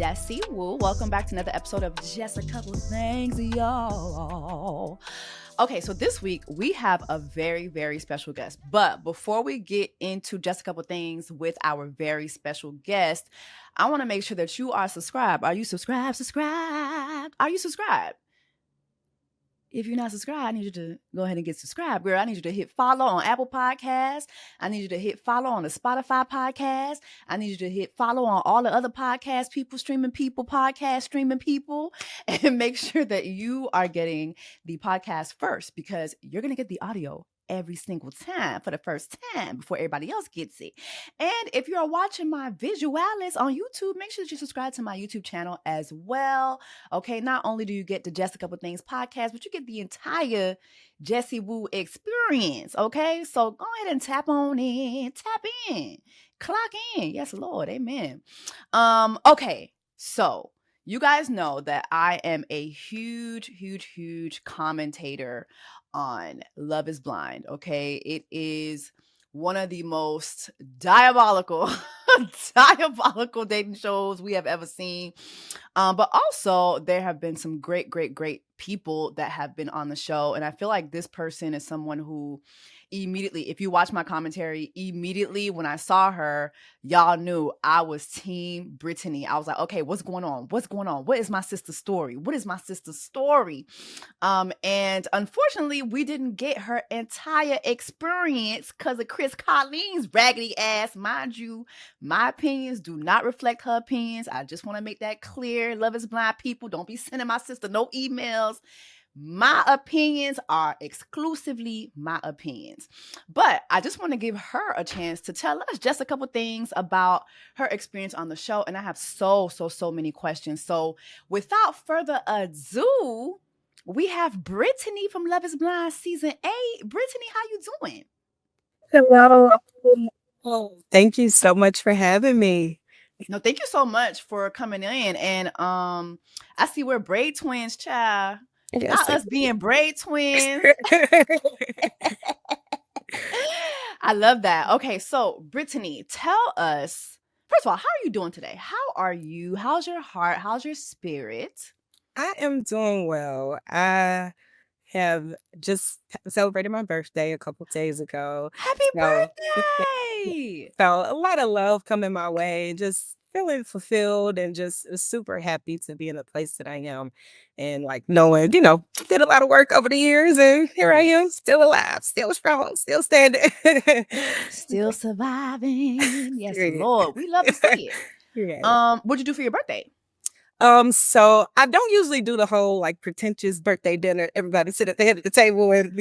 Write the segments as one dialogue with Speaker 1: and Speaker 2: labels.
Speaker 1: Jessie Woo. Welcome back to another episode of Just a Couple of Things, y'all. Okay, so this week we have a very, very special guest. But before we get into just a couple things with our very special guest, I want to make sure that you are subscribed. Are you subscribed? Subscribed. Are you subscribed? If you're not subscribed, I need you to go ahead and get subscribed, girl. I need you to hit follow on Apple Podcasts. I need you to hit follow on the Spotify podcast. I need you to hit follow on all the other podcast streaming people, and make sure that you are getting the podcast first, because you're going to get the audio every single time for the first time before everybody else gets it. And if you're watching my visuals on YouTube, make sure that you subscribe to my YouTube channel as well. Okay, not only do you get the Just a Couple Things podcast, but you get the entire Jessie Woo experience. Okay, so go ahead and tap in, clock in. Yes, Lord, amen. Okay, so you guys know that I am a huge commentator on Love is Blind. Okay, it is one of the most diabolical dating shows we have ever seen. But also there have been some great people that have been on the show, and I feel like this person is someone who immediately, if you watch my commentary, immediately when I saw her, y'all knew I was team Brittany. I was like, okay, what's going on? What is my sister's story? And unfortunately, we didn't get her entire experience because of Chris Colleen's raggedy ass. Mind you, my opinions do not reflect her opinions. I just want to make that clear. Love is Blind people, don't be sending my sister no emails. My opinions are exclusively my opinions. But I just want to give her a chance to tell us just a couple things about her experience on the show. And I have so many questions. So without further ado, we have Brittany from Love is Blind Season 8. Brittany, how you doing?
Speaker 2: Hello. Oh, thank you so much for having me.
Speaker 1: No, thank you so much for coming in. And I see we're braid twins, child.
Speaker 2: Yes.
Speaker 1: Not us being braid twins. I love that. Okay, so Brittany, tell us, first of all, how are you doing today? How are you? How's your heart? How's your spirit?
Speaker 2: I am doing well. I have just celebrated my birthday a couple days ago.
Speaker 1: Happy birthday!
Speaker 2: So a lot of love coming my way, just feeling fulfilled and just super happy to be in the place that I am. And like knowing, did a lot of work over the years, and here I am, still alive, still strong, still standing.
Speaker 1: Still surviving. Yes, Lord. We love to see it.
Speaker 2: Yeah.
Speaker 1: What'd you do for your birthday?
Speaker 2: So I don't usually do the whole like pretentious birthday dinner. Everybody sit at the head of the table and,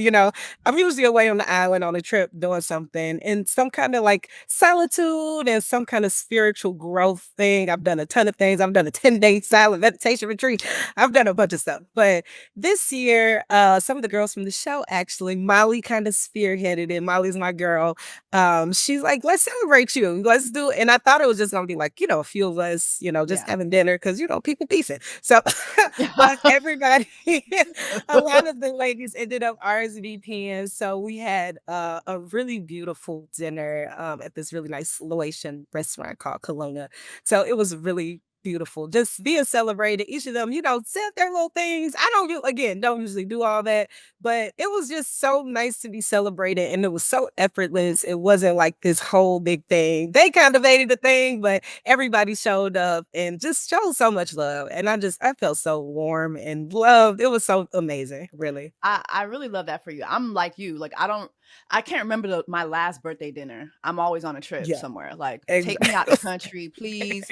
Speaker 2: I'm usually away on the island on a trip doing something in some kind of like solitude and some kind of spiritual growth thing. I've done a ton of things. I've done a 10-day silent meditation retreat. I've done a bunch of stuff. But this year, some of the girls from the show, actually, Molly kind of spearheaded it. Molly's my girl. She's like, let's celebrate you. Let's do it. And I thought it was just going to be like, a few of us, just having dinner because, people decent. So but everybody, a lot of the ladies ended up RSVPing. So we had a really beautiful dinner at this really nice Laotian restaurant called Kelowna. So it was really beautiful, just being celebrated. Each of them, said their little things. I don't usually do all that, but it was just so nice to be celebrated, and it was so effortless. It wasn't like this whole big thing. They kind of made it a thing, but everybody showed up and just showed so much love, and I felt so warm and loved. It was so amazing, really.
Speaker 1: I really love that for you. I'm like you. Like I can't remember my last birthday dinner. I'm always on a trip somewhere. Like, take me out the country, please.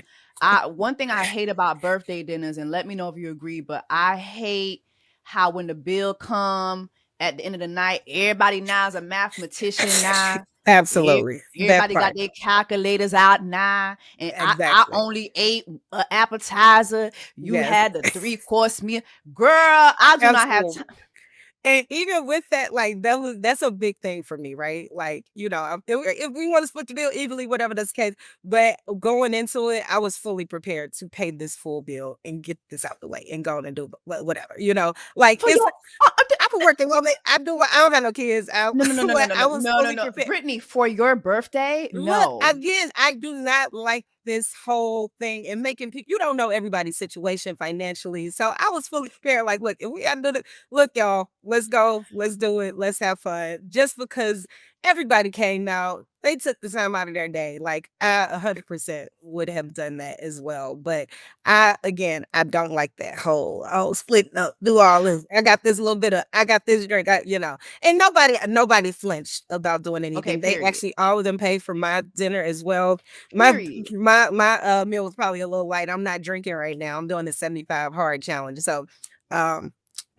Speaker 1: One thing I hate about birthday dinners, and let me know if you agree, but I hate how when the bill come at the end of the night, everybody now is a mathematician now.
Speaker 2: Absolutely.
Speaker 1: Everybody got their calculators out now. And I only ate an appetizer. You had the 3-course meal. Girl, I do not have time.
Speaker 2: And even with that, like that's a big thing for me, right? Like, if we want to split the bill evenly, whatever that's the case. But going into it, I was fully prepared to pay this full bill and get this out the way and go on and do whatever, Like I've been working woman. I don't have no kids.
Speaker 1: No. Brittany, for your birthday, no.
Speaker 2: Look, again, I do not like this whole thing and making people, you don't know everybody's situation financially. So I was fully prepared. Like, look, if we got to do it, look, y'all, let's go, let's do it, let's have fun. Just because everybody came out, they took the time out of their day. Like, I 100% would have done that as well. But I don't like that whole, splitting up, do all this. I got this little bit of, I got this drink, and nobody flinched about doing
Speaker 1: Okay,
Speaker 2: anything. They
Speaker 1: period.
Speaker 2: actually, all of them paid for my dinner as well.
Speaker 1: Period.
Speaker 2: My meal was probably a little light. I'm not drinking right now. I'm doing the 75 hard challenge. So,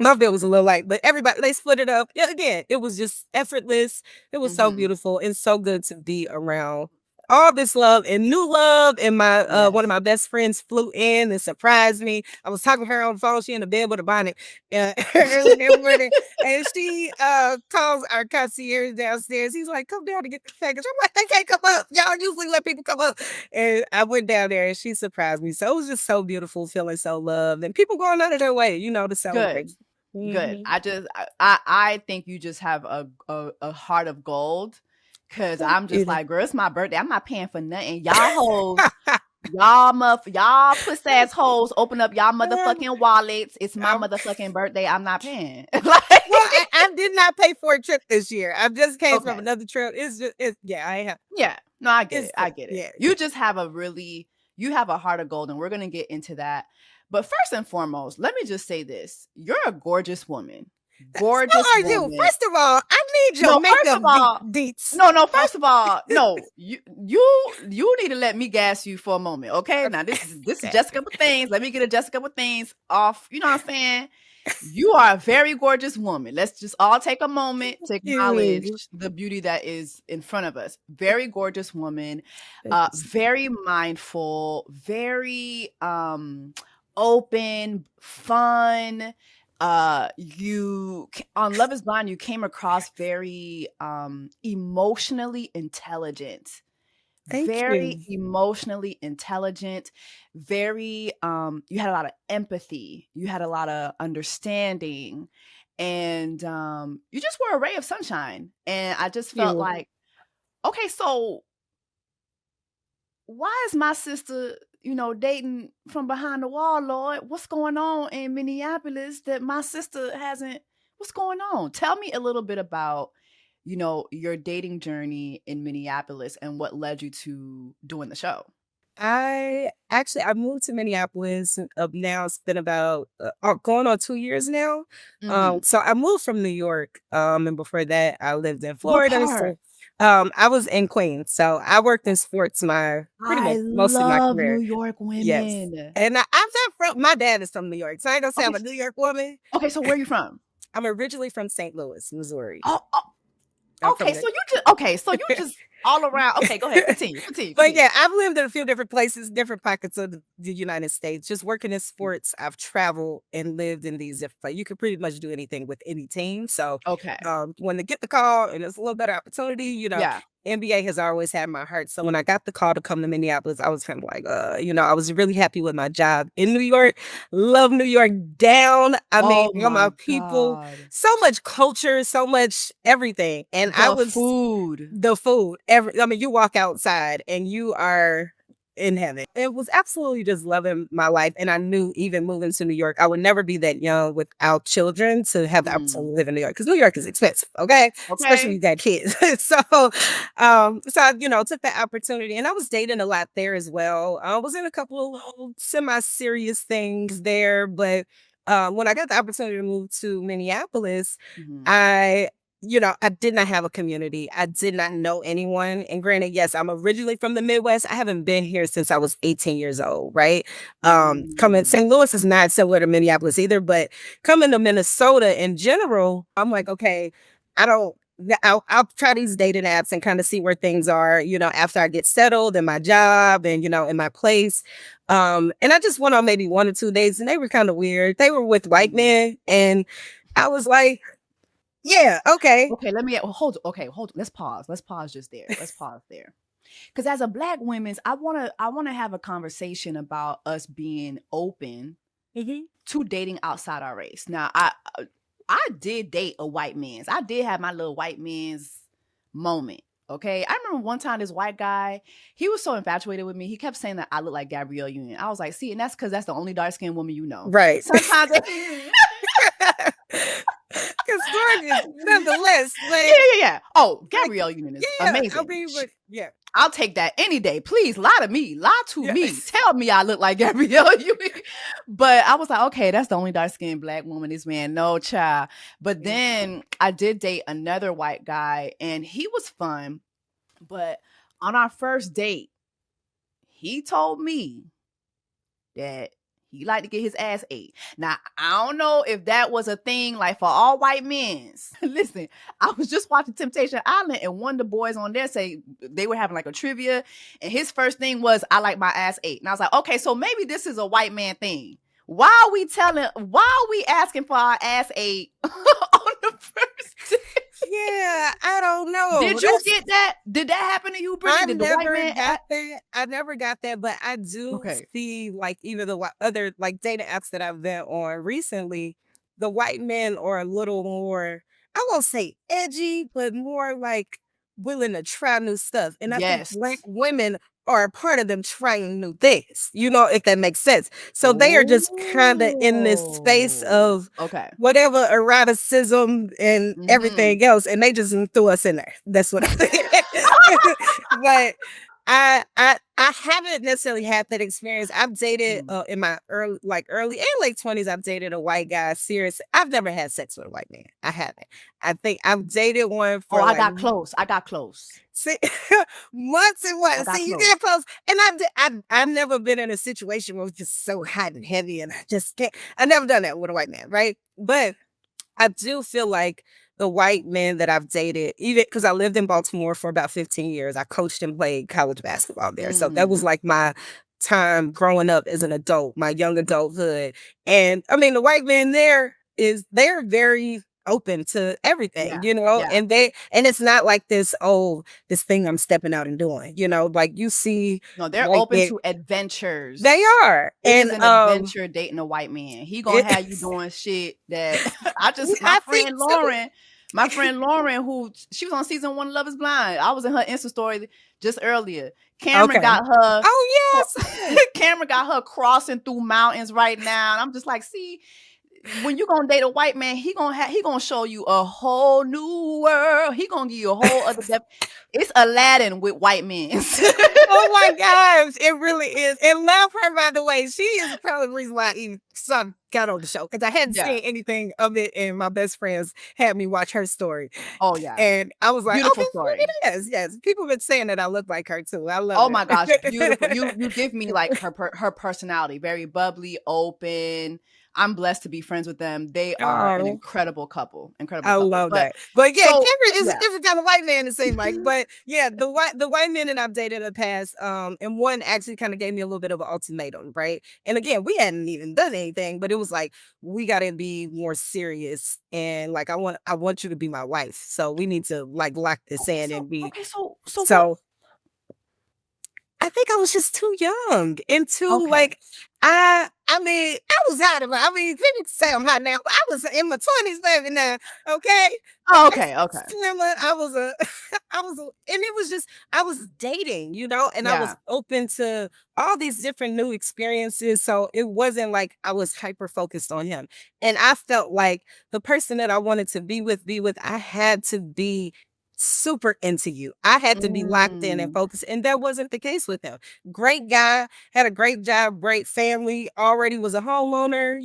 Speaker 2: my bill was a little light, but everybody, they split it up. Yeah, again, it was just effortless. It was so beautiful and so good to be around all this love and new love. And my one of
Speaker 1: Yes.
Speaker 2: my best friends flew in and surprised me. I was talking to her on the phone. She in the bed with a bonnet early in the morning, and she calls our concierge downstairs. He's like, "Come down to get the package." I'm like, "They can't come up. Y'all usually let people come up." And I went down there, and she surprised me. So it was just so beautiful, feeling so loved, and people going out of their way, to celebrate.
Speaker 1: Good. Good.
Speaker 2: Mhm.
Speaker 1: I think you just have a heart of gold. Cause I'm just like, girl, it's my birthday. I'm not paying for nothing. Y'all hoes, y'all puss ass hoes, open up y'all motherfucking wallets. It's my motherfucking birthday. I'm not paying. Like,
Speaker 2: Well, I did not pay for a trip this year. I just came from
Speaker 1: okay.
Speaker 2: another trip. I have.
Speaker 1: Yeah. No, I get
Speaker 2: It's
Speaker 1: it. I get it.
Speaker 2: yeah.
Speaker 1: You just have you have a heart of gold, and we're gonna get into that. But first and foremost, let me just say this. You're a gorgeous woman.
Speaker 2: So
Speaker 1: Gorgeous
Speaker 2: are you.
Speaker 1: woman.
Speaker 2: First of all, I need your
Speaker 1: No, first
Speaker 2: makeup
Speaker 1: of all,
Speaker 2: deets.
Speaker 1: no, first of all, no, you need to let me gas you for a moment, okay? Now this is
Speaker 2: Okay.
Speaker 1: Jessica with things. Let me get a Jessica with things off. You know what I'm saying? You are a very gorgeous woman. Let's just all take a moment to acknowledge
Speaker 2: You.
Speaker 1: the beauty that is in front of us. Very gorgeous woman,
Speaker 2: Thanks.
Speaker 1: very mindful, very open, fun. You on Love is Blind, you came across very emotionally intelligent.
Speaker 2: Thank
Speaker 1: Very
Speaker 2: you.
Speaker 1: emotionally intelligent, very you had a lot of empathy, you had a lot of understanding, and you just were a ray of sunshine. And I just felt
Speaker 2: You.
Speaker 1: like, okay, so why is my sister, dating from behind the wall, Lord? What's going on in Minneapolis that my sister hasn't? What's going on? Tell me a little bit about, your dating journey in Minneapolis and what led you to doing the show.
Speaker 2: I moved to Minneapolis. Now it's been about going on 2 years now.
Speaker 1: Mhm.
Speaker 2: So I moved from New York. And before that, I lived in
Speaker 1: What
Speaker 2: Florida.
Speaker 1: part?
Speaker 2: So, I was in Queens. So I worked in sports my pretty
Speaker 1: I
Speaker 2: much most of my
Speaker 1: love New
Speaker 2: career.
Speaker 1: York
Speaker 2: Yes,
Speaker 1: women.
Speaker 2: and I'm not from. My dad is from New York, so I ain't gonna say
Speaker 1: Okay,
Speaker 2: I'm a New York woman.
Speaker 1: okay, so where are you from?
Speaker 2: I'm originally from St. Louis, Missouri.
Speaker 1: Oh,
Speaker 2: I'm
Speaker 1: okay,
Speaker 2: from
Speaker 1: so
Speaker 2: the
Speaker 1: you just all around. Okay, go ahead. Continue, continue,
Speaker 2: But
Speaker 1: continue.
Speaker 2: yeah, I've lived in a few different places, different pockets of the United States. Just working in sports, I've traveled and lived in these different places. You can pretty much do anything with any team. So
Speaker 1: Okay.
Speaker 2: when they get the call and it's a little better opportunity,
Speaker 1: Yeah.
Speaker 2: NBA has always had my heart. So when I got the call to come to Minneapolis, I was kind of like, I was really happy with my job in New York. Love New York down. I mean,
Speaker 1: Oh
Speaker 2: all my
Speaker 1: my
Speaker 2: people,
Speaker 1: God.
Speaker 2: so much culture, so much everything. And I
Speaker 1: The
Speaker 2: was
Speaker 1: food.
Speaker 2: the food. You walk outside and you are in heaven. It was absolutely just loving my life. And I knew even moving to New York, I would never be that young without children to have the opportunity
Speaker 1: Mm.
Speaker 2: to live in New York. Because New York is expensive, okay? Especially if
Speaker 1: Okay.
Speaker 2: you got kids. I took that opportunity and I was dating a lot there as well. I was in a couple of little semi-serious things there, but when I got the opportunity to move to Minneapolis,
Speaker 1: Mhm.
Speaker 2: I I did not have a community. I did not know anyone. And granted, yes, I'm originally from the Midwest. I haven't been here since I was 18 years old, right? Coming
Speaker 1: Mm.
Speaker 2: St. Louis is not similar to Minneapolis either, but coming to Minnesota in general, I'm like, okay, I don't. I'll try these dating apps and kind of see where things are, after I get settled in my job and, in my place. And I just went on maybe 1 or 2 days and they were kind of weird. They were with white
Speaker 1: Mhm.
Speaker 2: men. And I was like, yeah, okay.
Speaker 1: Okay, let me hold. Okay, hold. Let's pause. Let's pause just there. Let's pause there. Because as a Black women's, I wanna have a conversation about us being open
Speaker 2: Mhm.
Speaker 1: to dating outside our race. Now, I did date a white man's. I did have my little white man's moment. Okay. I remember one time this white guy, he was so infatuated with me. He kept saying that I look like Gabrielle Union. I was like, see, and that's because that's the only dark skinned woman you know.
Speaker 2: Right.
Speaker 1: Sometimes
Speaker 2: Because gorgeous, nonetheless. But
Speaker 1: yeah. Oh,
Speaker 2: like,
Speaker 1: Gabrielle Union is
Speaker 2: yeah, I
Speaker 1: amazing.
Speaker 2: mean, but yeah.
Speaker 1: I'll take that any day. Please lie to me. Lie to
Speaker 2: Yeah.
Speaker 1: me. Tell me I look like Gabrielle Union. But I was like, okay, that's the only dark-skinned black woman this man. No, child. But then I did date another white guy, and he was fun. But on our first date, he told me that he liked to get his ass ate. Now, I don't know if that was a thing like for all white men. Listen, I was just watching Temptation Island, and one of the boys on there say they were having like a trivia, and his first thing was, I like my ass ate. And I was like, okay, so maybe this is a white man thing. Why are we asking for our ass ate on the first date?
Speaker 2: Yeah, I don't know.
Speaker 1: Did you get that? Did that happen to you, Brittany? Did the white man
Speaker 2: got that. I never got that, but I do see like either the other like dating apps that I've been on recently, the white men are a little more, I won't say edgy, but more like willing to try new stuff. And I think black women are a part of them trying new things, if that makes sense. So they are just kind of in this space of whatever eroticism and everything else, and they just threw us in there. That's what I think. But I haven't necessarily had that experience. I've dated in my early and late 20s. I've dated a white guy. Seriously, I've never had sex with a white man. I haven't. I think I've dated one for.
Speaker 1: I got close.
Speaker 2: See, months and months. See, you get close, and I've never been in a situation where it was just so hot and heavy, and I just can't. I've never done that with a white man, right? But I do feel like the white men that I've dated, even because I lived in Baltimore for about 15 years, I coached and played college basketball there. So that was like my time growing up as an adult, my young adulthood. And I mean, the white men they're very open to everything, and it's not like this thing I'm stepping out and doing, like you see.
Speaker 1: No, they're open to adventures.
Speaker 2: They are.
Speaker 1: And an adventure dating a white man. He gonna have you doing shit that my friend Lauren, who she was on season 1 of Love is Blind. I was in her Insta story just earlier. Cameron got her.
Speaker 2: Oh yes.
Speaker 1: Cameron got her crossing through mountains right now. And I'm just like, see, when you gonna date a white man, he gonna show you a whole new world. He gonna give you a whole other depth. It's Aladdin with white men.
Speaker 2: Oh my gosh, it really is. And love her, by the way. She is probably the reason why even son got on the show, because I hadn't seen anything of it, and my best friends had me watch her story.
Speaker 1: Oh yeah,
Speaker 2: and I was like,
Speaker 1: beautiful story.
Speaker 2: It is. Yes, people have been saying that I look like her too. I love.
Speaker 1: Oh my gosh, beautiful. You give me like her personality, very bubbly, open. I'm blessed to be friends with them. They are an incredible couple.
Speaker 2: I love that. But yeah, Cameron is a different kind of white man to say, Mike. But yeah, the white men that I've dated in the past, and one actually kind of gave me a little bit of an ultimatum, right? And again, we hadn't even done anything, but it was like, we got to be more serious, and like I want you to be my wife. So we need to like lock this in and be.
Speaker 1: Okay, so
Speaker 2: I think I was just too young and too like I mean, I was out of it. I mean, people say I'm hot now, but I was in my 20s baby now. Okay.
Speaker 1: Oh, okay.
Speaker 2: I was and it was just, I was dating, and I was open to all these different new experiences. So it wasn't like I was hyper focused on him. And I felt like the person that I wanted to be with, I had to be super into you. I had to be locked in and focused, and that wasn't the case with him. Great guy, had a great job, great family, already was a homeowner,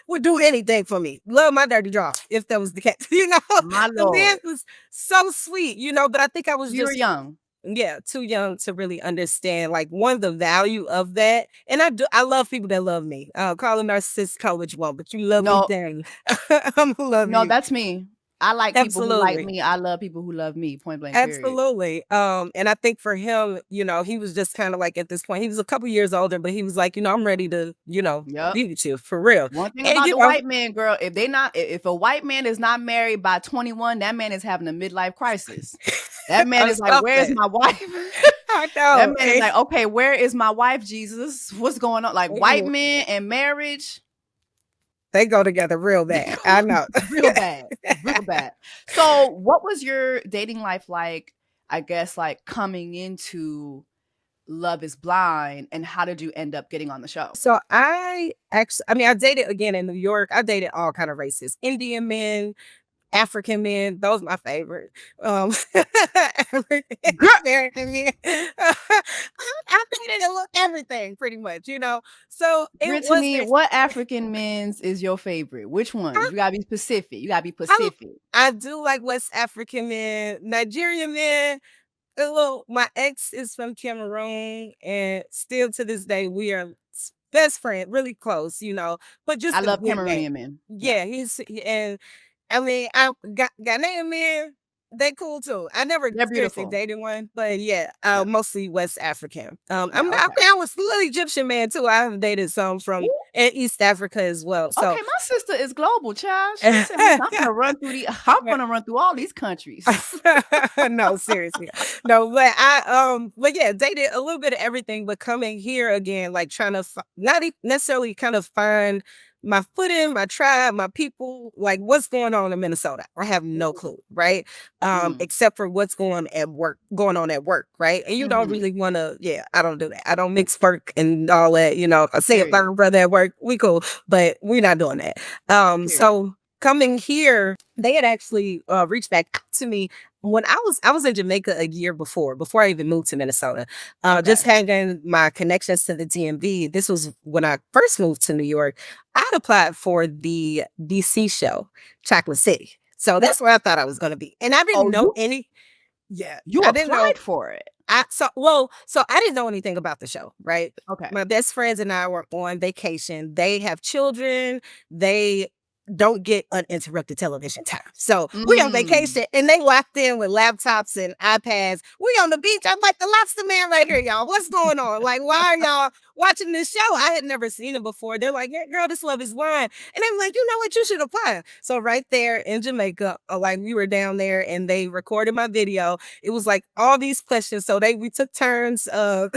Speaker 2: would do anything for me. Love my dirty job, if that was the case,
Speaker 1: My Lord.
Speaker 2: The man was so sweet, but I think I was
Speaker 1: just
Speaker 2: young. Yeah, too young to really understand like the value of that. And I love people that love me. Call them narcissist coach one, but you love me, dang. I'm love you.
Speaker 1: No, that's me. I like people who like me. I love people who love me. Point blank.
Speaker 2: Absolutely. And I think for him, he was just kind of like at this point, he was a couple years older, but he was like, I'm ready to, be with you for real.
Speaker 1: One thing about the white man, girl, if a white man is not married by 21, that man is having a midlife crisis. That man is like, where's my wife?
Speaker 2: I know.
Speaker 1: That man is like, okay, where is my wife, Jesus? What's going on? Like white men and marriage.
Speaker 2: They go together real bad. I know.
Speaker 1: Real bad. So what was your dating life like? I guess, like, coming into Love is Blind, and how did you end up getting on the show?
Speaker 2: So I mean, I dated again in New York. I dated all kind of races, Indian men, African men, those my favorite. African
Speaker 1: Girl,
Speaker 2: American men. I dated a little everything pretty much, you know. So it
Speaker 1: Brittany,
Speaker 2: wasn't.
Speaker 1: what African men's is your favorite? Which ones? You gotta be specific. You gotta be
Speaker 2: I,
Speaker 1: Pacific.
Speaker 2: I do like West African men, Nigerian men. Well, my ex is from Cameroon, and still to this day, we are best friend, really close, you know, but
Speaker 1: I
Speaker 2: just a
Speaker 1: love
Speaker 2: good man.
Speaker 1: Cameroonian men. Yeah,
Speaker 2: Yeah, and I mean, I got Ghanaian men, they cool too. I never
Speaker 1: they're
Speaker 2: seriously
Speaker 1: beautiful.
Speaker 2: dated one, but yeah,
Speaker 1: Yeah,
Speaker 2: mostly West African.
Speaker 1: yeah,
Speaker 2: I
Speaker 1: okay.
Speaker 2: was a little Egyptian man too. I have dated some from
Speaker 1: Ooh,
Speaker 2: East Africa as well. So
Speaker 1: okay, my sister is global, child. She said, "Listen, I'm gonna run through all these countries."
Speaker 2: no, seriously. No, but yeah, dated a little bit of everything, but coming here again, like trying to not necessarily kind of find my footing, my tribe, my people, like what's going on in Minnesota. I have no clue, right?
Speaker 1: Mm,
Speaker 2: Except for what's going on at work, right? And you don't
Speaker 1: mhm.
Speaker 2: really want to, yeah, I don't do that. I don't mix work and all that, you know. I say if
Speaker 1: Period.
Speaker 2: I'm brother at work, we cool, but we're not doing that.
Speaker 1: Period.
Speaker 2: So coming here, they had actually reached back to me when I was in Jamaica a year before I even moved to Minnesota. Just
Speaker 1: Okay.
Speaker 2: having my connections to the DMV. This was when I first moved to New York. I'd applied for the DC show, Chocolate City. So that's where I thought I was going to be, and I didn't
Speaker 1: Oh,
Speaker 2: know any. Yeah,
Speaker 1: you
Speaker 2: I didn't know.
Speaker 1: applied for it.
Speaker 2: So I didn't know anything about the show, right?
Speaker 1: Okay.
Speaker 2: My best friends and I were on vacation. They have children. They don't get uninterrupted television time. So we on
Speaker 1: Mm.
Speaker 2: vacation and they locked in with laptops and iPads. We on the beach. I'm like the lobster man right here, y'all. What's going on? Like, why are y'all watching this show? I had never seen it before. They're like, yeah, girl, this Love is Blind. And I'm like, you know what? You should apply. So right there in Jamaica, like we were down there and they recorded my video. It was like all these questions. So we took turns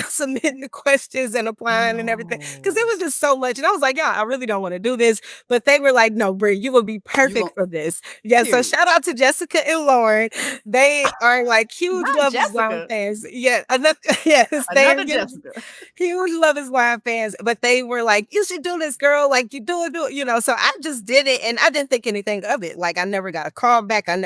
Speaker 2: submitting the questions and applying and everything. Cause it
Speaker 1: No.
Speaker 2: was just so much. And I was like, yeah, I really don't want to do this. But they were like, no, Brie, you will be
Speaker 1: You
Speaker 2: perfect
Speaker 1: gon'
Speaker 2: for this. Yeah. So
Speaker 1: period.
Speaker 2: shout out to Jessica and Lauren. They are like huge
Speaker 1: Not
Speaker 2: Love is Blind
Speaker 1: Jessica.
Speaker 2: fans. Yeah. Yes. They are
Speaker 1: Another Jessica.
Speaker 2: huge Love is Blind fans. But they were like, you should do this, girl. Like you do it, you know. So I just did it and I didn't think anything of it. Like I never got a call back. And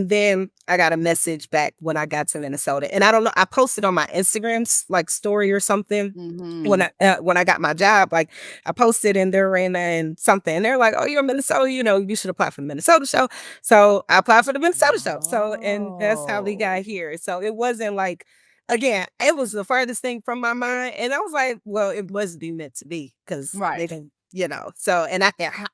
Speaker 2: then I got a message back when I got to Minnesota. And I don't know, I posted on my Instagram's like story or something
Speaker 1: Mhm.
Speaker 2: when I got my job. Like I posted in their arena and something. And they're like, oh, you're in Minnesota, you know, you should apply for the Minnesota show. So I applied for the Minnesota show. So and that's how we got
Speaker 1: Oh.
Speaker 2: here. So it wasn't like again, it was the farthest thing from my mind. And I was like, well, it must be meant to be because
Speaker 1: Right.
Speaker 2: they didn't, you know. So and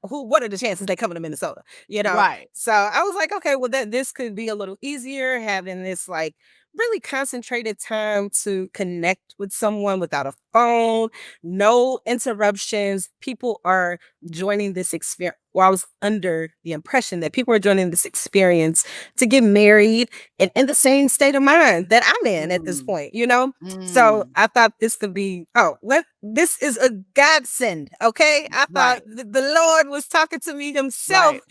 Speaker 2: what are the chances they coming to Minnesota? You know?
Speaker 1: Right.
Speaker 2: So I was like, okay, well this could be a little easier having this like really concentrated time to connect with someone without a phone, no interruptions. People are joining this experience. Well, I was under the impression that people are joining this experience to get married and in the same state of mind that I'm in at this
Speaker 1: Mm.
Speaker 2: point, you know? So
Speaker 1: Mm.
Speaker 2: I thought this could be, this is a godsend, okay? I thought
Speaker 1: Right.
Speaker 2: the Lord was talking to me himself.
Speaker 1: Right.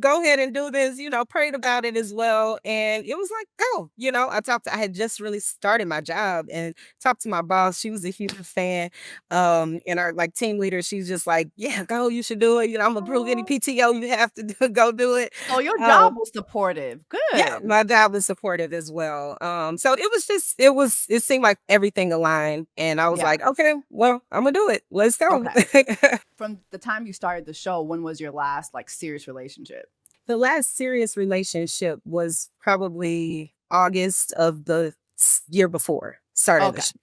Speaker 2: Go ahead and do this, you know, prayed about it as well. And it was like, go, you know, I had just really started my job and talked to my boss. She was a huge fan. And our like team leader, she's just like, yeah, go, you should do it. You know, I'm approve any
Speaker 1: Aw.
Speaker 2: PTO you have to do, go do it.
Speaker 1: So your job
Speaker 2: Um,
Speaker 1: was supportive.
Speaker 2: yeah,
Speaker 1: Good.
Speaker 2: my job is supportive as well. So it was just, it seemed like everything aligned. And I was
Speaker 1: Yeah.
Speaker 2: like, okay, well, I'm gonna do it. Let's go.
Speaker 1: Okay. From the time you started the show, when was your last like serious relationship?
Speaker 2: The last serious relationship was probably August of the year before starting the
Speaker 1: Okay.
Speaker 2: show.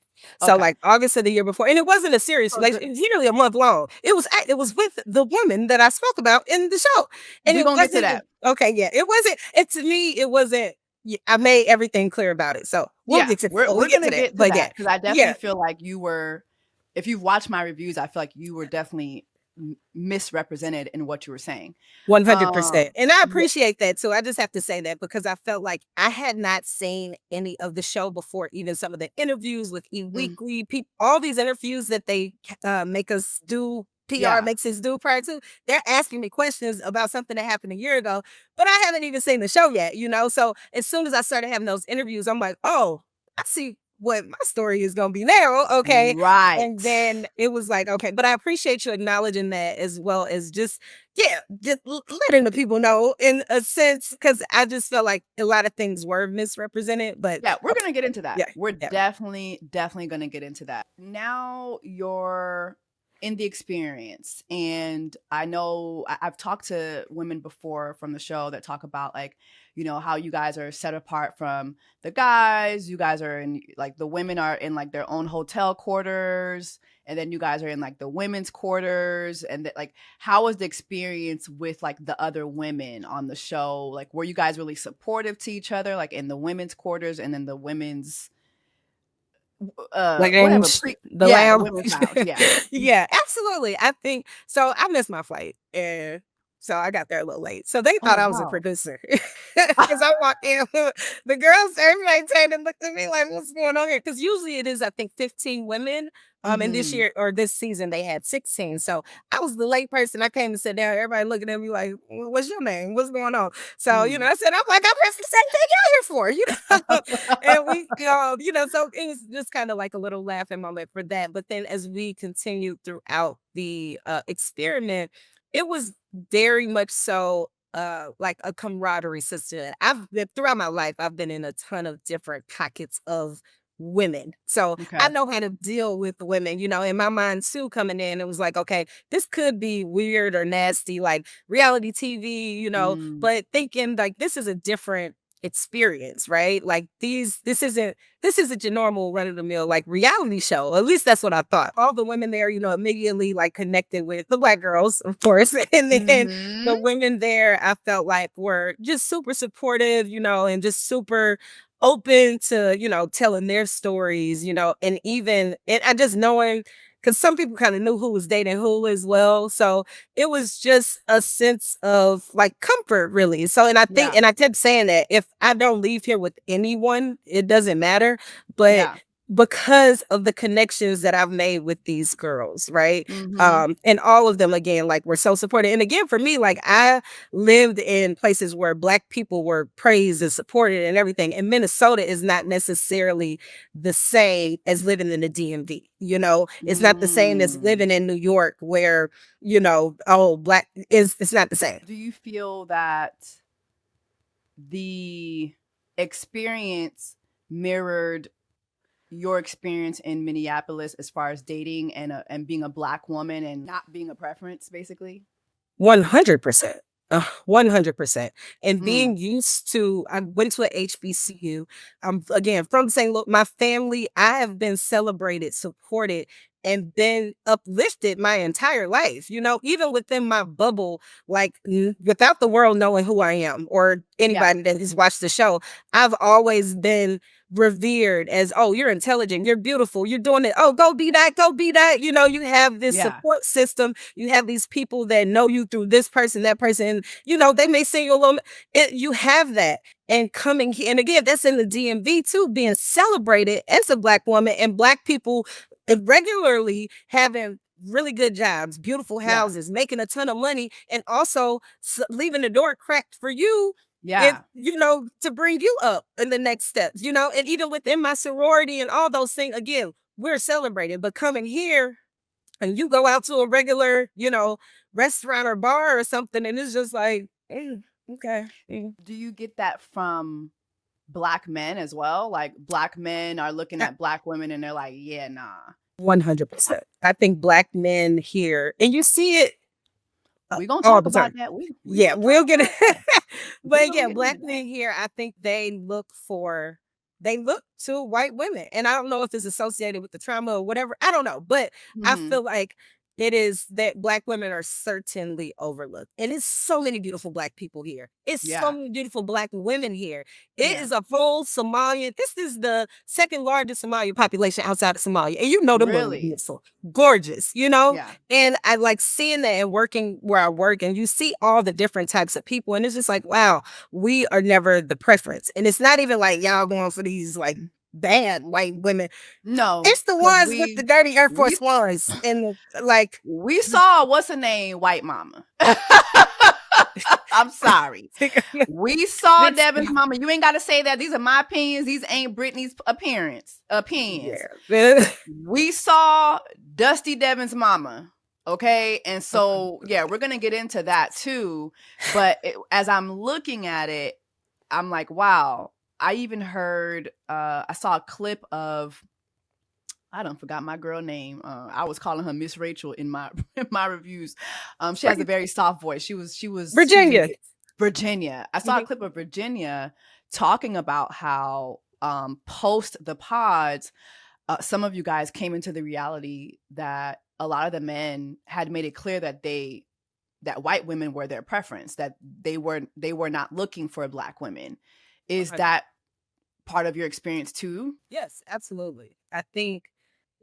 Speaker 2: So
Speaker 1: Okay.
Speaker 2: like August of the year before, and it wasn't a serious
Speaker 1: So
Speaker 2: relationship. It was nearly a month long. It was with the woman that I spoke about in the show, and
Speaker 1: we're
Speaker 2: it
Speaker 1: gonna get to
Speaker 2: wasn't
Speaker 1: that.
Speaker 2: okay. Yeah, it wasn't. It to me, it wasn't. Yeah, I made everything clear about it, so
Speaker 1: Yeah,
Speaker 2: we'll
Speaker 1: we're
Speaker 2: get to
Speaker 1: gonna
Speaker 2: that.
Speaker 1: get to
Speaker 2: But yeah,
Speaker 1: that because I definitely
Speaker 2: yeah,
Speaker 1: feel like you were. If you've watched my reviews, I feel like you were definitely misrepresented in what you were saying.
Speaker 2: 100%. And I
Speaker 1: Yeah.
Speaker 2: appreciate that too. I just have to say that because I felt like I had not seen any of the show before, even some of the interviews with E
Speaker 1: Mm.
Speaker 2: Weekly, people, all these interviews that they make us do PR makes us do prior to, they're asking me questions about something that happened a year ago, but I haven't even seen the show yet, you know? So as soon as I started having those interviews, I'm like, oh, I see what my story is going to be now. Okay.
Speaker 1: Right.
Speaker 2: And then it was like, okay, but I appreciate you acknowledging that, as well as just letting the people know in a sense, because I just felt like a lot of things were misrepresented. But
Speaker 1: yeah, we're going to get into that.
Speaker 2: Yeah,
Speaker 1: we're definitely going to get into that. Now you're in the experience, and I know I've talked to women before from the show that talk about, like, you know, how you guys are set apart from the guys. You guys are in, like, the women are in like their own hotel quarters, and then you guys are in like the women's quarters. And like, how was the experience with like the other women on the show? Like, were you guys really supportive to each other, like in the women's quarters and then the women's
Speaker 2: like
Speaker 1: whatever
Speaker 2: the lamb.
Speaker 1: women's lounge?
Speaker 2: Yeah, absolutely. I think so. I missed my flight, and so I got there a little late. So they thought I was a producer because I walked in. The girls, everybody turned and looked at me like, "What's going on here?" Because usually it is, I think, 15 women. And this year or this season they had 16. So I was the late person. I came to sit down. Everybody looking at me like, "What's your name? What's going on?" So you know, I said, "I'm like, I'm just the same thing y'all here for," you know. And we, you know, so it was just kind of like a little laughing moment for that. But then as we continued throughout the experiment, it was very much so like a camaraderie system. I've been throughout my life, I've been in a ton of different pockets of women. So I know how to deal with women, you know. In my mind too, coming in, it was like, okay, this could be weird or nasty, like reality TV, you know, but thinking like this is a different experience, right? Like this isn't your normal run of the mill like reality show. At least that's what I thought. All the women there, you know, immediately like connected with the Black girls, of course. And then the women there, I felt like were just super supportive, you know, and just super open to, you know, telling their stories, you know, and even I just knowing, because some people kind of knew who was dating who as well. So it was just a sense of like comfort, really. So, and I think, and I kept saying that if I don't leave here with anyone, it doesn't matter. But because of the connections that I've made with these girls, right? And all of them, again, like, were so supportive. And again, for me, like, I lived in places where Black people were praised and supported and everything. And Minnesota is not necessarily the same as living in the DMV. You know, it's not the same as living in New York, where, you know, Black is, it's not the same.
Speaker 1: Do you feel that the experience mirrored your experience in Minneapolis as far as dating and being a Black woman and not being a preference, basically?
Speaker 2: 100%. 100%. And being used to, I went to an HBCU. I'm, again, from St. Louis. My family, I have been celebrated, supported, and been uplifted my entire life, you know, even within my bubble, like without the world knowing who I am or anybody that has watched the show. I've always been revered as, oh, you're intelligent, you're beautiful, you're doing it. Oh, go be that, go be that. You know, you have this support system. You have these people that know you through this person, that person. You know, they may sing you a little. You have that. And coming here, and again, that's in the DMV too, being celebrated as a Black woman, and Black people regularly having really good jobs, beautiful houses, making a ton of money, and also leaving the door cracked for you. If, you know, to bring you up in the next steps, you know. And even within my sorority and all those things, again, we're celebrated. But coming here and you go out to a regular, you know, restaurant or bar or something, and it's just like, okay.
Speaker 1: Do you get that from Black men as well? Like, Black men are looking at Black women and they're like, yeah, nah.
Speaker 2: 100%. I think Black men here, and you see it.
Speaker 1: We're going to talk about that.
Speaker 2: We'll get it. But again, Black men here, I think they look to white women. And I don't know if it's associated with the trauma or whatever. I don't know. But I feel like it is that Black women are certainly overlooked. And it's so many beautiful Black people here. It's so many beautiful Black women here. It is a full Somalian. This is the second largest Somalian population outside of Somalia. And you know them women are beautiful, gorgeous, you know? And I like seeing that and working where I work, and you see all the different types of people. And it's just like, wow, we are never the preference. And it's not even like y'all going for these like bad white women.
Speaker 1: No,
Speaker 2: It's the
Speaker 1: 'cause
Speaker 2: ones with the dirty Air Force Ones and
Speaker 1: we saw what's her name, White Mama. I'm sorry. We saw Devin's mama. You ain't got to say that. These are my opinions. These ain't Brittany's opinions.
Speaker 2: Yeah.
Speaker 1: We saw Dusty Devin's mama. Okay. And so, yeah, we're going to get into that too. But as I'm looking at it, I'm like, wow. I even heard, I saw a clip of, I don't forgot my girl name. I was calling her Miss Rachel in my reviews. She has a very soft voice. She was
Speaker 2: Virginia.
Speaker 1: Virginia. I saw a clip of Virginia talking about how post the pods, some of you guys came into the reality that a lot of the men had made it clear that that white women were their preference, that they were not looking for Black women. Is that part of your experience too?
Speaker 2: Yes, absolutely. I think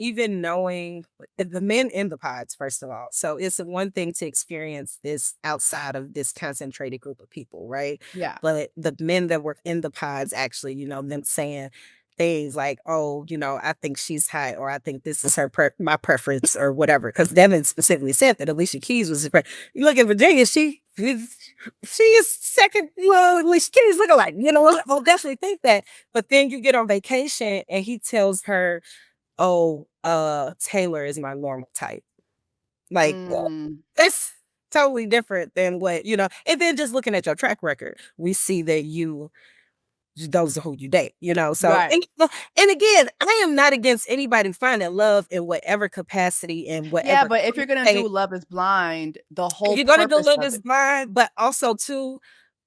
Speaker 2: even knowing the men in the pods, first of all. So it's one thing to experience this outside of this concentrated group of people, right?
Speaker 1: Yeah.
Speaker 2: But the men that were in the pods actually, them saying things like, oh, I think she's hot, or I think this is my preference, or whatever. Because Devin specifically said that Alicia Keys was his preference. You look at Virginia, she is second, Alicia Keys look alike. We'll definitely think that. But then you get on vacation and he tells her, oh, Taylor is my normal type. Like, that's totally different than what, and then just looking at your track record, we see that those are who you date, so,
Speaker 1: right.
Speaker 2: and again, I am not against anybody finding love in whatever capacity and whatever.
Speaker 1: Yeah, but if you're going to do Love is Blind, the whole
Speaker 2: you're going to do Love is Blind, but also too,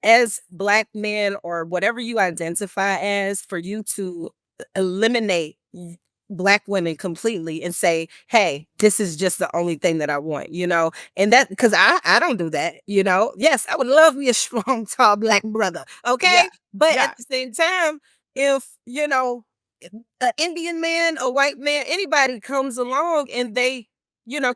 Speaker 2: as Black men or whatever you identify as, for you to eliminate Black women completely and say, hey, this is just the only thing that I want, and that, because I don't do that, yes, I would love me a strong, tall Black brother, okay, but at the same time, if an Indian man, a white man, anybody comes along and they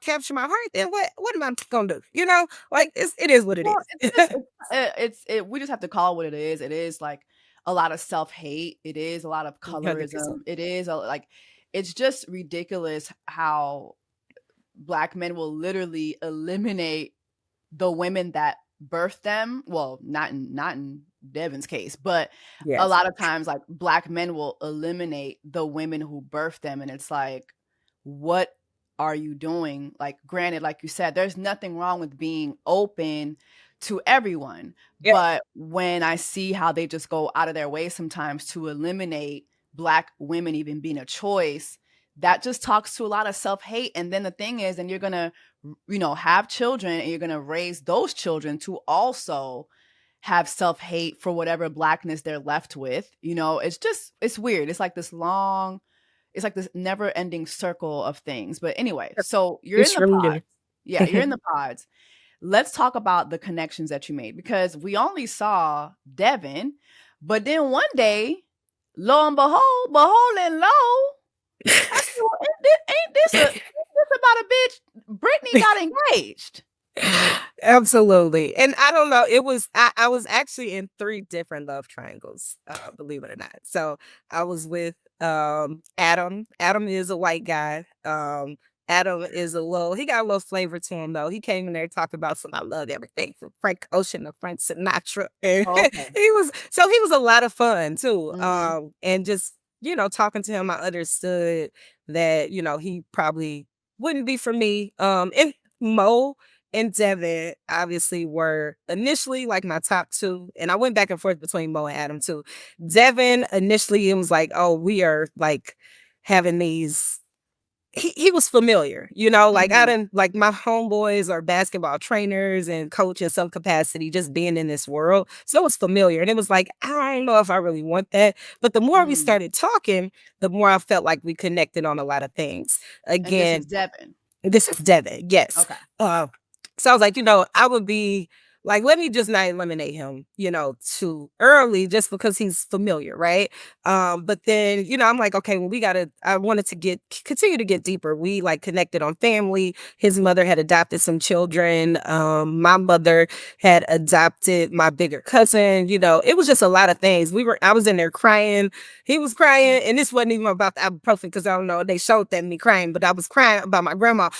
Speaker 2: capture my heart, then what am I gonna do? It is what it is.
Speaker 1: We just have to call it what it is. It is like a lot of self-hate. It is a lot of colorism. 100%. It is it's just ridiculous how Black men will literally eliminate the women that birthed them. Well, not in Devin's case, but a lot of times, like, Black men will eliminate the women who birthed them, and it's like, what are you doing? Like, granted, like you said, there's nothing wrong with being open to everyone, but when I see how they just go out of their way sometimes to eliminate Black women even being a choice, that just talks to a lot of self-hate. And then the thing is, and you're gonna have children, and you're gonna raise those children to also have self-hate for whatever Blackness they're left with. It's weird. It's like this never-ending circle of things. But anyway, so you're in the pods. Yeah, you're in the pods. Let's talk about the connections that you made, because we only saw Devin, but then one day, lo and behold and lo, I said, well, ain't this about a bitch? Brittany got engaged.
Speaker 2: Absolutely. And I don't know, I was actually in 3 different love triangles, believe it or not. So I was with Adam. Adam is a white guy. Adam is he got a little flavor to him though. He came in there talking about I love everything from Frank Ocean to Frank Sinatra. And he was a lot of fun too. Mm-hmm. And just, talking to him, I understood that, he probably wouldn't be for me. And Mo and Devin obviously were initially like my top 2. And I went back and forth between Mo and Adam too. Devin, initially, it was like, oh, we are like having these. He was familiar, like, I didn't, like, my homeboys are basketball trainers and coach in some capacity, just being in this world. So it was familiar. And it was like, I don't know if I really want that. But the more we started talking, the more I felt like we connected on a lot of things. Again,
Speaker 1: this is Devin.
Speaker 2: Yes. Okay. So I was like, I would be Like, let me just not eliminate him, too early just because he's familiar, right? But then, I'm like, okay, well, I wanted to continue to get deeper. We like connected on family. His mother had adopted some children. My mother had adopted my bigger cousin. It was just a lot of things. I was in there crying. He was crying, and this wasn't even about the ibuprofen because I don't know, they showed that me crying, but I was crying about my grandma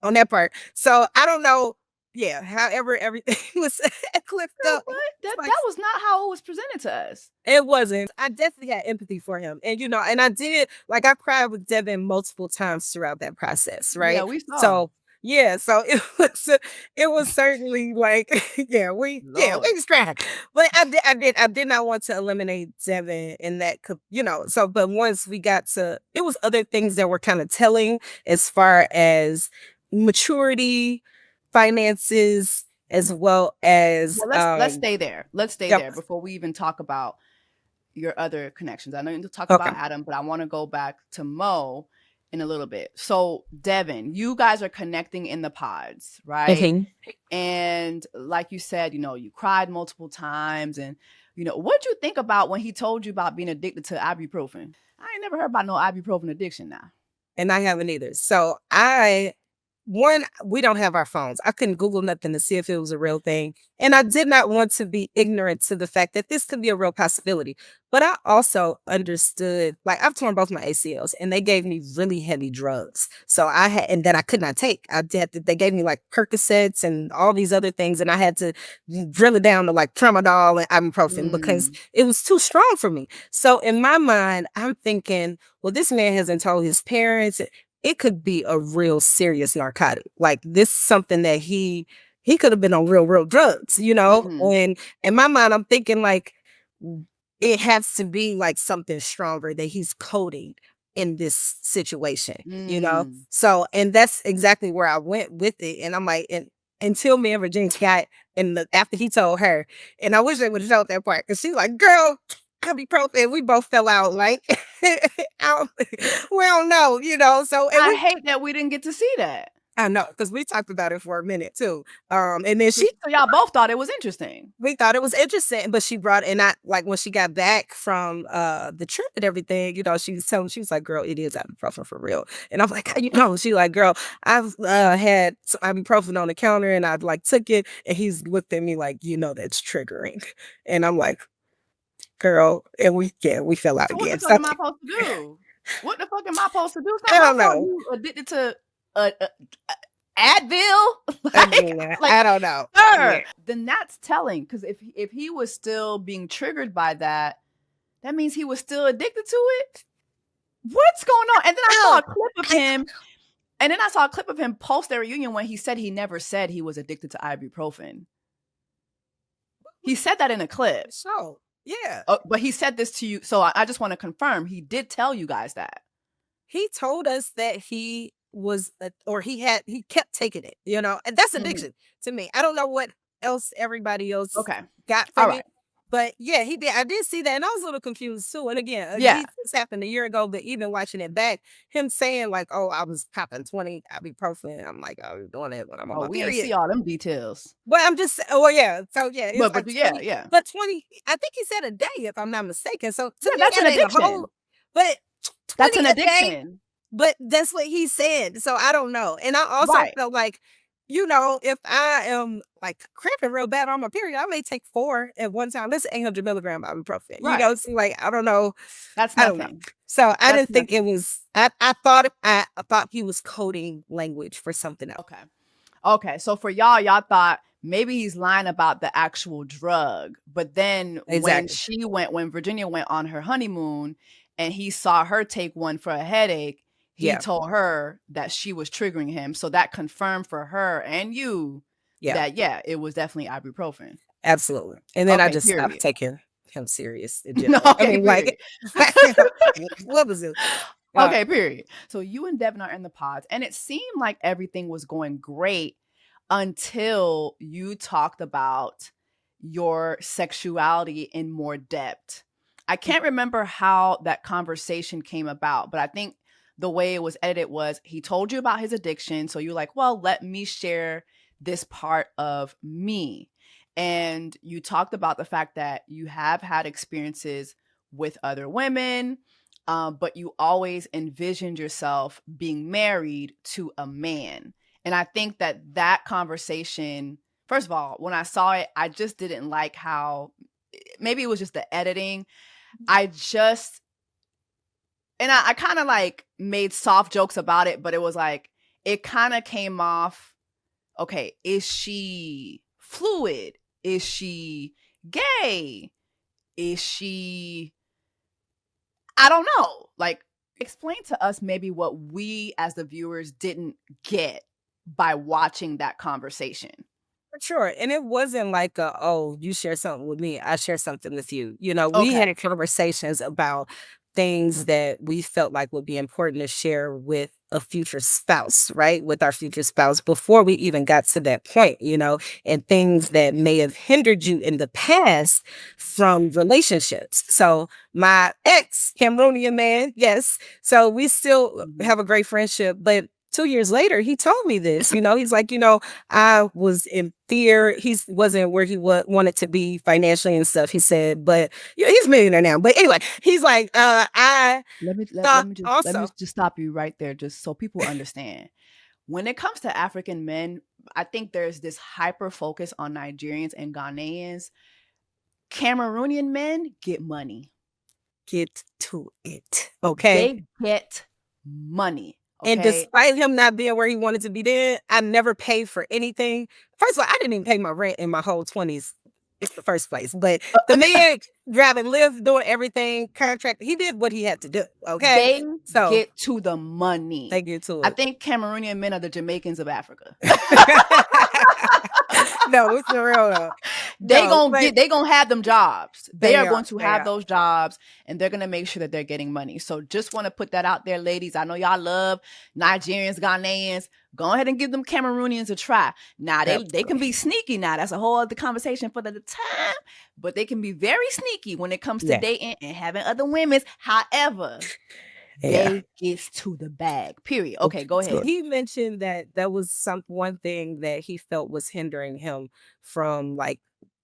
Speaker 2: on that part. So I don't know. Yeah, however, everything was clipped
Speaker 1: Girl,
Speaker 2: up.
Speaker 1: what?
Speaker 2: It's
Speaker 1: That
Speaker 2: like,
Speaker 1: that was not how it was presented to us.
Speaker 2: it wasn't. I definitely had empathy for him. And I did, like, I cried with Devin multiple times throughout that process,
Speaker 1: Yeah,
Speaker 2: right?
Speaker 1: we saw.
Speaker 2: So, yeah, so it was certainly like, we
Speaker 1: Lord.
Speaker 2: was crying. But I did not want to eliminate Devin in that, so, but once we got to, it was other things that were kind of telling as far as maturity, finances, as well as,
Speaker 1: Well, let's stay there. Let's stay
Speaker 2: yep.
Speaker 1: there before we even talk about your other connections. I know you talk
Speaker 2: Okay.
Speaker 1: about Adam, but I want to go back to Mo in a little bit. So, Devin, you guys are connecting in the pods, right?
Speaker 2: Mhm.
Speaker 1: And like you said, you cried multiple times. And, what'd you think about when he told you about being addicted to ibuprofen? I ain't never heard about no ibuprofen addiction now.
Speaker 2: And I haven't either. So we don't have our phones. I couldn't Google nothing to see if it was a real thing. And I did not want to be ignorant to the fact that this could be a real possibility. But I also understood, like, I've torn both my ACLs and they gave me really heavy drugs. So and that I could not take. They gave me like Percocets and all these other things. And I had to drill it down to like tramadol and ibuprofen because it was too strong for me. So in my mind, I'm thinking, well, this man hasn't told his parents. It could be a real serious narcotic. Like, this is something that he could have been on real drugs, And in my mind, I'm thinking like it has to be like something stronger that he's coding in this situation. So, and that's exactly where I went with it. And I'm like, until me and Virginia got, after he told her, and I wish they would have told that part, because she's like, girl, ibuprofen. We both fell out like, we don't know, so.
Speaker 1: I hate that we didn't get to see that.
Speaker 2: I know, because we talked about it for a minute too. And then
Speaker 1: So y'all both thought it was interesting.
Speaker 2: we thought it was interesting, but she brought, and I, like, when she got back from the trip and everything, she was like, girl, it is ibuprofen for real. And I'm like, how you know? She like, girl, I've had some ibuprofen on the counter and I like took it, and he's looked at me like, that's triggering. And I'm like, girl, and we fell out
Speaker 1: So
Speaker 2: again.
Speaker 1: what the fuck am I supposed to do? What the fuck am I supposed to do?
Speaker 2: I don't know.
Speaker 1: You addicted to Advil?
Speaker 2: I don't know.
Speaker 1: Sir, then that's telling, because if he was still being triggered by that, that means he was still addicted to it. What's going on? And then I saw a clip of him. And then I saw a clip of him post their reunion when he said he never said he was addicted to ibuprofen. He said that in a clip.
Speaker 2: So, yeah.
Speaker 1: But he said this to you. So I just want to confirm, he did tell you guys that.
Speaker 2: He told us that he was, he kept taking it, and that's addiction to me. I don't know what else everybody else got from it. But yeah, he did. I did see that, and I was a little confused too. And again, this happened a year ago, but even watching it back, him saying like, "Oh, I was popping 20 ibuprofen." I'm like, "Oh, you're doing that when I'm on my period."
Speaker 1: We didn't see all them details.
Speaker 2: But I'm just, yeah. So yeah,
Speaker 1: but
Speaker 2: like 20,
Speaker 1: yeah.
Speaker 2: But 20, I think he said a day, if I'm not mistaken. So
Speaker 1: that's an addiction.
Speaker 2: But
Speaker 1: that's an addiction.
Speaker 2: But that's what he said. So I don't know. And I also felt like, if I am like cramping real bad on my period, I may take 4 at one time. That's 800 milligrams ibuprofen. So like, I don't know.
Speaker 1: That's nothing.
Speaker 2: So I didn't think it was. I thought he was coding language for something else.
Speaker 1: Okay. So for y'all thought maybe he's lying about the actual drug, but then when Virginia went on her honeymoon and he saw her take one for a headache, he told her that she was triggering him. So that confirmed for her and you that, it was definitely ibuprofen.
Speaker 2: Absolutely. And then I just stopped taking him serious. What was it?
Speaker 1: Okay, period. So you and Devin are in the pods, and it seemed like everything was going great until you talked about your sexuality in more depth. I can't remember how that conversation came about, but I think the way it was edited was he told you about his addiction. So you're like, well, let me share this part of me. And you talked about the fact that you have had experiences with other women, but you always envisioned yourself being married to a man. And I think that that conversation, first of all, when I saw it, I just didn't like how, maybe it was just the editing. I just, and I kind of like made soft jokes about it, but it was like, it kind of came off, okay, is she fluid? Is she gay? Is she, I don't know. Like, explain to us maybe what we as the viewers didn't get by watching that conversation.
Speaker 2: For sure. And it wasn't like oh, you share something with me, I share something with you. You know, we
Speaker 1: Okay.
Speaker 2: had conversations about things that we felt like would be important to share with a future spouse, right? With our future spouse before we even got to that point, you know, and things that may have hindered you in the past from relationships. So my ex Cameroonian man, yes. So we still have a great friendship, but 2 years later, he told me this, you know, he's like, you know, I was in fear. He wasn't where he wanted to be financially and stuff. He said, but you know, he's a millionaire now. But anyway, he's like, I
Speaker 1: Let me
Speaker 2: thought
Speaker 1: let me
Speaker 2: also.
Speaker 1: just stop you right there, just so people understand. When it comes to African men, I think there's this hyper focus on Nigerians and Ghanaians. Cameroonian men get money.
Speaker 2: Get to it. Okay.
Speaker 1: They get money.
Speaker 2: And
Speaker 1: Okay.
Speaker 2: despite him not being where he wanted to be then, I never paid for anything. First of all, I didn't even pay my rent in my whole 20s in the first place. But the man driving Lyft, doing everything, contract, he did what he had to do. Okay.
Speaker 1: They
Speaker 2: So
Speaker 1: get to the money.
Speaker 2: they get to
Speaker 1: I
Speaker 2: it.
Speaker 1: think Cameroonian men are the Jamaicans of Africa.
Speaker 2: No, it's the real though.
Speaker 1: They
Speaker 2: No,
Speaker 1: gonna have them jobs. They are going to
Speaker 2: they
Speaker 1: have
Speaker 2: are.
Speaker 1: those jobs, and they're gonna make sure that they're getting money. So just want to put that out there, ladies. I know y'all love Nigerians, Ghanaians. Go ahead and give them Cameroonians a try. Now they can be sneaky. Now that's a whole other conversation for the time, but they can be very sneaky when it comes to
Speaker 2: Yeah.
Speaker 1: dating and having other women's. However,
Speaker 2: Yeah.
Speaker 1: they gets to the bag. Period. Okay, go ahead.
Speaker 2: He mentioned that that was one thing that he felt was hindering him from like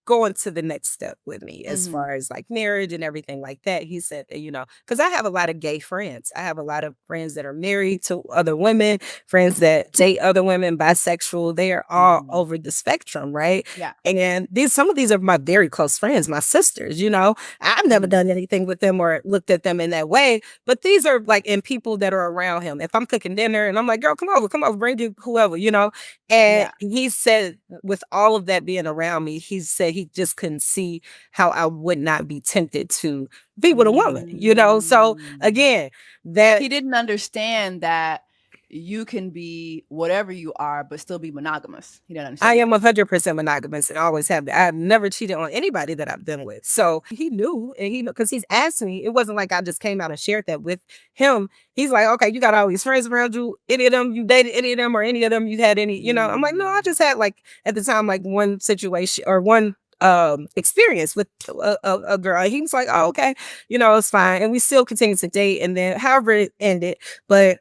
Speaker 2: going to the next step with me as
Speaker 1: Mhm.
Speaker 2: far as like marriage and everything like that. He said that, you know, because I have a lot of gay friends. I have a lot of friends that are married to other women, friends that date other women, bisexual. They are all
Speaker 1: Mhm.
Speaker 2: over the spectrum, right?
Speaker 1: Yeah.
Speaker 2: And some of these are my very close friends, my sisters, you know. I've never
Speaker 1: Mhm.
Speaker 2: done anything with them or looked at them in that way. But these are like in people that are around him. If I'm cooking dinner and I'm like, girl, come over, bring you whoever, you know. And
Speaker 1: Yeah.
Speaker 2: he said, with all of that being around me, he said he just couldn't see how I would not be tempted to be with a woman, you know. So
Speaker 1: Mm.
Speaker 2: again, that
Speaker 1: He didn't understand that you can be whatever you are, but still be monogamous. He didn't
Speaker 2: I
Speaker 1: understand
Speaker 2: am
Speaker 1: that.
Speaker 2: 100% monogamous and always have been. I've never cheated on anybody that I've been with. So he knew, and he because he's asked me. It wasn't like I just came out and shared that with him. He's like, okay, you got all these friends around you. Any of them you dated? Any of them or any of them you had any? You know, I'm like, no, I just had like at the time like one situation or one experience with a girl. And he was like, oh, okay, you know, it's fine, and we still continue to date. And then however it ended, but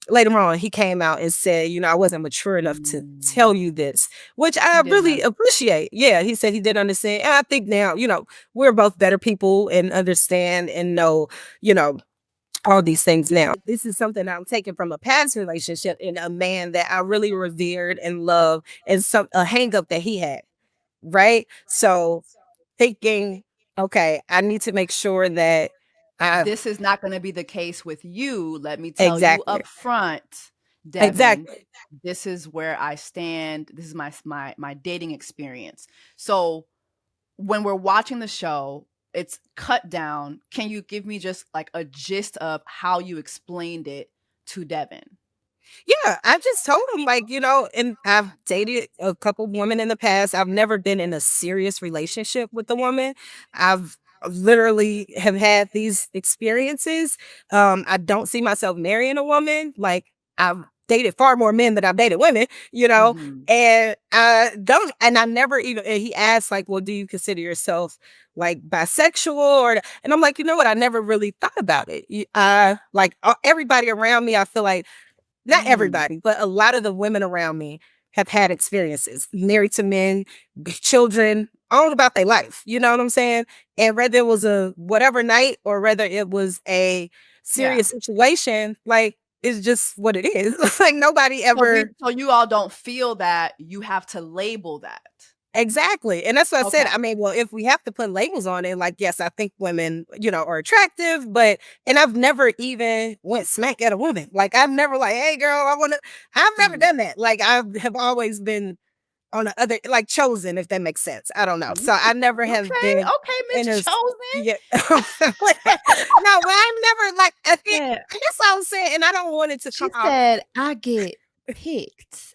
Speaker 2: later on, he came out and said, you know, I wasn't mature enough to
Speaker 1: Mm.
Speaker 2: tell you this, which I
Speaker 1: He didn't
Speaker 2: really
Speaker 1: know.
Speaker 2: appreciate. Yeah, he said he did understand. And I think now, you know, we're both better people and understand and know, you know, all these things now. This is something I'm taking from a past relationship and a man that I really revered and loved and a hang up that he had. Right. So thinking, okay, I need to make sure that I
Speaker 1: This is not going to be the case with you. Let me tell you
Speaker 2: exactly,
Speaker 1: up front, Devin.
Speaker 2: exactly.
Speaker 1: This is where I stand. This is my dating experience. So when we're watching the show, it's cut down. Can you give me just like a gist of how you explained it to Devin?
Speaker 2: Yeah, I just told him, like, you know, and I've dated a couple women in the past. I've never been in a serious relationship with a woman. I've literally have had these experiences. I don't see myself marrying a woman. Like, I've dated far more men than I've dated women, you know,
Speaker 1: Mhm.
Speaker 2: and I don't, and I never even, and he asked, like, well, do you consider yourself like bisexual or, and I'm like, you know what? I never really thought about it. Like everybody around me, I feel like not
Speaker 1: Mm.
Speaker 2: everybody, but a lot of the women around me have had experiences, married to men, children, all about their life. You know what I'm saying? And whether it was a whatever night or whether it was a serious situation, like it's just what it is. Like nobody ever.
Speaker 1: So you all don't feel that you have to label that.
Speaker 2: Exactly. And that's what I said. I mean, well, if we have to put labels on it, like, yes, I think women, are attractive, and I've never even went smack at a woman. Like, I've never like, hey girl, I've never done that. Like, I have always been on the other, like chosen, if that makes sense. I don't know. So I never have been.
Speaker 1: Okay, Miss Chosen.
Speaker 2: Yeah. No, but I've never like, I think, that's what I was saying. And I don't want it to come off.
Speaker 1: She said, I get picked.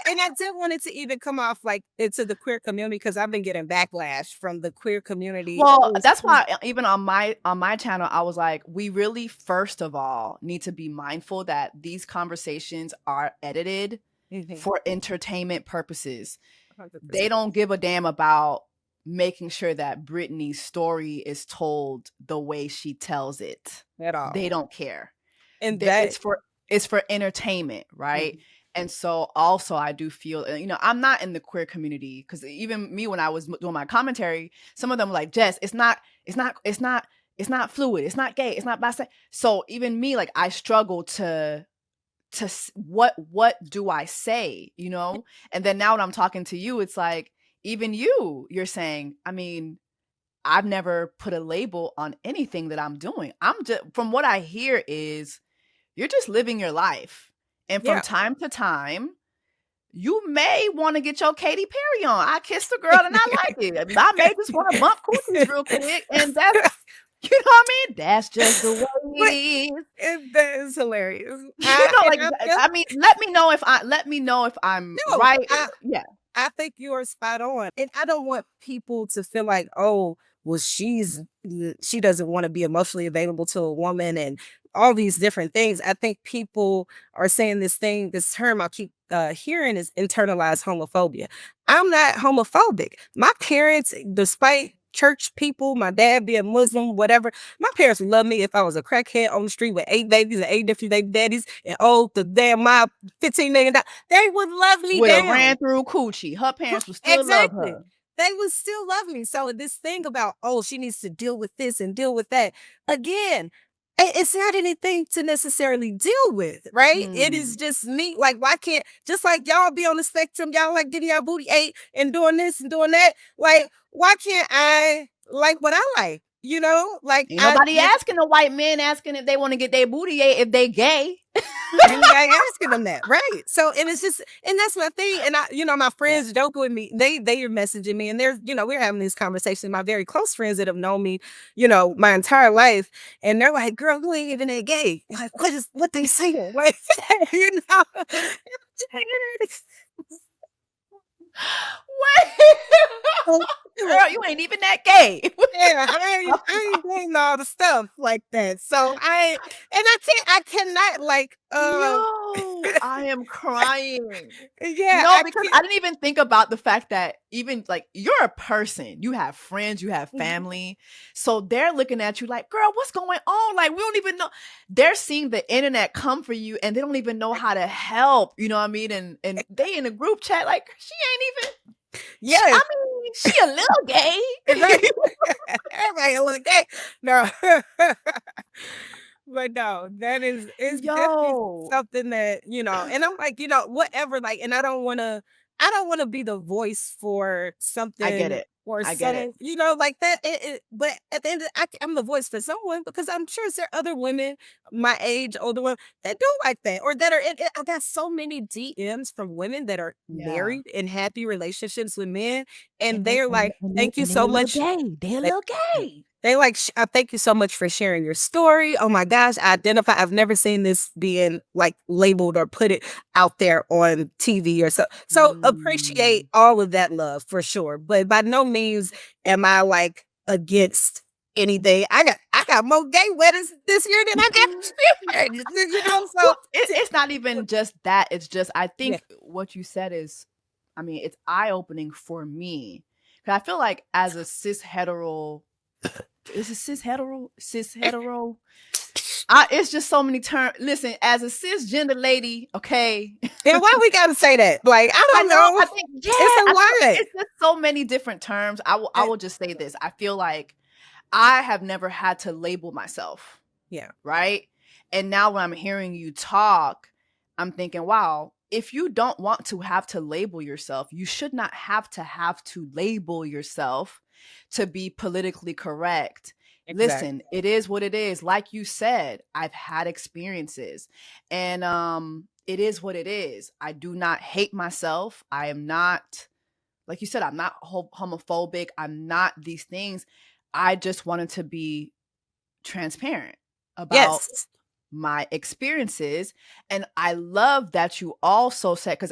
Speaker 2: And I didn't want it to even come off like into the queer community because I've been getting backlash from the queer community.
Speaker 1: Well, that's why even on my channel, I was like, we really, first of all, need to be mindful that these conversations are edited for entertainment purposes. 100%. They don't give a damn about making sure that Brittany's story is told the way she tells it
Speaker 2: at all.
Speaker 1: They don't care.
Speaker 2: And
Speaker 1: it's for entertainment, right? And so also I do feel, I'm not in the queer community because even me, when I was doing my commentary, some of them were like, Jess, it's not fluid. It's not gay. It's not bisexual. So even me, like I struggle to what do I say, And then now when I'm talking to you, it's like, even you're saying, I mean, I've never put a label on anything that I'm doing. I'm just, from what I hear is you're just living your life. And from time to time, you may want to get your Katy Perry on. I kissed a girl and I like it. I may just want to bump cookies real quick. And that's, you know what I mean? That's just the way it is.
Speaker 2: That is hilarious.
Speaker 1: I mean, let me know if I'm right.
Speaker 2: I think you are spot on. And I don't want people to feel like, oh, well, she doesn't want to be emotionally available to a woman and all these different things. I think people are saying this term I keep hearing is internalized homophobia. I'm not homophobic. My parents, despite church people, my dad being Muslim, whatever, my parents would love me if I was a crackhead on the street with 8 babies and 8 different baby daddies and the damn mob, $15 million. They would love me.
Speaker 1: Would have ran through coochie. Her parents would still love her.
Speaker 2: They would still love me. So this thing about, she needs to deal with this and deal with that. Again, it's not anything to necessarily deal with, right? It is just me. Like, why can't, just like y'all be on the spectrum, y'all like getting y'all booty ate and doing this and doing that. Like, why can't I like what I like? Like
Speaker 1: ain't nobody asking a white man asking if they want to get their booty ate if they gay.
Speaker 2: Anybody asking them that, right? So, and it's just, and that's my thing. And I, my friends joke with me. They are messaging me, and they're, we're having this conversation. My very close friends that have known me, my entire life, and they're like, "Girl, you ain't even that gay." Like, what they saying? Like,
Speaker 1: Wait. Girl, you ain't even that gay.
Speaker 2: Yeah, I ain't doing all the stuff like that. So I cannot like
Speaker 1: I am crying.
Speaker 2: Yeah.
Speaker 1: Because I didn't even think about the fact that even like you're a person, you have friends, you have family. So they're looking at you like, girl, what's going on? Like, we don't even know. They're seeing the internet come for you and they don't even know how to help. You know what I mean? And they in a group chat like, she ain't even.
Speaker 2: Yeah,
Speaker 1: I mean, she a little gay.
Speaker 2: Everybody a little gay. No. But no, it's definitely something that, and I'm like, whatever, like, and I don't want to be the voice for something.
Speaker 1: I get it.
Speaker 2: Or something, like that. But at the end, I'm the voice for someone because I'm sure there are other women my age, older women that do like that, or that are. I got so many DMs from women that are married in happy relationships with men, and they're like, "Thank you so much."
Speaker 1: They're a little gay.
Speaker 2: They like, thank you so much for sharing your story. Oh my gosh, I've never seen this being like labeled or put it out there on TV or so. So appreciate all of that love for sure. But by no means am I like against anything. I got more gay weddings this year than I got. So
Speaker 1: it's not even just that. It's just, I think what you said is, I mean, it's eye-opening for me. Because I feel like as a cis hetero, is it cis hetero? It's just so many terms. Listen, as a cisgender lady, okay.
Speaker 2: And why we gotta say that? Like, I
Speaker 1: I
Speaker 2: don't
Speaker 1: know.
Speaker 2: know.
Speaker 1: I think
Speaker 2: It's a lot.
Speaker 1: it's just so many different terms. I will just say this. I feel like I have never had to label myself.
Speaker 2: Yeah.
Speaker 1: Right. And now when I'm hearing you talk, I'm thinking, wow, if you don't want to have to label yourself, you should not have to label yourself to be politically correct.
Speaker 2: Exactly.
Speaker 1: Listen, it is what it is. Like you said, I've had experiences, and it is what it is. I do not hate myself. I am not, like you said, I'm not homophobic. I'm not these things. I just wanted to be transparent about
Speaker 2: Yes.
Speaker 1: my experiences. And I love that you also said, because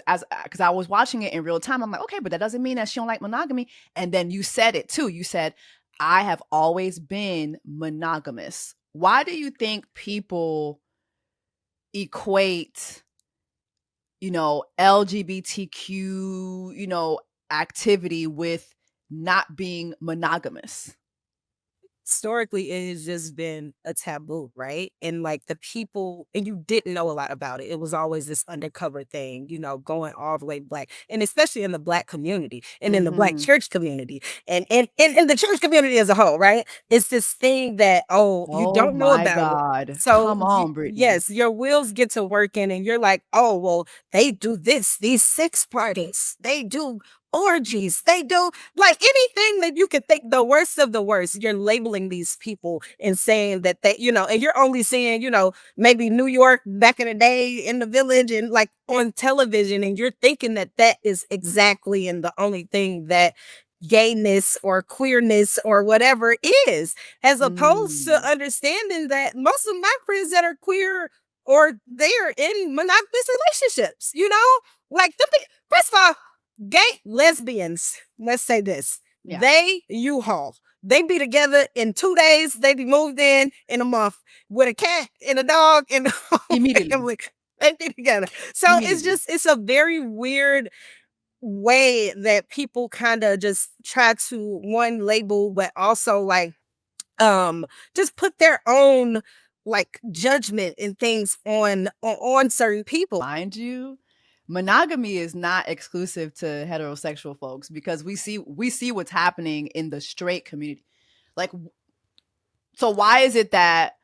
Speaker 1: I was watching it in real time, I'm like, okay, but that doesn't mean that she don't like monogamy. And then you said it too. You said, I have always been monogamous. Why do you think people equate, LGBTQ, activity with not being monogamous?
Speaker 2: Historically, it has just been a taboo, right? And like the people, and you didn't know a lot about it. It was always this undercover thing, going all the way black, and especially in the black community and in the black
Speaker 1: Mm-hmm.
Speaker 2: church community and in the church community as a whole, right? It's this thing that, you
Speaker 1: Oh
Speaker 2: don't know
Speaker 1: my
Speaker 2: about it.
Speaker 1: God.
Speaker 2: So,
Speaker 1: Come on, Brittany.
Speaker 2: yes, your wheels get to working, and you're like, oh, well, they do this, these sex parties, they do orgies, they do like anything that you could think, the worst of the worst. You're labeling these people and saying that they, and you're only seeing, maybe New York back in the day in the village and like on television, and you're thinking that that is exactly and the only thing that gayness or queerness or whatever is, as opposed to
Speaker 1: Mm.
Speaker 2: understanding that most of my friends that are queer or they're in monogamous relationships, like first of all, gay lesbians, let's say this,
Speaker 1: Yeah.
Speaker 2: they U-Haul. They be together in 2 days. They be moved in a month with a cat and a dog and the whole
Speaker 1: Immediately.
Speaker 2: family. They be together. So
Speaker 1: Immediately.
Speaker 2: it's a very weird way that people kind of just try to one label, but also like just put their own like judgment and things on certain people.
Speaker 1: Mind you, monogamy is not exclusive to heterosexual folks, because we see what's happening in the straight community. Like, so why is it that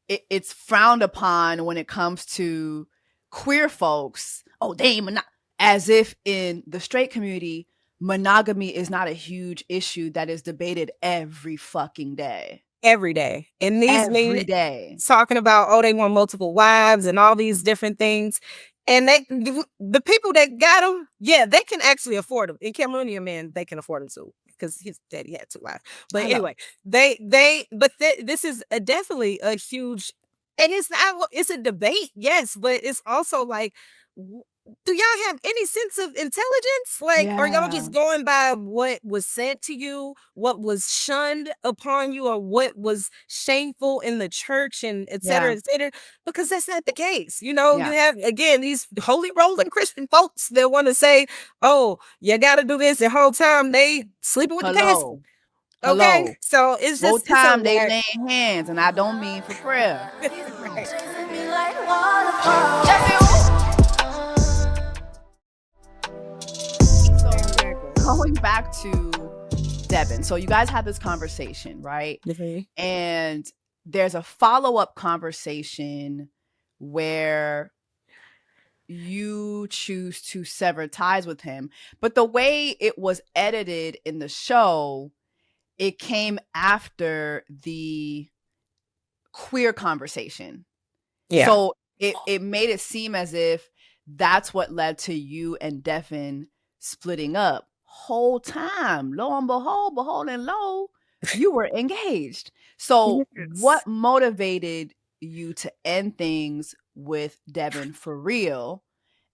Speaker 1: it's frowned upon when it comes to queer folks? Oh, they ain't as if in the straight community, monogamy is not a huge issue that is debated every fucking day.
Speaker 2: Every day. And these
Speaker 1: Every
Speaker 2: men
Speaker 1: day.
Speaker 2: talking about, they want multiple wives and all these different things. And the people that got them, yeah, they can actually afford them. In Cameroonian men, they can afford them too, because his daddy had 2 wives. But anyway, this is definitely a huge, and it's a debate, yes, but it's also like, do y'all have any sense of intelligence? Like, are y'all just going by what was said to you, what was shunned upon you, or what was shameful in the church, and et cetera, et cetera? Because that's not the case. You have, again, these holy rolling Christian folks that want to say, oh, you got to do this the whole time they sleeping with the pastor. Okay, so it's just
Speaker 1: whole time they laying hands, and I don't mean for prayer. Going back to Devin, so you guys had this conversation, right?
Speaker 2: Mm-hmm.
Speaker 1: And there's a follow-up conversation where you choose to sever ties with him, but the way it was edited in the show, it came after the queer conversation.
Speaker 2: Yeah.
Speaker 1: So it made it seem as if that's what led to you and Devin splitting up. Whole time, lo and behold and lo, you were engaged. So what motivated you to end things with Devin for real?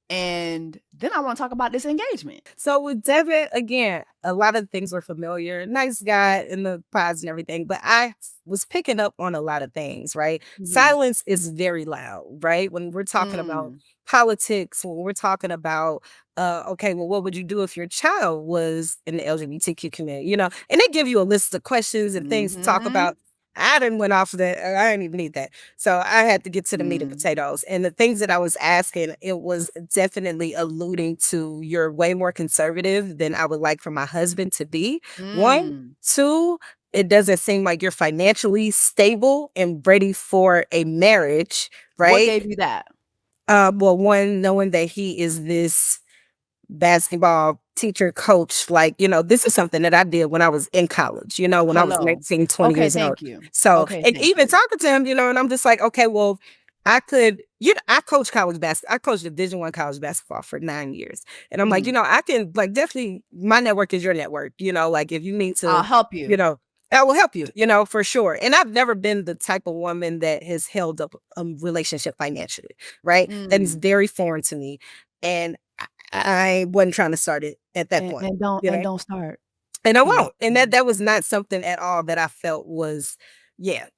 Speaker 1: And then I want to talk about this engagement.
Speaker 2: So with Devin, again, a lot of things were familiar. Nice guy in the pods and everything, but I was picking up on a lot of things, right? Mm-hmm. Silence is very loud, right? When we're talking about politics, when we're talking about, okay, well, what would you do if your child was in the LGBTQ community? And they give you a list of questions and things to talk about. I didn't went off of that. I didn't even need that. So I had to get to the meat and
Speaker 1: Mm.
Speaker 2: potatoes. And the things that I was asking, it was definitely alluding to you're way more conservative than I would like for my husband to be. One,
Speaker 1: Mm.
Speaker 2: two, it doesn't seem like you're financially stable and ready for a marriage,
Speaker 1: What
Speaker 2: right?
Speaker 1: gave you that?
Speaker 2: Well, one, knowing that he is this basketball teacher, coach, like, this is something that I did when I was in college, when I was
Speaker 1: Hello.
Speaker 2: 19, 20
Speaker 1: Okay,
Speaker 2: years old.
Speaker 1: thank you.
Speaker 2: So,
Speaker 1: Okay,
Speaker 2: and
Speaker 1: thank
Speaker 2: even
Speaker 1: you.
Speaker 2: talking to him, and I'm just like, okay, well, I could, I coach college basketball. I coached Division I college basketball for 9 years. And I'm like,
Speaker 1: Mhm.
Speaker 2: I can, like, definitely, my network is your network, like, if you need
Speaker 1: I'll
Speaker 2: to,
Speaker 1: help you.
Speaker 2: I will help you, for sure. And I've never been the type of woman that has held up a relationship financially, right? That is
Speaker 1: Mm.
Speaker 2: very foreign to me. And I wasn't trying to start it at that point,
Speaker 1: And don't start.
Speaker 2: and I
Speaker 1: Yeah.
Speaker 2: won't. And that was not something at all that I felt was,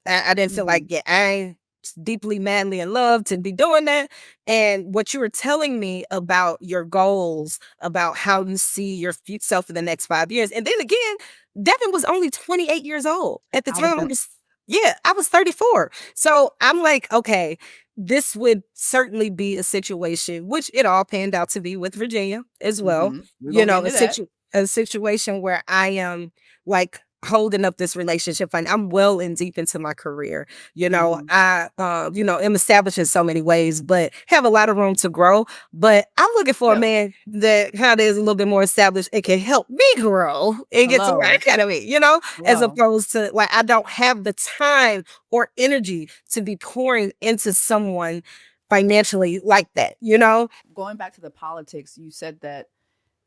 Speaker 2: I didn't feel like,
Speaker 1: Mhm.
Speaker 2: I deeply, madly in love to be doing that. And what you were telling me about your goals, about how you see your self in the next 5 years. And then again, Devin was only 28 years old at the
Speaker 1: I was
Speaker 2: time.
Speaker 1: gonna
Speaker 2: I was 34. So I'm like, okay, this would certainly be a situation, which it all panned out to be with Virginia as well.
Speaker 1: We're gonna get into that.
Speaker 2: A situation where I am like holding up this relationship and I'm well and deep into my career.
Speaker 1: Mhm.
Speaker 2: I am established in so many ways, but have a lot of room to grow. But I'm looking for a
Speaker 1: Yeah.
Speaker 2: man that kind of is a little bit more established and can help me grow and get to where I
Speaker 1: Hello.
Speaker 2: gotta be, as
Speaker 1: Hello.
Speaker 2: opposed to like I don't have the time or energy to be pouring into someone financially like that.
Speaker 1: Going back to the politics, you said that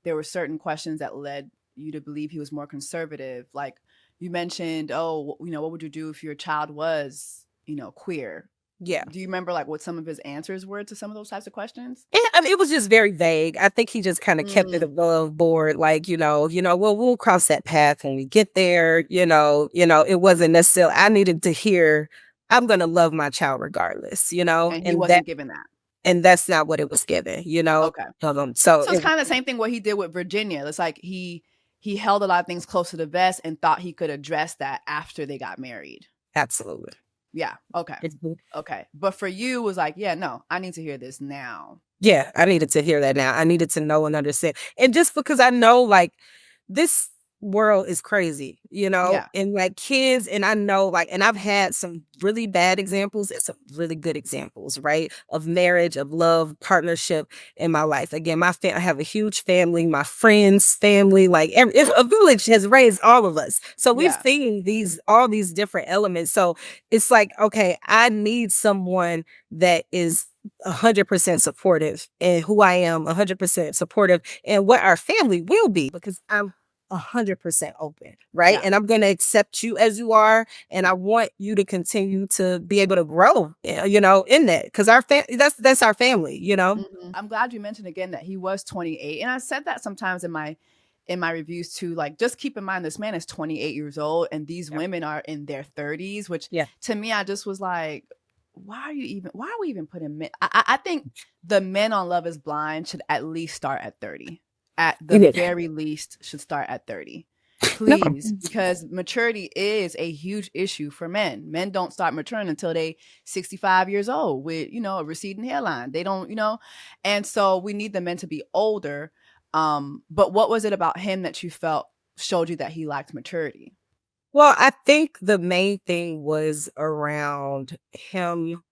Speaker 1: there were certain questions that led you to believe he was more conservative. Like you mentioned, oh, what would you do if your child was, queer?
Speaker 2: Yeah.
Speaker 1: Do you remember like what some of his answers were to some of those types of questions?
Speaker 2: I mean, it was just very vague. I think he just kind of kept it
Speaker 1: Mm.
Speaker 2: above board, like, well, we'll cross that path when we get there. It wasn't necessarily, I needed to hear, I'm going to love my child regardless,
Speaker 1: And he wasn't given that.
Speaker 2: and that's not what it was given.
Speaker 1: Okay.
Speaker 2: So
Speaker 1: So it's kind of the same thing what he did with Virginia. It's like he held a lot of things close to the vest and thought he could address that after they got married.
Speaker 2: absolutely.
Speaker 1: Yeah. Okay. Okay. But for you, it was like, yeah, no, I need to hear this now.
Speaker 2: Yeah, I needed to hear that now. I needed to know and understand. And just because I know like this world is crazy,
Speaker 1: Yeah.
Speaker 2: and like kids, and I know like, and I've had some really bad examples and some really good examples, right? Of marriage, of love, partnership in my life. Again, I have a huge family, my friends' family, like a village has raised all of us. So we've
Speaker 1: Yeah.
Speaker 2: seen all these different elements. So it's like, okay, I need someone that is 100% supportive and who I am, 100% supportive and what our family will be, because I'm 100% open, right?
Speaker 1: Yeah.
Speaker 2: And I'm going to accept you as you are. And I want you to continue to be able to grow, in that, because that's our family.
Speaker 1: I'm glad you mentioned again that he was 28. And I said that sometimes in my reviews too. Like, just keep in mind this man is 28 years old and these
Speaker 2: Yep.
Speaker 1: women are in their 30s, which
Speaker 2: Yeah.
Speaker 1: to me, I just was like, why are we even putting men? I think the men on Love is Blind should at least start at 30. At the
Speaker 2: Yeah.
Speaker 1: very least, should start at 30.
Speaker 2: No.
Speaker 1: Please, because maturity is a huge issue for men. Men don't start maturing until they 65 years old with, a receding hairline. They don't, and so we need the men to be older. But what was it about him that you felt showed you that he lacked maturity?
Speaker 2: Well, I think the main thing was around him,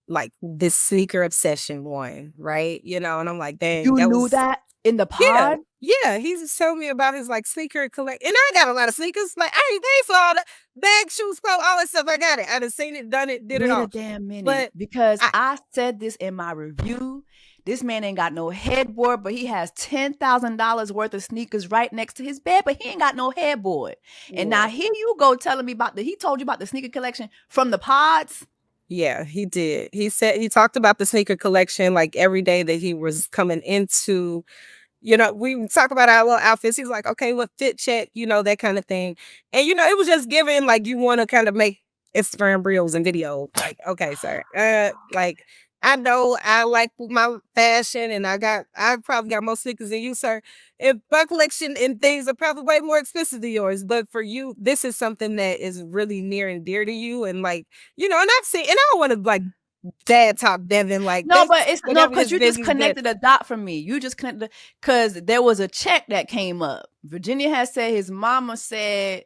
Speaker 2: like this sneaker obsession one, right? And I'm like, dang,
Speaker 1: You
Speaker 2: that
Speaker 1: knew
Speaker 2: was.
Speaker 1: that in the
Speaker 2: Yeah,
Speaker 1: pod?
Speaker 2: yeah. He's told me about his like sneaker collect, and I got a lot of sneakers. Like I ain't paid for all the bag, shoes, clothes, all that stuff. I got it. I done seen it, done it, did it
Speaker 1: Wait a
Speaker 2: all.
Speaker 1: damn minute,
Speaker 2: But
Speaker 1: because
Speaker 2: I,
Speaker 1: I said this in my review. This man ain't got no headboard, but he has $10,000 worth of sneakers right next to his bed, but he ain't got no headboard. And now here you go telling me he told you about the sneaker collection from the pods?
Speaker 2: yeah, he did. He talked about the sneaker collection like every day that he was coming into. We talk about our little outfits. He's like, okay, what fit check, that kind of thing. And it was just given like you want to kind of make Instagram reels and videos. Like, okay, sir. Like I know I like my fashion, and I probably got more sneakers than you, sir. If my collection and things are probably way more expensive than yours, but for you, this is something that is really near and dear to you, and like, and I've seen, and I don't want to like dad talk Devin, like
Speaker 1: No,
Speaker 2: this,
Speaker 1: but it's no,
Speaker 2: whatever
Speaker 1: because
Speaker 2: his
Speaker 1: you just
Speaker 2: business, but
Speaker 1: connected a dot for me. You just connected because there was a check that came up. Virginia had said his mama said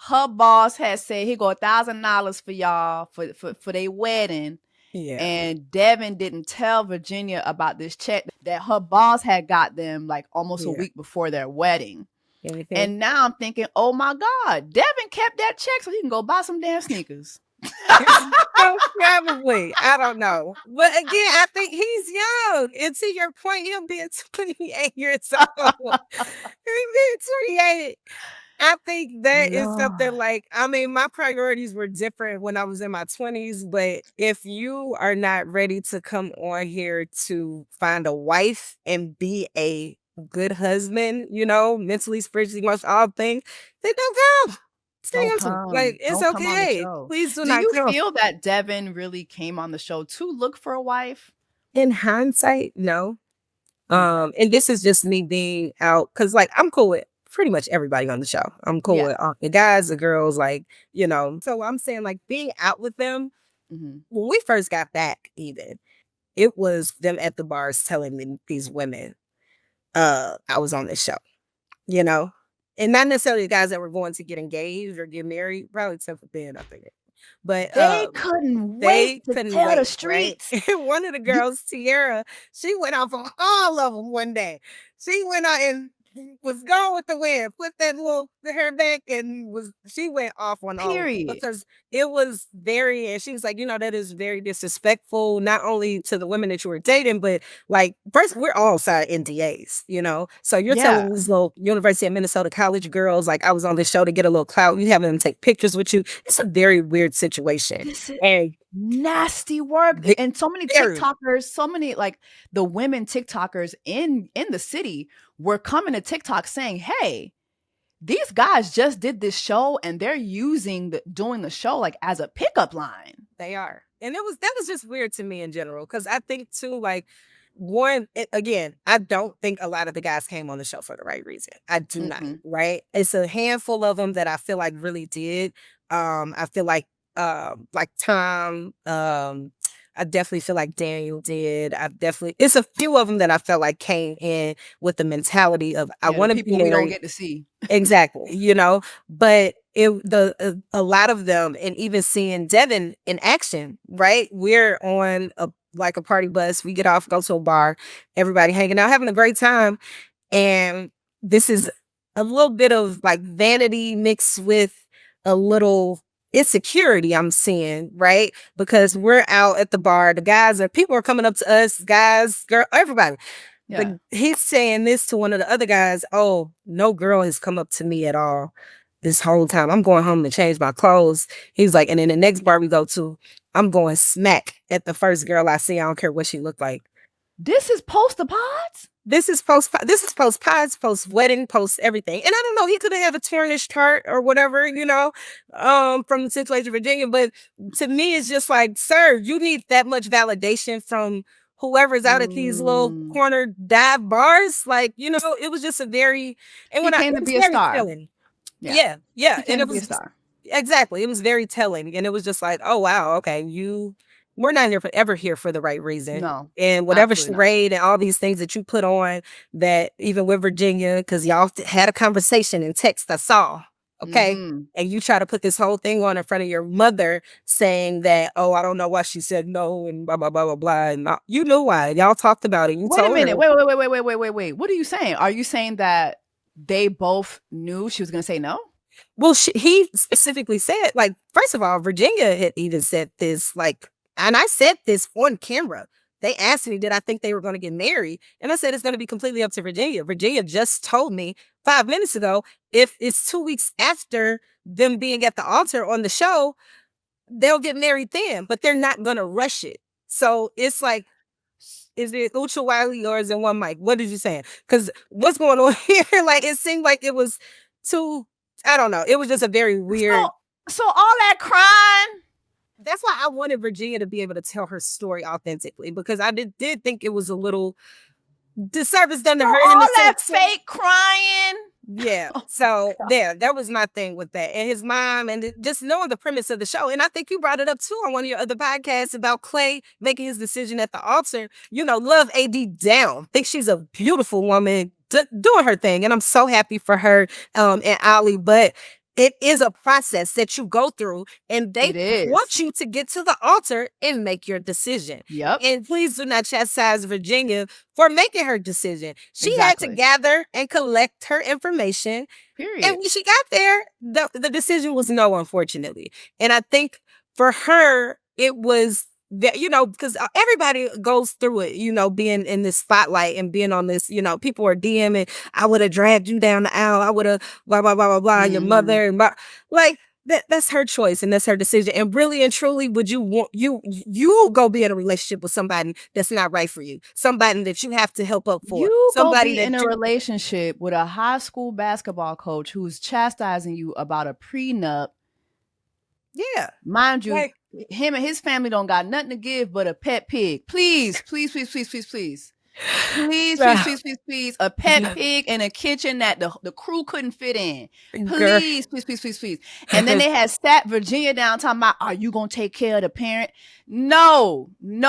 Speaker 1: her boss had said he go $1,000 for y'all for their wedding.
Speaker 2: yeah,
Speaker 1: And Devin didn't tell Virginia about this check that her boss had got them like almost a
Speaker 2: yeah.
Speaker 1: week before their wedding.
Speaker 2: Anything?
Speaker 1: And now I'm thinking, oh my God, Devin kept that check so he can go buy some damn sneakers.
Speaker 2: Oh, probably. I don't know. But again, I think he's young. And to your point, him being 28 years old. He being 28. I think that is something
Speaker 1: Lord.
Speaker 2: like, I mean, my priorities were different when I was in my 20s, but if you are not ready to come on here to find a wife and be a good husband, mentally, spiritually, emotionally, all things, then don't come. Stay
Speaker 1: Don't
Speaker 2: home. Like,
Speaker 1: come.
Speaker 2: it's
Speaker 1: Don't come on the
Speaker 2: okay.
Speaker 1: show.
Speaker 2: Please do
Speaker 1: Do
Speaker 2: not
Speaker 1: you
Speaker 2: come.
Speaker 1: feel that Devin really came on the show to look for a wife?
Speaker 2: In hindsight, no.
Speaker 1: Okay.
Speaker 2: And this is just me being out because, like, I'm cool with pretty much everybody on the show. I'm cool
Speaker 1: Yeah.
Speaker 2: with all the guys, the girls, like, So I'm saying, like, being out with them
Speaker 1: Mhm.
Speaker 2: when we first got back, even it was them at the bars telling me these women, I was on this show, you know, and not necessarily the guys that were going to get engaged or get married, probably except for Ben, I think. But
Speaker 1: They couldn't wait
Speaker 2: they
Speaker 1: to
Speaker 2: couldn't
Speaker 1: tell the
Speaker 2: wait, right?
Speaker 1: streets.
Speaker 2: One of the
Speaker 1: You
Speaker 2: girls, Tiara, she went off on all of them one day. She went out and was gone with the wind, put that little her back, and she went off on all of them
Speaker 1: period.
Speaker 2: because it was very. And she was like, that is very disrespectful, not only to the women that you were dating, but like first, we're all signed NDAs, So you're
Speaker 1: Yeah.
Speaker 2: telling these little University of Minnesota college girls, like I was on this show to get a little clout, you having them take pictures with you. It's a very weird situation.
Speaker 1: This is
Speaker 2: And
Speaker 1: nasty work.
Speaker 2: ve
Speaker 1: And so many
Speaker 2: very
Speaker 1: TikTokers, so many like the women TikTokers in the city were coming to TikTok saying, "Hey, these guys just did this show and they're doing the show like as a pickup line."
Speaker 2: they are. And that was just weird to me in general, because I think too, like, one, again, I don't think a lot of the guys came on the show for the right reason. I do not,
Speaker 1: Mm-mm.
Speaker 2: right? It's a handful of them that I feel like really did. I feel like Tom, I definitely feel like Daniel did. It's a few of them that I felt like came in with the mentality of, I
Speaker 1: Yeah, the
Speaker 2: want to be
Speaker 1: people we don't
Speaker 2: married.
Speaker 1: get to see.
Speaker 2: Exactly, but a lot of them, and even seeing Devin in action, right? We're on a party bus. We get off, go to a bar, everybody hanging out, having a great time, and this is a little bit of like vanity mixed with a little insecurity I'm seeing, right? Because we're out at the bar, people are coming up to us, guys, girl, everybody.
Speaker 1: Yeah.
Speaker 2: But he's saying this to one of the other guys. Oh, no girl has come up to me at all this whole time. I'm going home to change my clothes. He's like, and then the next bar we go to, I'm going smack at the first girl I see. I don't care what she looked like.
Speaker 1: This is post the pods?
Speaker 2: This is post pods, post wedding, post everything. And I don't know, he could have a tarnished heart or whatever, from the situation in Virginia. But to me, it's just like, sir, you need that much validation from whoever's out at these little corner dive bars. Like, it was just a very, and
Speaker 1: He came
Speaker 2: it
Speaker 1: to
Speaker 2: was
Speaker 1: be a
Speaker 2: very
Speaker 1: star.
Speaker 2: telling.
Speaker 1: Yeah.
Speaker 2: Yeah.
Speaker 1: He came
Speaker 2: And
Speaker 1: to
Speaker 2: it
Speaker 1: be a
Speaker 2: was
Speaker 1: star.
Speaker 2: exactly, it was very telling. And it was just like, oh wow, okay, we're not ever here for the right reason.
Speaker 1: No.
Speaker 2: And whatever
Speaker 1: Absolutely not.
Speaker 2: charade and all these things that you put on, that even with Virginia, because y'all had a conversation in text, I saw, okay?
Speaker 1: Mhm.
Speaker 2: And you try to put this whole thing on in front of your mother saying that, oh, I don't know why she said no and blah, blah, blah, blah, blah. And you knew why. Y'all talked about it. You
Speaker 1: Wait a
Speaker 2: told her.
Speaker 1: minute. Wait. What are you saying? Are you saying that they both knew she was going to say no?
Speaker 2: Well, he specifically said, like, first of all, Virginia had even said this, like, and I said this on camera. They asked me, did I think they were going to get married? And I said, it's going to be completely up to Virginia. Virginia just told me 5 minutes ago, if it's 2 weeks after them being at the altar on the show, they'll get married then, but they're not going to rush it. So it's like, is it Ucha Wiley or is it one mic? What did you say? Because what's going on here? Like, it seemed like it was too, I don't know. It was just a very weird.
Speaker 1: So all that crying
Speaker 2: that's why I wanted Virginia to be able to tell her story authentically, because I did think it was a little disservice done to her in
Speaker 1: all
Speaker 2: the
Speaker 1: that
Speaker 2: sense.
Speaker 1: fake crying.
Speaker 2: Yeah. So that was my thing with that. And his mom, and just knowing the premise of the show. And I think you brought it up too on one of your other podcasts about Clay making his decision at the altar. Love AD down. Think she's a beautiful woman doing her thing. And I'm so happy for her and Ali. But it is a process that you go through, and they want you to get to the altar and make your decision.
Speaker 1: Yep.
Speaker 2: And please do not chastise Virginia for making her decision. She had to gather and collect her information.
Speaker 1: Period.
Speaker 2: And when she got there, the decision was no, unfortunately. And I think for her, it was that, because everybody goes through it, being in this spotlight and being on this, people are DMing, I would have dragged you down the aisle. I would have blah, blah, blah, blah, blah, your mother. And like, that's her choice and that's her decision. And really and truly, would you want, you go be in a relationship with somebody that's not right for you? Somebody that you have to help up for.
Speaker 1: Somebody in a relationship with a high school basketball coach who's chastising you about a prenup.
Speaker 2: Yeah.
Speaker 1: Mind you, him and his family don't got nothing to give but a pet pig. Please, please, please, please, please, please. Please, please, please, please, please. A pet pig in a kitchen that the crew couldn't fit in. Please, please, please, please, please. And then they had sat Virginia down talking about, are you going to take care of the parent? No. It's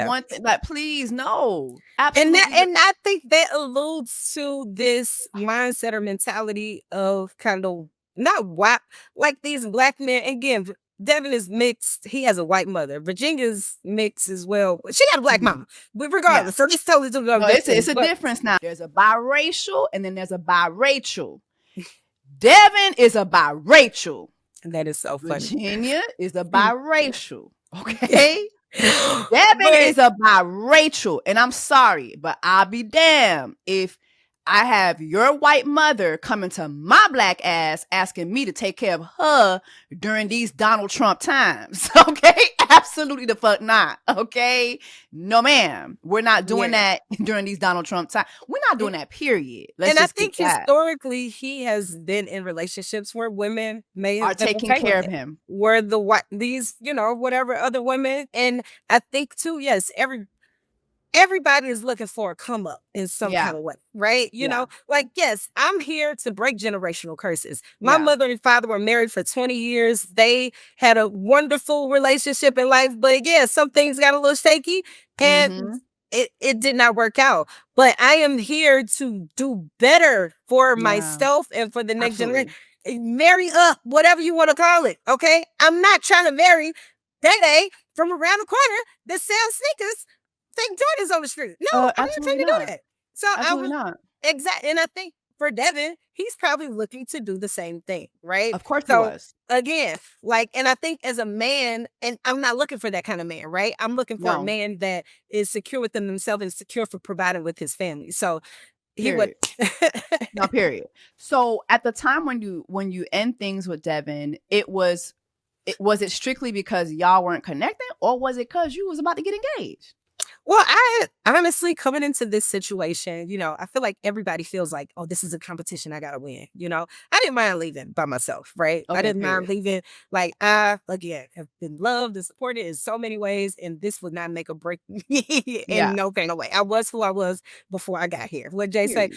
Speaker 1: one thing, like, please, no. Absolutely.
Speaker 2: And I think that alludes to this mindset or mentality of kind of not white, like these black men. Again, Devin is mixed. He has a white mother. Virginia's mixed as well. She got a black mama. But regardless, so it's totally
Speaker 1: it's a difference now. There's a biracial and then there's a bi-Rachel. Devin is a bi-Rachel.
Speaker 2: And that is so funny.
Speaker 1: Virginia is a biracial. Okay? Devin is a bi-Rachel. And I'm sorry, but I'll be damned if I have your white mother coming to my black ass asking me to take care of her during these Donald Trump times. Okay? Absolutely the fuck not. Okay? No, ma'am. We're not doing that during these Donald Trump times. We're not doing that, period.
Speaker 2: And I think historically he has been in relationships where women are
Speaker 1: taking care of him.
Speaker 2: Where these, whatever other women. And I think too, yes, everybody is looking for a come up in some kind of way, right? You know, like, yes, I'm here to break generational curses. My mother and father were married for 20 years. They had a wonderful relationship in life, but some things got a little shaky and it did not work out. But I am here to do better for myself and for the next generation. Marry up, whatever you want to call it, okay? I'm not trying to marry Day from around the corner that sells sneakers. Think Jordan's on the street. No, I'm not trying to do that. So
Speaker 1: absolutely not.
Speaker 2: Exactly. And I think for Devin, he's probably looking to do the same thing, right?
Speaker 1: Of course he was.
Speaker 2: Again, and I think as a man, and I'm not looking for that kind of man, right? I'm looking for a man that is secure within himself and secure for providing with his family. So he would.
Speaker 1: No, period. So at the time when you end things with Devin, was it strictly because y'all weren't connecting, or was it because you was about to get engaged?
Speaker 2: Well, I honestly, coming into this situation, I feel like everybody feels like, oh, this is a competition. I got to win. I didn't mind leaving by myself, right? Okay, I didn't mind leaving. Like, I, again, have been loved and supported in so many ways, and this would not make or break me in no kind of way. I was who I was before I got here. What Jay said,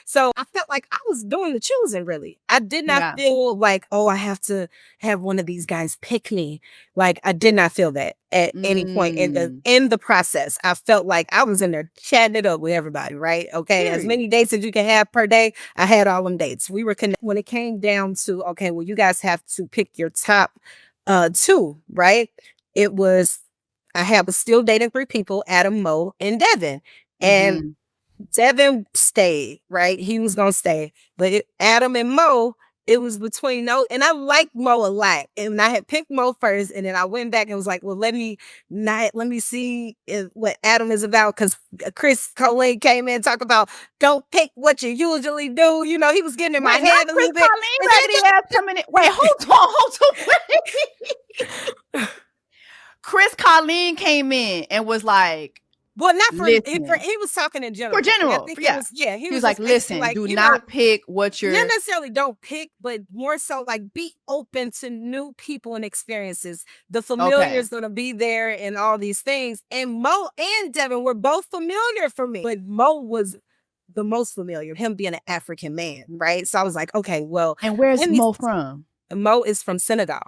Speaker 2: So I felt like I was doing the choosing, really. I did not feel like, oh, I have to have one of these guys pick me. Like, I did not feel that at any point in the process. I felt like I was in there chatting it up with everybody, right? Okay, as many dates as you can have per day, I had all them dates. We were connected. When it came down to, okay, well, you guys have to pick your top two, right? It was, I was still dating 3 people, Adam, Mo, and Devin. And Devin stayed, right? He was going to stay. But Adam and Mo, it was between those, and I liked Mo a lot. And I had picked Mo first, and then I went back and was like, well, let me see what Adam is about, because Chris Colleen came in and talked about, don't pick what you usually do. He was getting in my head a little bit.
Speaker 1: Wait, hold on. Chris Colleen came in and was like,
Speaker 2: Well, not for
Speaker 1: Listen.
Speaker 2: he was talking in general.
Speaker 1: For general,
Speaker 2: I think
Speaker 1: yeah.
Speaker 2: he
Speaker 1: He was
Speaker 2: was
Speaker 1: like,
Speaker 2: just basically
Speaker 1: listen,
Speaker 2: like,
Speaker 1: do
Speaker 2: you
Speaker 1: not
Speaker 2: know,
Speaker 1: pick what
Speaker 2: not
Speaker 1: you're.
Speaker 2: necessarily don't pick, but more so like be open to new people and experiences. The familiar
Speaker 1: Okay.
Speaker 2: is going to be there and all these things. And Mo and Devin were both familiar for me, but Mo was the most familiar, him being an African man, right? So I was like, okay, well,
Speaker 1: And where's
Speaker 2: and
Speaker 1: Mo from?
Speaker 2: Mo is from Senegal.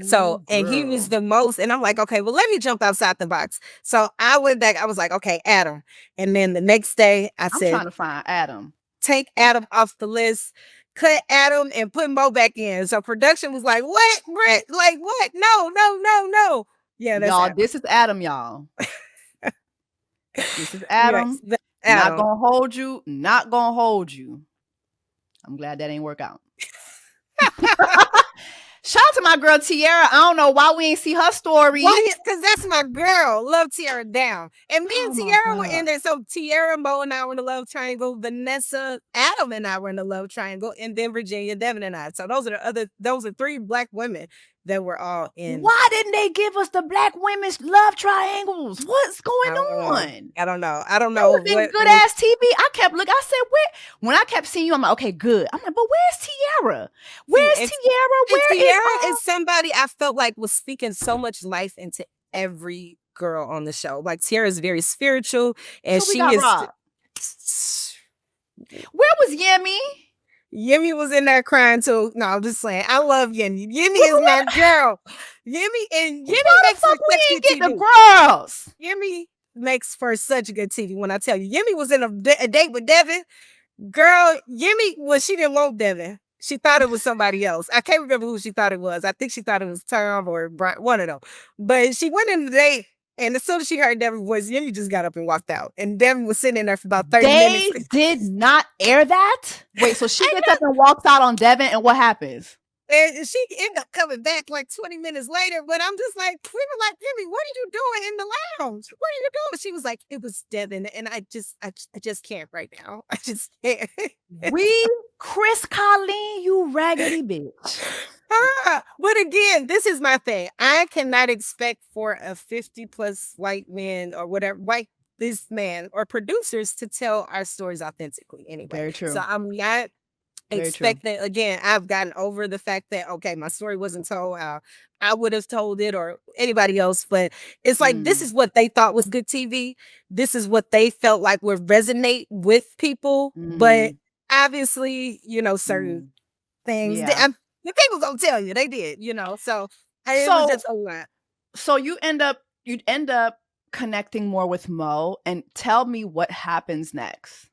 Speaker 2: So,
Speaker 1: Ooh,
Speaker 2: and he was
Speaker 1: girl.
Speaker 2: the most, and I'm like, okay, well, let me jump outside the box. So I went back, I was like, okay, Adam. And then the next day I
Speaker 1: I'm
Speaker 2: said,
Speaker 1: trying to find Adam.
Speaker 2: take Adam off the list, cut Adam and put Mo back in. So production was like, what, Britt? Like, what? No. Yeah, that's
Speaker 1: Y'all,
Speaker 2: Adam.
Speaker 1: this is Adam, y'all. This is Adam.
Speaker 2: Yes,
Speaker 1: Not
Speaker 2: Adam.
Speaker 1: gonna hold you. Not gonna hold you. I'm glad that ain't work out. Shout out to my girl Tiara. I don't know why we ain't see her story.
Speaker 2: Because that's my girl. Love Tiara down. And me and
Speaker 1: Oh my
Speaker 2: Tiara were
Speaker 1: God.
Speaker 2: in there. So Tiara, Mo, and I were in the love triangle. Vanessa, Adam, and I were in the love triangle. And then Virginia, Devin, and I. So those are 3 Black women that were all in.
Speaker 1: Why didn't they give us the Black women's love triangles? What's going on?
Speaker 2: I don't know.
Speaker 1: That would have been good ass TV. I kept looking. I said, where? When I kept seeing you, I'm like, okay, good. I'm like, but where's Tiara? Where's Tiara? Where
Speaker 2: Tiara is somebody I felt like was speaking so much life into every girl on the show. Like Tiara is very spiritual, and
Speaker 1: So we
Speaker 2: she
Speaker 1: got
Speaker 2: is.
Speaker 1: Rob. Where was Yemi?
Speaker 2: Yemi was in there crying too. No, I'm just saying. I love Yemi. Yemi is my girl. Yemi makes for
Speaker 1: We
Speaker 2: such
Speaker 1: ain't
Speaker 2: good
Speaker 1: get the
Speaker 2: TV.
Speaker 1: girls.
Speaker 2: Yemi makes for such good TV. When I tell you, Yemi was in a date with Devin. Girl, Yemi she didn't want Devin. She thought it was somebody else. I can't remember who she thought it was. I think she thought it was Tom or Brian, one of them. But she went in the date, and as soon as she heard Devin's voice, Yemi just got up and walked out. And Devin was sitting in there for about 30 minutes.
Speaker 1: They did not air that? Wait, so she gets up and walks out on Devin, and what happens?
Speaker 2: And she ended up coming back like 20 minutes later. But I'm just like, we were like, Yemi, what are you doing in the lounge? What are you doing? She was like, it was Devin. And I just can't right now. I just can't.
Speaker 1: Chris Colleen, you raggedy bitch.
Speaker 2: But again, this is my thing. I cannot expect for a 50+ white man or whatever, this man or producers to tell our stories authentically anyway.
Speaker 1: Very true.
Speaker 2: So I'm not expecting, again, I've gotten over the fact that, okay, my story wasn't told how I would have told it or anybody else, but it's like, this is what they thought was good TV. This is what they felt like would resonate with people. But obviously, certain things, the people gonna tell you, they did, so it was just a lot.
Speaker 1: So you'd end up connecting more with Mo, and tell me what happens next.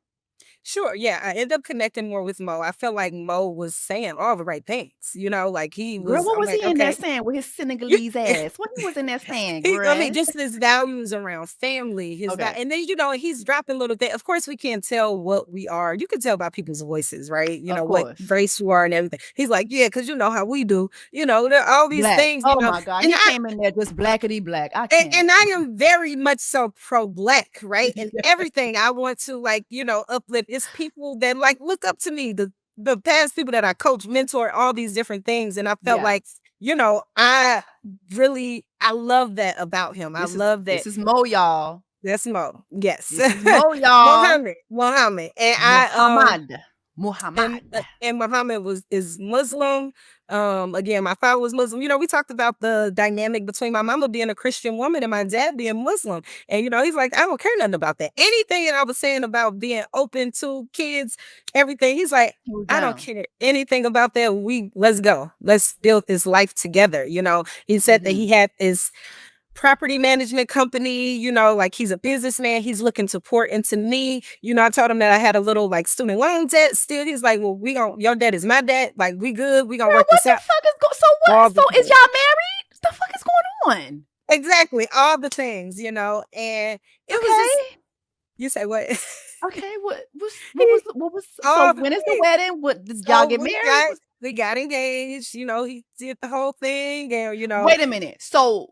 Speaker 2: Sure, yeah, I ended up connecting more with Mo. I felt like Mo was saying all the right things, like he was.
Speaker 1: Girl, what was he in there saying with his Senegalese ass? What he was in there saying, girl?
Speaker 2: I mean, just his values around family, and then he's dropping little things. Of course, we can't tell what we are. You can tell by people's voices, right? What race you are and everything. He's like, yeah, because you know how we do. All these things.
Speaker 1: Oh my God, he came in there just blackety black. I can't.
Speaker 2: And I am very much so pro-Black, right? And everything I want to uplift. It's people that look up to me, the past people that I coach, mentor, all these different things. And I felt like, I love that about him. I love that.
Speaker 1: This is Mo, y'all.
Speaker 2: That's Mo. Yes.
Speaker 1: This is Mo, y'all.
Speaker 2: Muhammad.
Speaker 1: And Muhammad.
Speaker 2: And Muhammad is Muslim. Again, my father was Muslim. We talked about the dynamic between my mama being a Christian woman and my dad being Muslim. And, he's like, I don't care nothing about that. Anything that I was saying about being open to kids, everything, he's like, I don't care anything about that. Let's go. Let's build this life together. He said that he had this property management company, he's a businessman. He's looking to pour into me. I told him that I had a little student loan debt still. He's like, well, your dad is my dad. We good. We gonna work this out.
Speaker 1: What the fuck is so what? So is y'all married? What the fuck is going on?
Speaker 2: Exactly. All the things, and it was just, you say what?
Speaker 1: Okay. What was so when is the wedding? What did y'all get married?
Speaker 2: We got engaged, he did the whole thing, and
Speaker 1: Wait a minute. So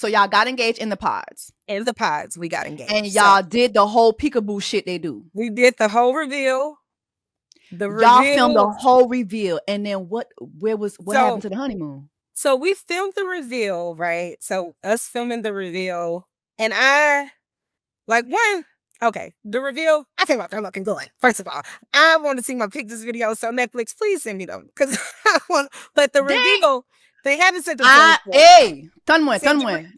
Speaker 1: y'all got engaged in the pods.
Speaker 2: In the pods, we got engaged.
Speaker 1: And y'all did the whole peekaboo shit they do.
Speaker 2: We did the whole reveal.
Speaker 1: Y'all filmed the whole reveal. And then what happened to the honeymoon?
Speaker 2: So we filmed the reveal, right? So us filming the reveal, And the reveal, I came out there looking good. First of all, I want to see my pictures videos, so Netflix, please send me them. Because I want, but the reveal, they haven't sent the
Speaker 1: hey, tanmwen.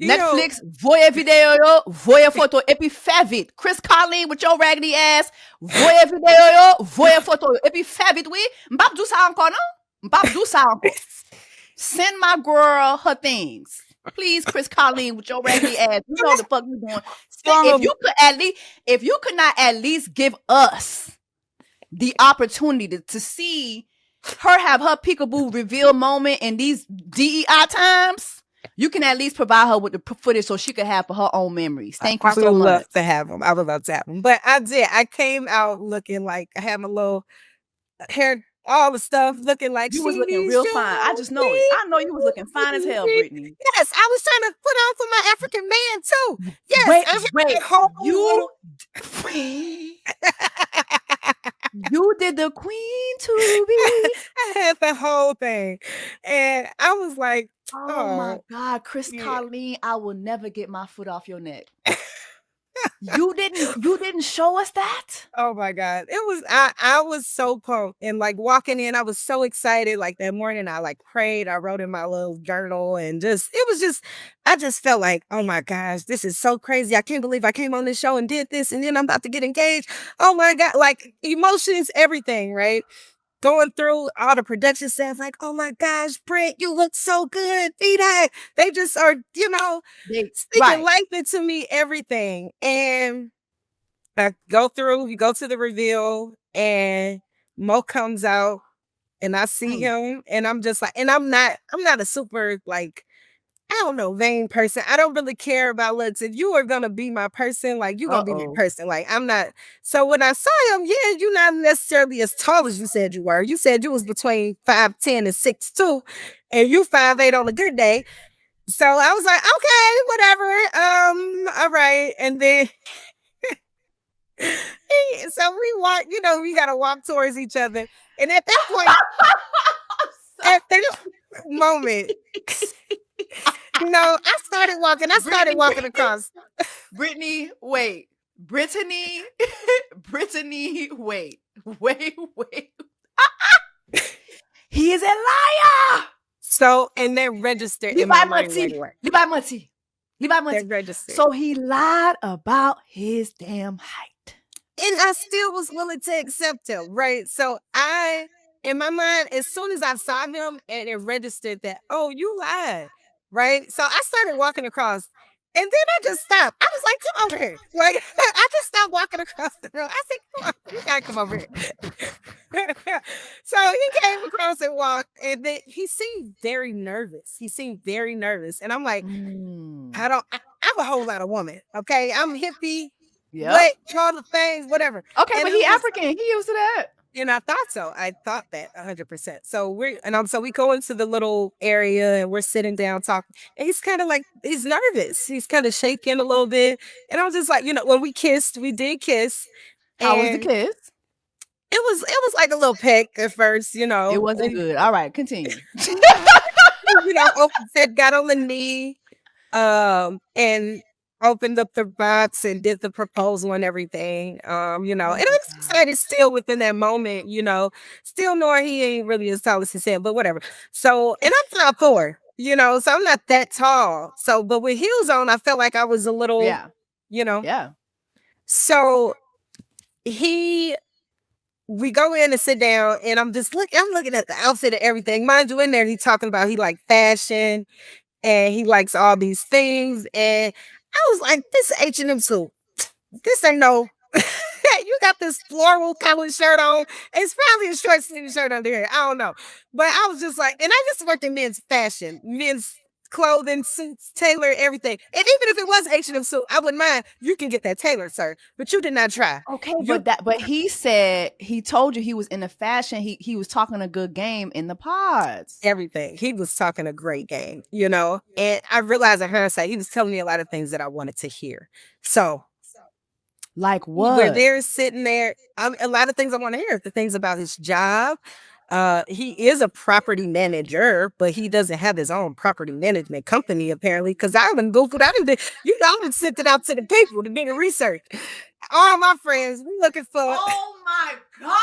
Speaker 1: Netflix, voye video yo, voye photo, epi fè vite. Chris Colleen with your raggedy ass, voye video yo, voye photo yo, epi fè vite, oui. M'pap do sa ankon, non? M'pap do sa ankon. Send my girl her things. Please, Chris Colleen with your raggedy ass. You know the fuck you doing. If you could not at least give us the opportunity to see her have her peekaboo reveal moment in these DEI times, you can at least provide her with the footage so she could have for her own memories. Thank you so much.
Speaker 2: I would love to have them. I would love to have them. But I did. I came out looking like I had my little hair, all the stuff, looking like
Speaker 1: you was looking real fine. I just know it. I know you was looking fine as hell, Brittany.
Speaker 2: Yes, I was trying to put on for my African man too. Yes,
Speaker 1: you did the queen to be.
Speaker 2: I had the whole thing, and I was like,
Speaker 1: "Oh my God, Chris Colleen, I will never get my foot off your neck." You didn't show us that?
Speaker 2: Oh my God. It was I was so pumped, and like walking in, I was so excited. Like that morning I like prayed, I wrote in my little journal, and I just felt like, oh my gosh, this is so crazy. I can't believe I came on this show and did this, and then I'm about to get engaged. Oh my God, like emotions, everything, right? Going through all the production staff, like, oh my gosh, Britt, you look so good. They just are, speaking life into me, everything. And I you go to the reveal, and Mo comes out, and I see him, and I'm just like, and I'm not a super, like, I don't know, vain person. I don't really care about looks. If you are gonna be my person, like, you're gonna be my person. Like, I'm not. So when I saw him, you're not necessarily as tall as you said you were. You said you was between 5'10" and 6'2", and you 5'8" on a good day. So I was like, okay, whatever. All right. And then so we walk, we gotta walk towards each other. And at that point, at that moment, I started walking across.
Speaker 1: Brittany, wait. Brittany, wait. He is a liar.
Speaker 2: So, and they're registered in my mind anyway.
Speaker 1: They're registered. So he lied about his damn height.
Speaker 2: And I still was willing to accept him, right? So in my mind, as soon as I saw him, and it registered that, oh, you lied. Right? So I started walking across, and then I just stopped. I was like, come over here. Like, I just stopped walking across the room. I said, come on, you gotta come over here. So he came across and walked, and then he seemed very nervous. And I'm like, I'm a whole lot of woman. Okay. I'm hippie. Yeah. All the things, whatever.
Speaker 1: Okay, and but he African. He used to that.
Speaker 2: And I thought so. I thought that 100%. So we go into the little area, and we're sitting down talking. And he's kind of like, he's nervous. He's kind of shaking a little bit. And I was just like, when we did kiss.
Speaker 1: How was the kiss?
Speaker 2: It was like a little peck at first, It
Speaker 1: wasn't good. All right, continue.
Speaker 2: Got on the knee, and opened up the box and did the proposal and everything, and I was excited still within that moment, still knowing he ain't really as tall as he said, but whatever. So, and I'm 5'4", so I'm not that tall. So, but with heels on, I felt like I was a little,
Speaker 1: Yeah.
Speaker 2: So we go in and sit down, and I'm looking at the outfit and everything. Mind you, in there, he's talking about he like fashion, and he likes all these things, and I was like, this H&M suit. This ain't no. You got this floral colored shirt on. It's probably a short sleeve shirt under here. I don't know. But I was just like, and I just worked in men's fashion, men's clothing, suits, tailored, everything. And even if it was H&M suit, I wouldn't mind. You can get that tailored, sir. But you did not try.
Speaker 1: Okay, but he said, he told you he was in the fashion. He was talking a good game in the pods.
Speaker 2: Everything. He was talking a great game, And I realized in hindsight, he was telling me a lot of things that I wanted to hear. So,
Speaker 1: like what?
Speaker 2: We're there sitting there. A lot of things I want to hear. The things about his job, He is a property manager, but he doesn't have his own property management company apparently. Because I haven't Googled, I didn't sent it out to the people to do the research. All my friends, we looking for.
Speaker 1: Oh my God!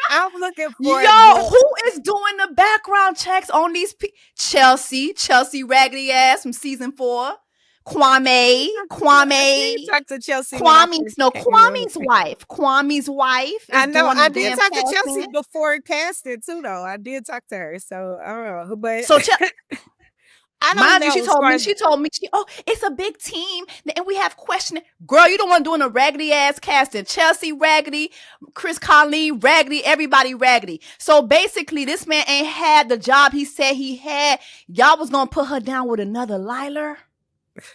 Speaker 2: I'm looking for.
Speaker 1: Yo, who is doing the background checks on these people? Chelsea raggedy ass from season 4. Kwame.
Speaker 2: Talk to Chelsea.
Speaker 1: Kwame's wife.
Speaker 2: I know. I did talk to Chelsea before it casted too, though. I did talk to her, so I don't know. But
Speaker 1: so I don't know. She told me, it's a big team and we have questioning. Girl, you don't want doing a raggedy ass casting. Chelsea raggedy, Chris Colleen raggedy, everybody raggedy. So basically, this man ain't had the job he said he had. Y'all was gonna put her down with another Liler.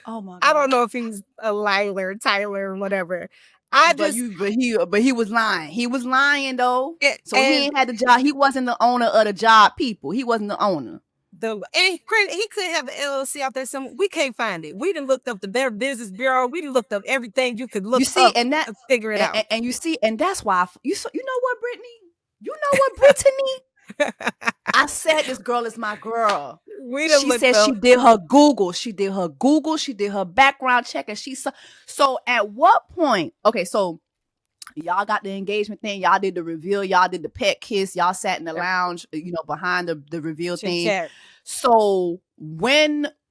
Speaker 1: Oh my God.
Speaker 2: I don't know if he's a Liler, Tyler, whatever.
Speaker 1: But he was lying. He was lying though. So he ain't had the job. He wasn't the owner of the job. People. He wasn't the owner.
Speaker 2: He could have an LLC out there somewhere. We can't find it. We done looked up the Better Business Bureau. We done looked up everything you could look up and figure it out.
Speaker 1: And you see, and that's why you know what, Brittany? You know what, Brittany? I said this girl is my girl. She said she did her Google. She did her background check, and she saw. So at what point? Okay, so y'all got the engagement thing. Y'all did the reveal. Y'all did the pet kiss. Y'all sat in the lounge, behind the reveal thing. So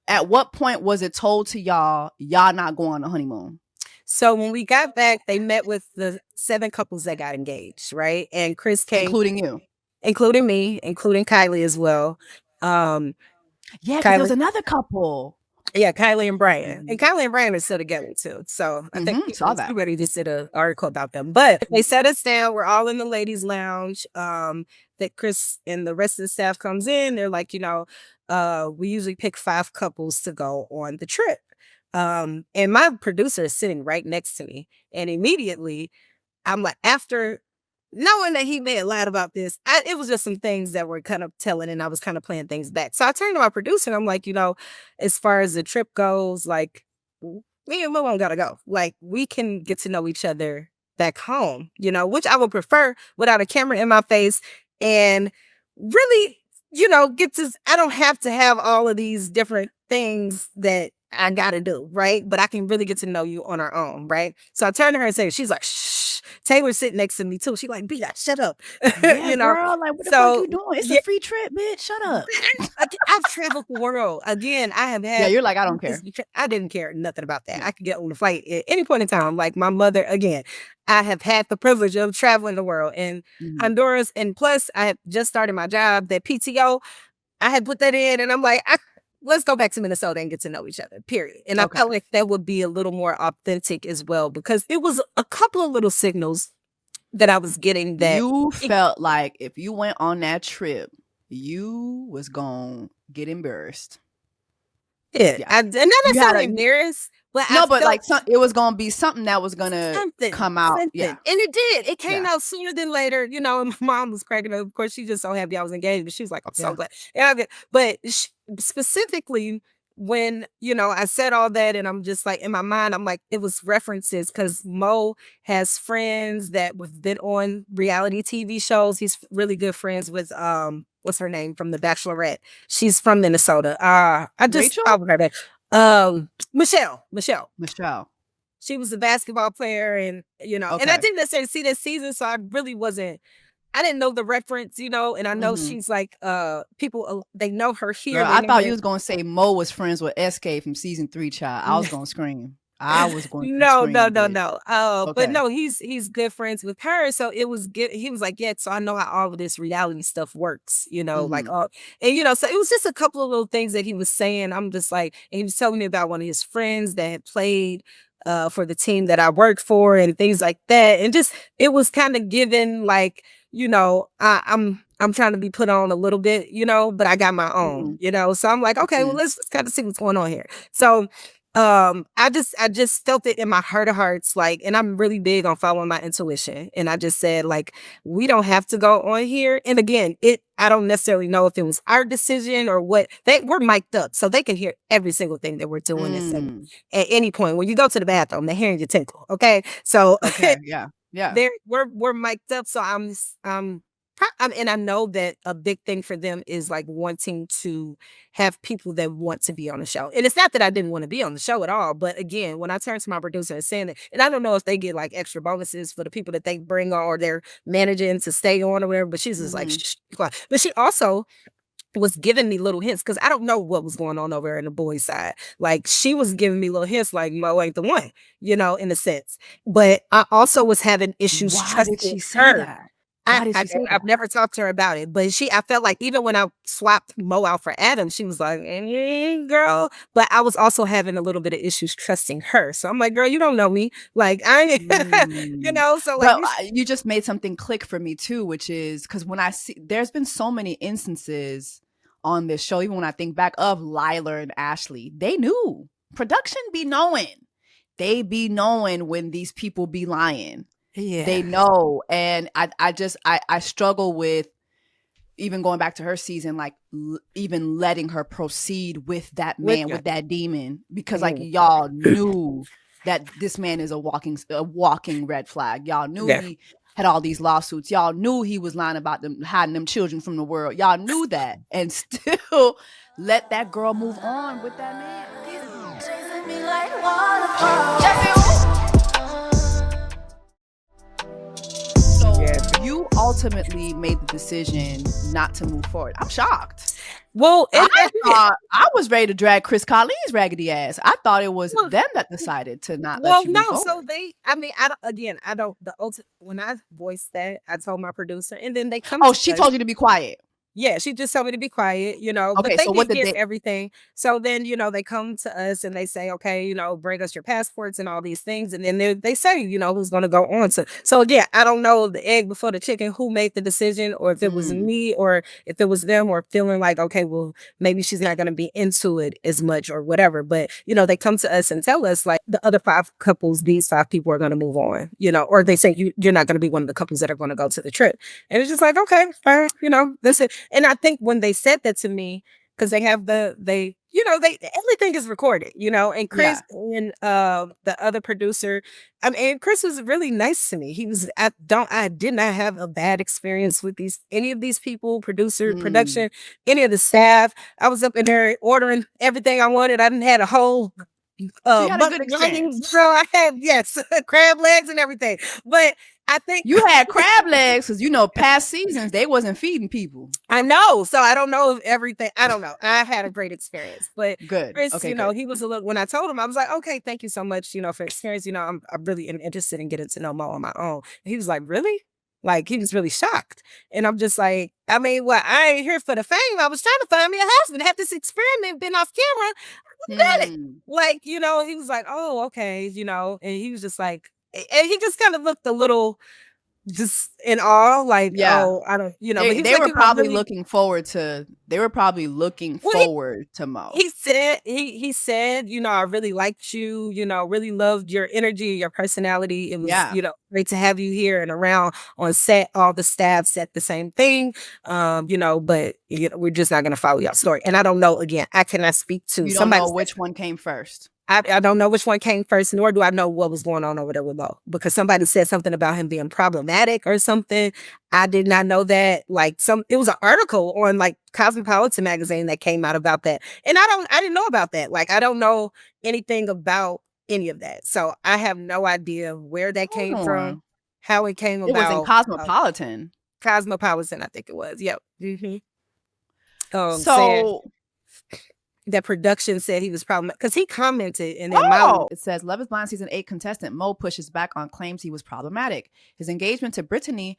Speaker 1: at what point was it told to y'all not going on a honeymoon?
Speaker 2: So when we got back, they met with the 7 couples that got engaged, right? And Chris came,
Speaker 1: including you,
Speaker 2: including me, including Kylie as well.
Speaker 1: Yeah, because there was another couple.
Speaker 2: Yeah, Kylie and Brian. And Kylie and Brian are still together too. So I think
Speaker 1: saw that.
Speaker 2: Everybody just did an article about them. But they set us down. We're all in the ladies' lounge. That Chris and the rest of the staff comes in. They're like, we usually pick 5 couples to go on the trip. And my producer is sitting right next to me. And immediately I'm like, after knowing that he may have lied about this, it was just some things that were kind of telling, and I was kind of playing things back. So I turned to my producer and I'm like, as far as the trip goes, like, me and Mo gotta go. Like, we can get to know each other back home, which I would prefer without a camera in my face and really, I don't have to have all of these different things that I gotta do, right? But I can really get to know you on our own, right? So I turned to her and said, she's like, shh. Taylor's sitting next to me too. She's like, B, shut up.
Speaker 1: Yeah, girl, like, what the fuck you doing? It's a free trip, bitch. Shut up.
Speaker 2: I've traveled the world. Again, I have had.
Speaker 1: Yeah, you're like, I don't care.
Speaker 2: I didn't care nothing about that. I could get on the flight at any point in time. Like my mother, again, I have had the privilege of traveling the world in Honduras. And plus, I have just started my job, that PTO. I had put that in and I'm like, let's go back to Minnesota and get to know each other, period. And I felt like that would be a little more authentic as well, because it was a couple of little signals that I was getting that
Speaker 1: you felt like if you went on that trip, you was going to get embarrassed.
Speaker 2: Yeah. And not necessarily embarrassed. But
Speaker 1: it was going to be something that was going to come out. Yeah.
Speaker 2: And it did. It came out sooner than later, and my mom was cracking up. Of course, she just so happy I was engaged, but she was like, I'm so glad. But specifically when, I said all that and I'm just like, in my mind, I'm like, it was references because Mo has friends that have been on reality TV shows. He's really good friends with, what's her name from The Bachelorette? She's from Minnesota. Michelle. She was a basketball player and, and I didn't necessarily see this season. So I really I didn't know the reference, and I know she's like, people, they know her here.
Speaker 1: Girl, I thought you was going to say Mo was friends with SK from season 3, child. I was going to scream. I was going to scream.
Speaker 2: No. But no, he's good friends with her. So it was good. He was like, yeah, so I know how all of this reality stuff works, so it was just a couple of little things that he was saying. I'm just like, and he was telling me about one of his friends that had played for the team that I worked for and things like that. And just, it was kind of given like, I'm trying to be put on a little bit, but I got my own, so I'm like, okay, well, let's kind of see what's going on here. So, I just felt it in my heart of hearts, like, and I'm really big on following my intuition. And I just said, like, we don't have to go on here. And again, I don't necessarily know if it was our decision or what. We're mic'd up, so they can hear every single thing that we're doing at any point. When you go to the bathroom, they're hearing your tinkle. Okay. So,
Speaker 1: yeah. Yeah.
Speaker 2: we're mic'd up, so and I know that a big thing for them is like wanting to have people that want to be on the show. And it's not that I didn't want to be on the show at all, but again, when I turned to my producer and saying that, and I don't know if they get like extra bonuses for the people that they bring on or they're managing to stay on or whatever, but she's just like, shh, be quiet. But she also was giving me little hints because I don't know what was going on over there in the boys' side. Like she was giving me little hints, like Mo ain't the one, in a sense. But I also was having issues
Speaker 1: Why did
Speaker 2: trusting
Speaker 1: she say
Speaker 2: her.
Speaker 1: that? Why did she say that?
Speaker 2: I've never talked to her about it, but I felt like even when I swapped Mo out for Adam, she was like, girl. But I was also having a little bit of issues trusting her. So I'm like, girl, you don't know me. Like, so like.
Speaker 1: But you just made something click for me too, which is because when I see, there's been so many instances on this show, even when I think back of Lila and Ashley, they knew. Production be knowing. They be knowing when these people be lying.
Speaker 2: Yeah.
Speaker 1: They know. And I struggle with even going back to her season, like even letting her proceed with that man, with that demon, because like y'all knew that this man is a walking red flag. Y'all knew he had all these lawsuits. Y'all knew he was lying about them hiding them children from the world. Y'all knew that, and still let that girl move on with that man. Chasing me like So you ultimately made the decision not to move forward. I'm shocked.
Speaker 2: Well,
Speaker 1: I was ready to drag Chris Colleen's raggedy ass. I thought it was them that decided to not let you move forward.
Speaker 2: So when I voiced that, I told my producer, and then they come.
Speaker 1: Oh, she told you to be quiet.
Speaker 2: Yeah, she just told me to be quiet,
Speaker 1: Okay,
Speaker 2: but they
Speaker 1: so what
Speaker 2: did
Speaker 1: did
Speaker 2: get everything. So then, they come to us and they say, okay, bring us your passports and all these things. And then they say, who's going to go on to. So yeah, I don't know the egg before the chicken, who made the decision, or if it was me, or if it was them, or feeling like, okay, well, maybe she's not going to be into it as much or whatever. But, they come to us and tell us like the other 5 couples, these 5 people are going to move on, or they say you're not going to be one of the couples that are going to go to the trip. And it's just like, okay, fine, that's it. And I think when they said that to me, because they have they everything is recorded, and Chris and the other producer, and Chris was really nice to me. I did not have a bad experience with any of these people, production, any of the staff. I was up in there ordering everything I wanted. I didn't had a whole
Speaker 1: so you had a good experience.
Speaker 2: So I had crab legs and everything. But I think
Speaker 1: you had crab legs because past seasons they wasn't feeding people.
Speaker 2: I know, so I don't know if everything. I don't know. I had a great experience, but
Speaker 1: good.
Speaker 2: Chris,
Speaker 1: okay,
Speaker 2: he was a little. When I told him, I was like, okay, thank you so much, for experience. I'm really interested in getting to know Mo on my own. And he was like, really? Like he was really shocked, and I'm just like, I mean, well, I ain't here for the fame. I was trying to find me a husband. Have this experiment been off camera? Got it. Like he was like, oh, okay, and he was just like, and he just kind of looked a little just in awe, like, oh, I don't,
Speaker 1: but they were probably looking forward to. They were probably looking forward to Mo.
Speaker 2: He said, I really liked you. Really loved your energy, your personality. It was, great to have you here and around on set. All the staff said the same thing, but we're just not going to follow your story. And I don't know. Again, I cannot speak to.
Speaker 1: You don't know which one came first.
Speaker 2: I don't know which one came first, nor do I know what was going on over there with Mo, because somebody said something about him being problematic or something. I did not know that. Like it was an article on like Cosmopolitan magazine that came out about that. And I didn't know about that. Like, I don't know anything about any of that. So I have no idea where that came from, how it came about.
Speaker 1: It was in Cosmopolitan.
Speaker 2: Cosmopolitan, I think it was. Yep.
Speaker 1: So
Speaker 2: that production said he was problematic because he commented in
Speaker 1: it says Love is Blind season 8 contestant Mo pushes back on claims he was problematic. His engagement to Brittany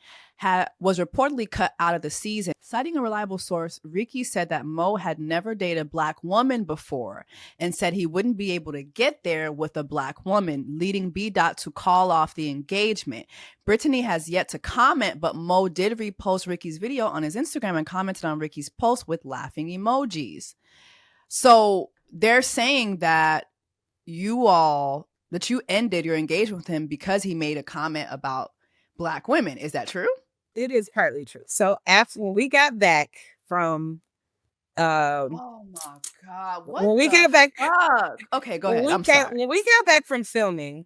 Speaker 1: was reportedly cut out of the season. Citing a reliable source, Ricky said that Mo had never dated a Black woman before and said he wouldn't be able to get there with a Black woman, leading B. to call off the engagement. Brittany has yet to comment, but Mo did repost Ricky's video on his Instagram and commented on Ricky's post with laughing emojis. So they're saying that you ended your engagement with him because he made a comment about Black women. Is that true?
Speaker 2: It is partly true. So when we got back from,
Speaker 1: oh my God,
Speaker 2: when we got back,
Speaker 1: okay, go ahead. I'm sorry.
Speaker 2: When we got back from filming,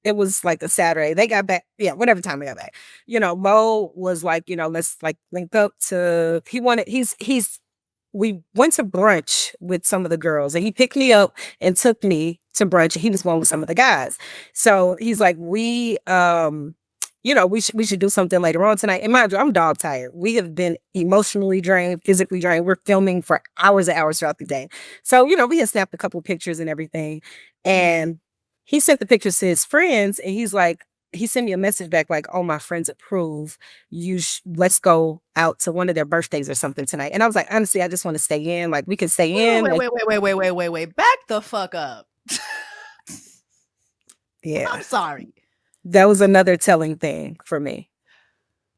Speaker 2: it was like a Saturday. They got back, yeah, whatever time they got back. Mo was like, let's like link up to. We went to brunch with some of the girls, and he picked me up and took me to brunch. He was one with some of the guys, so he's like, we should do something later on tonight. And mind you, I'm dog tired. We have been emotionally drained, physically drained. We're filming for hours and hours throughout the day. So, we had snapped a couple of pictures and everything. And he sent the pictures to his friends, and he sent me a message back like, "Oh, my friends approve. Let's go out to one of their birthdays or something tonight." And I was like, honestly, I just want to stay in. Like, we could stay in.
Speaker 1: Wait. Back the fuck up.
Speaker 2: Yeah.
Speaker 1: I'm sorry.
Speaker 2: That was another telling thing for me.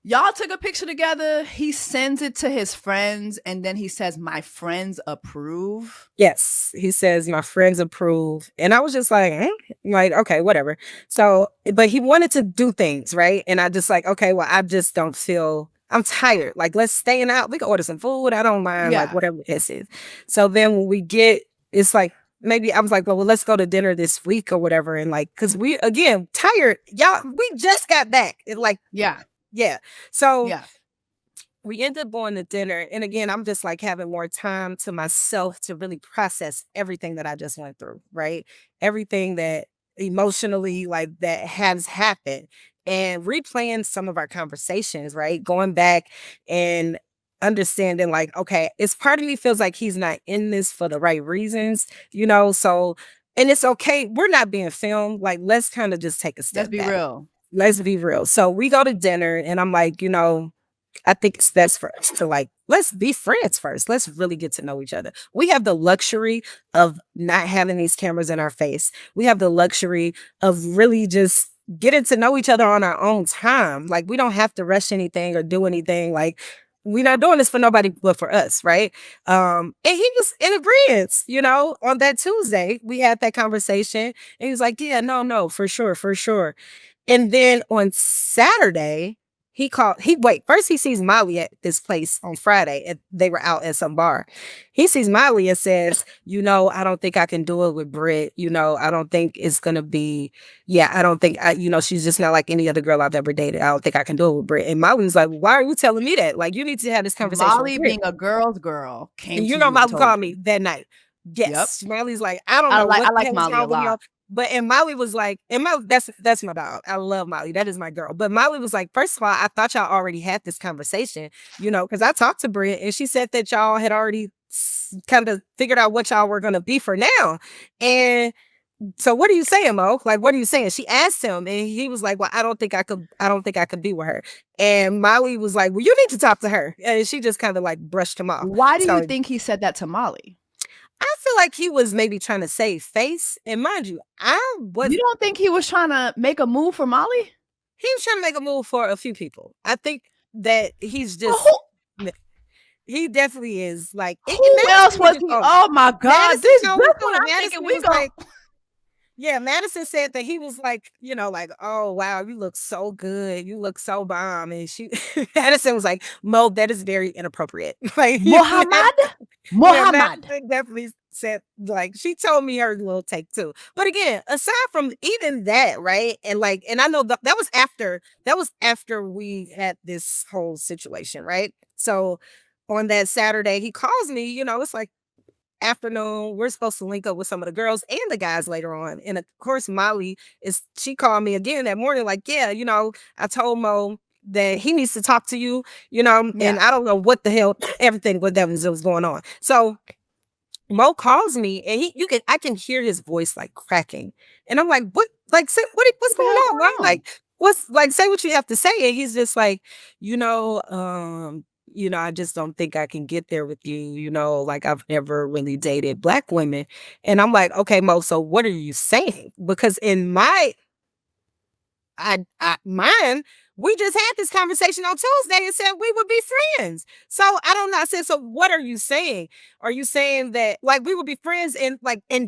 Speaker 1: Y'all took a picture together. He sends it to his friends, and then he says, "My friends approve."
Speaker 2: Yes, he says, "My friends approve." And I was just like, like, okay, whatever. So, but he wanted to do things, right? And I just like, okay, well, I just don't feel, I'm tired. Like, let's stay out. We can order some food. I don't mind, like, whatever this is. So then when we get, it's like, maybe I was like, well, let's go to dinner this week or whatever. And like, cause we, again, tired. Y'all, we just got back. It like, yeah. So we ended up going to dinner. And again, I'm just like having more time to myself to really process everything that I just went through, right? Everything that emotionally, like, that has happened, and replaying some of our conversations, right? Going back and understanding like, okay, it's part of me feels like he's not in this for the right reasons, so, and it's okay. We're not being filmed. Like, let's kind of just take a step back. Let's be real. So we go to dinner, and I'm like, I think it's best for us to like, let's be friends first. Let's really get to know each other. We have the luxury of not having these cameras in our face. We have the luxury of really just getting to know each other on our own time. Like, we don't have to rush anything or do anything. Like, we're not doing this for nobody but for us, right? And he was in agreement, on that Tuesday. We had that conversation, and he was like, yeah, no, for sure. And then on Saturday, first he sees Molly at this place on Friday, and they were out at some bar. He sees Molly and says, I don't think I can do it with Britt. I don't think it's going to be, I don't think, she's just not like any other girl I've ever dated. I don't think I can do it with Britt. And Molly was like, why are you telling me that? Like, you need to have this conversation.
Speaker 1: Molly, being a girl's girl, came
Speaker 2: and Molly called me that night. Yes. Yep. Molly's like, I don't know.
Speaker 1: I like Molly a lot.
Speaker 2: And Molly was like, that's my dog. I love Molly. That is my girl. But Molly was like, first of all, I thought y'all already had this conversation, because I talked to Britt, and she said that y'all had already kind of figured out what y'all were going to be for now. And so what are you saying, Mo? Like, what are you saying? She asked him, and he was like, well, I don't think I could be with her. And Molly was like, well, you need to talk to her. And she just kind of like brushed him off.
Speaker 1: Why do you think he said that to Molly?
Speaker 2: I feel like he was maybe trying to save face. And mind you,
Speaker 1: You don't think he was trying to make a move for Molly?
Speaker 2: He was trying to make a move for a few people. I think that he's just... He definitely is. Like,
Speaker 1: who else was he? Oh my God. This what I'm thinking. We go... Like,
Speaker 2: yeah, Madison said that he was like, like, oh, wow, you look so good. You look so bomb. And Madison was like, Mo, that is very inappropriate. Like,
Speaker 1: Muhammad?
Speaker 2: Madison definitely said, like, she told me her little take too. But again, aside from even that, right? And like, and I know that was after we had this whole situation, right? So on that Saturday, he calls me, it's like afternoon. We're supposed to link up with some of the girls and the guys later on. And of course, Molly she called me again that morning, like, yeah, I told Mo that he needs to talk to you, and I don't know what the hell, everything what that was going on. So Mo calls me, and I can hear his voice like cracking. And I'm like, what? Like, say, what's going on? Right? Like, say what you have to say. And he's just like, I just don't think I can get there with you. Like, I've never really dated Black women. And I'm like, okay, Mo, so what are you saying? Because in mine, we just had this conversation on Tuesday and said we would be friends. So I don't know. I said, so what are you saying? Are you saying that like we would be friends and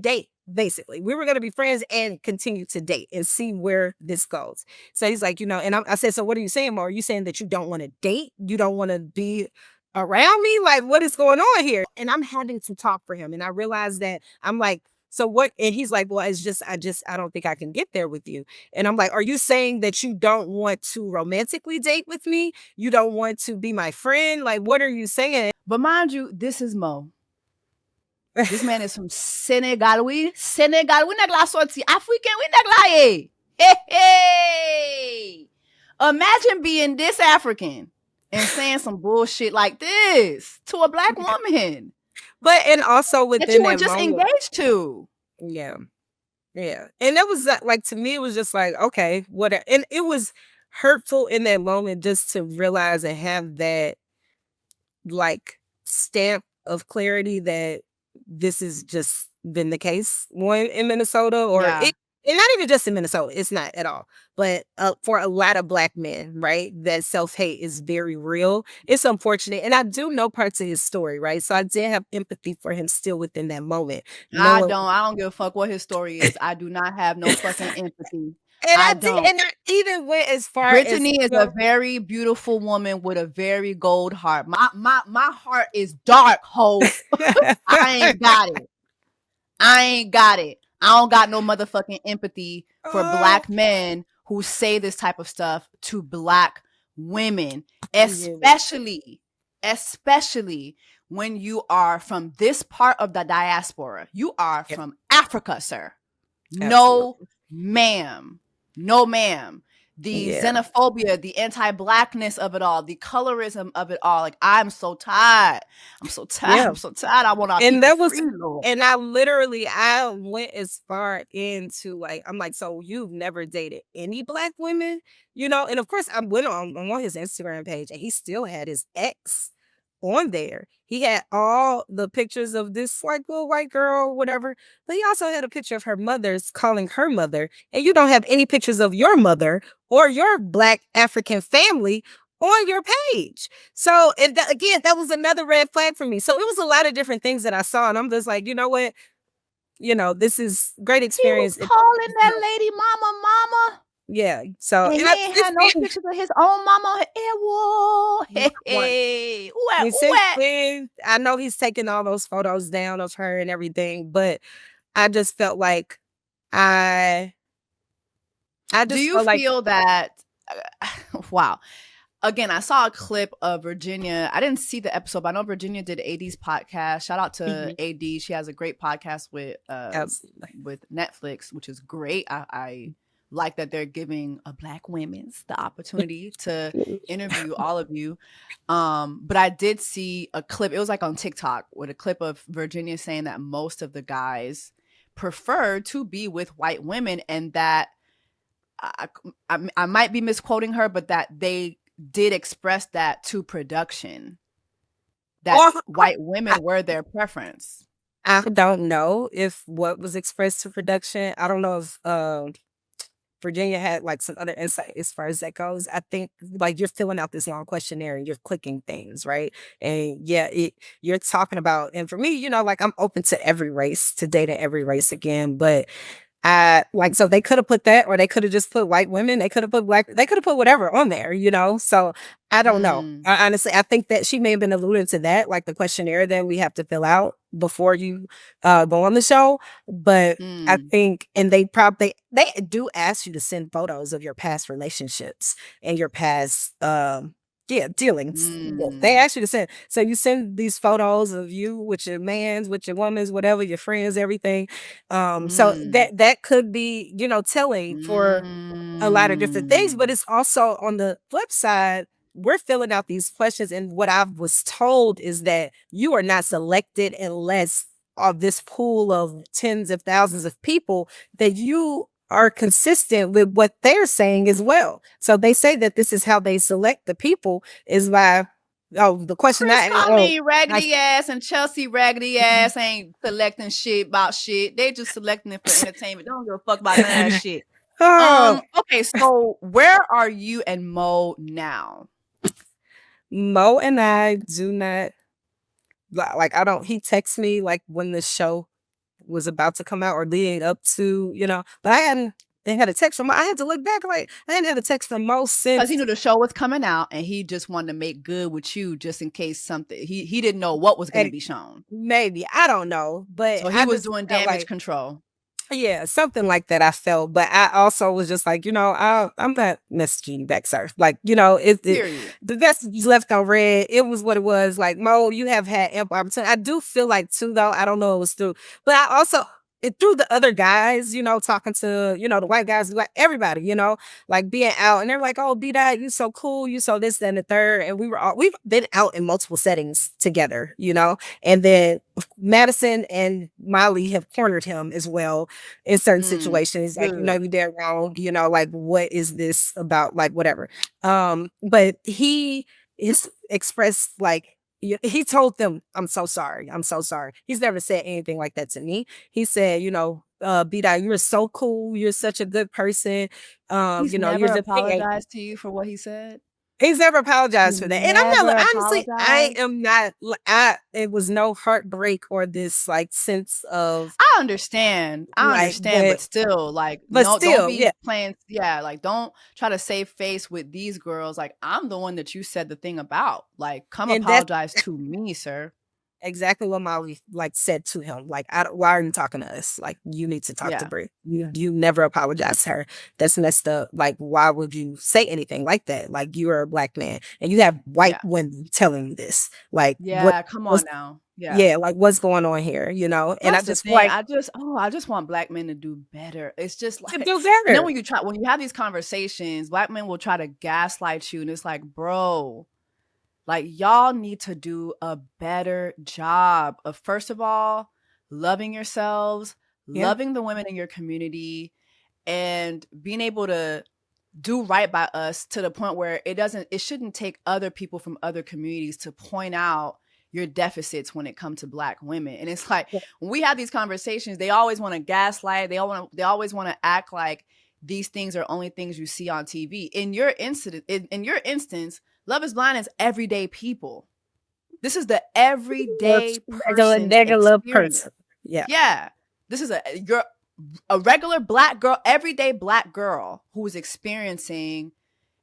Speaker 2: date? Basically, we were going to be friends and continue to date and see where this goes. So he's like, and I said, so what are you saying, Mo? Are you saying that you don't want to date? You don't want to be around me? Like, what is going on here? And I'm having to talk for him. And I realized that I'm like So what? And he's like, well, it's just, I don't think I can get there with you. And I'm like, are you saying that you don't want to romantically date with me? You don't want to be my friend? Like, what are you saying?
Speaker 1: But mind you, this is Mo. This man is from Senegal. We nag la sorti African. We nag la eh. Hey. Imagine being this African and saying some bullshit like this to a black woman.
Speaker 2: But and also within
Speaker 1: that you were
Speaker 2: that
Speaker 1: just
Speaker 2: moment,
Speaker 1: engaged to.
Speaker 2: yeah. Yeah. And that was like, to me, it was just like, okay, whatever. And it was hurtful in that moment just to realize and have that like stamp of clarity that this has just been the case one in Minnesota, or
Speaker 1: Yeah.
Speaker 2: and not even just in Minnesota, it's not at all. But for a lot of black men, right, that self-hate is very real. It's unfortunate. And I do know parts of his story, right? So I did have empathy for him still within that moment.
Speaker 1: I don't give a fuck what his story is. I do not have no fucking empathy.
Speaker 2: And
Speaker 1: I don't.
Speaker 2: And I even went as far
Speaker 1: Brittany
Speaker 2: as
Speaker 1: is a very beautiful woman with a very gold heart. My heart is dark, ho. I ain't got it. I don't got no motherfucking empathy for black men who say this type of stuff to black women, especially when you are from this part of the diaspora. You are from Africa, sir.
Speaker 2: Absolutely.
Speaker 1: No, ma'am. No, ma'am. The xenophobia, the anti-blackness of it all, the colorism of it all. Like, I'm so tired. I'm so tired. I want our
Speaker 2: and that was
Speaker 1: free, Lord.
Speaker 2: And I went as far into like, I'm like, so you've never dated any black women, you know? And of course I went on his Instagram page and he still had his ex on there. He had all the pictures of this like little white girl, whatever. But he also had a picture of her mother's calling her mother. And you don't have any pictures of your mother or your black African family on your page. So, and again, that was another red flag for me. So it was a lot of different things that I saw. And I'm just like, you know what? You know, this is great experience.
Speaker 1: He was calling that lady mama.
Speaker 2: Yeah. So
Speaker 1: and he ain't had no pictures of his own mama. Hey,
Speaker 2: I know he's taking all those photos down of her and everything, but I just felt like I just
Speaker 1: do you feel that wow. Again, I saw a clip of Virginia. I didn't see the episode, but I know Virginia did AD's podcast. Shout out to AD. She has a great podcast with Netflix, which is great. I like that they're giving black women the opportunity to interview all of you. But I did see a clip. It was like on TikTok with a clip of Virginia saying that most of the guys prefer to be with white women, and that I might be misquoting her, but that they did express that to production, that white women were their preference.
Speaker 2: I don't know if what was expressed to production. I don't know if Virginia had like some other insight as far as that goes. I think like you're filling out this long questionnaire and you're clicking things, right? And you're talking about, and for me, you know, like I'm open to every race, to date every race again, but so they could have put that, or they could have just put white women. They could have put black. They could have put whatever on there, you know. So I don't know. Honestly, I think that she may have been alluding to that, like the questionnaire that we have to fill out before you go on the show. But I think, and they do ask you to send photos of your past relationships and your past dealings. They ask you to send. So you send these photos of you with your mans, with your women's, whatever, your friends, everything. So that could be, you know, telling for a lot of different things. But it's also on the flip side, we're filling out these questions, and what I was told is that you are not selected unless of this pool of tens of thousands of people that you are consistent with what they're saying as well. So they say that this is how they select the people, is by the question
Speaker 1: raggedy ass and Chelsea raggedy ass ain't selecting shit about shit. They just selecting it for entertainment. They don't give a fuck about none of that shit. Okay, so where are you and Mo now?
Speaker 2: Mo and I do not like, he texts me like when the show was about to come out or leading up to, you know, but I hadn't they had a text from Mo. I had to look back like I hadn't had a text from Mo
Speaker 1: Because he
Speaker 2: since
Speaker 1: knew the show was coming out, and he just wanted to make good with you, just in case something. He didn't know what was going to
Speaker 2: and
Speaker 1: be shown,
Speaker 2: maybe I don't know, but
Speaker 1: so he
Speaker 2: I
Speaker 1: was
Speaker 2: just
Speaker 1: doing
Speaker 2: felt
Speaker 1: damage
Speaker 2: like
Speaker 1: control.
Speaker 2: yeah, something like that I felt, but I also was just like, I'm not messaging you back, sir. Like,
Speaker 1: Period.
Speaker 2: the message left on red. It was what it was. Like, Mo, you have had ample opportunity. I do feel like too, though. I don't know if it was through, but I also it through the other guys, talking to, the white guys, like everybody, like being out, and they're like, "Oh, B Dot, you so cool, you so this, that, and the third." And we've been out in multiple settings together, and then Madison and Molly have cornered him as well in certain situations. Like,
Speaker 1: Good.
Speaker 2: you did wrong, like, what is this about? Like, whatever. But he is expressed like he told them, "I'm so sorry. I'm so sorry." He's never said anything like that to me. He said, B-Dot, you're so cool. You're such a good person.
Speaker 1: He's
Speaker 2: You're
Speaker 1: never
Speaker 2: just
Speaker 1: apologized to you for what he said.
Speaker 2: He's never
Speaker 1: He
Speaker 2: apologized for that. And I'm
Speaker 1: never
Speaker 2: not honestly, I
Speaker 1: apologized.
Speaker 2: am not it was no heartbreak or this like sense of
Speaker 1: I understand.
Speaker 2: like
Speaker 1: But still, like,
Speaker 2: but
Speaker 1: no, don't
Speaker 2: still,
Speaker 1: be
Speaker 2: yeah.
Speaker 1: playing. Yeah, like, don't try to save face with these girls. Like, I'm the one that you said the thing about. Like, come
Speaker 2: And that's
Speaker 1: apologize to me, sir.
Speaker 2: exactly what Molly like said to him. Like, why are you talking to us? Like, you need to talk to
Speaker 1: Yeah.
Speaker 2: Brie. You never apologize to her. That's messed up. Like, why would you say anything like that? Like, you are a black man and you have white
Speaker 1: Yeah.
Speaker 2: women telling you this. Like,
Speaker 1: Yeah, come on now.
Speaker 2: yeah, like what's going on here? And
Speaker 1: That's
Speaker 2: I
Speaker 1: the
Speaker 2: just
Speaker 1: thing.
Speaker 2: like
Speaker 1: I just want black men to do better. It's just
Speaker 2: to
Speaker 1: like,
Speaker 2: do
Speaker 1: and then
Speaker 2: better.
Speaker 1: when you have these conversations, black men will try to gaslight you, and it's like, bro, like, y'all need to do a better job of, first of all, loving yourselves,
Speaker 2: Yeah.
Speaker 1: loving the women in your community, and being able to do right by us to the point where it shouldn't take other people from other communities to point out your deficits when it comes to black women. And it's like,
Speaker 2: Yeah.
Speaker 1: when we have these conversations, they always want to gaslight. They always want to act like these things are only things you see on TV. In your instance, Love is Blind is everyday people. This is the everyday person's
Speaker 2: Regular
Speaker 1: experience.
Speaker 2: person. Yeah.
Speaker 1: Yeah. This is you're a regular black girl, everyday black girl who is experiencing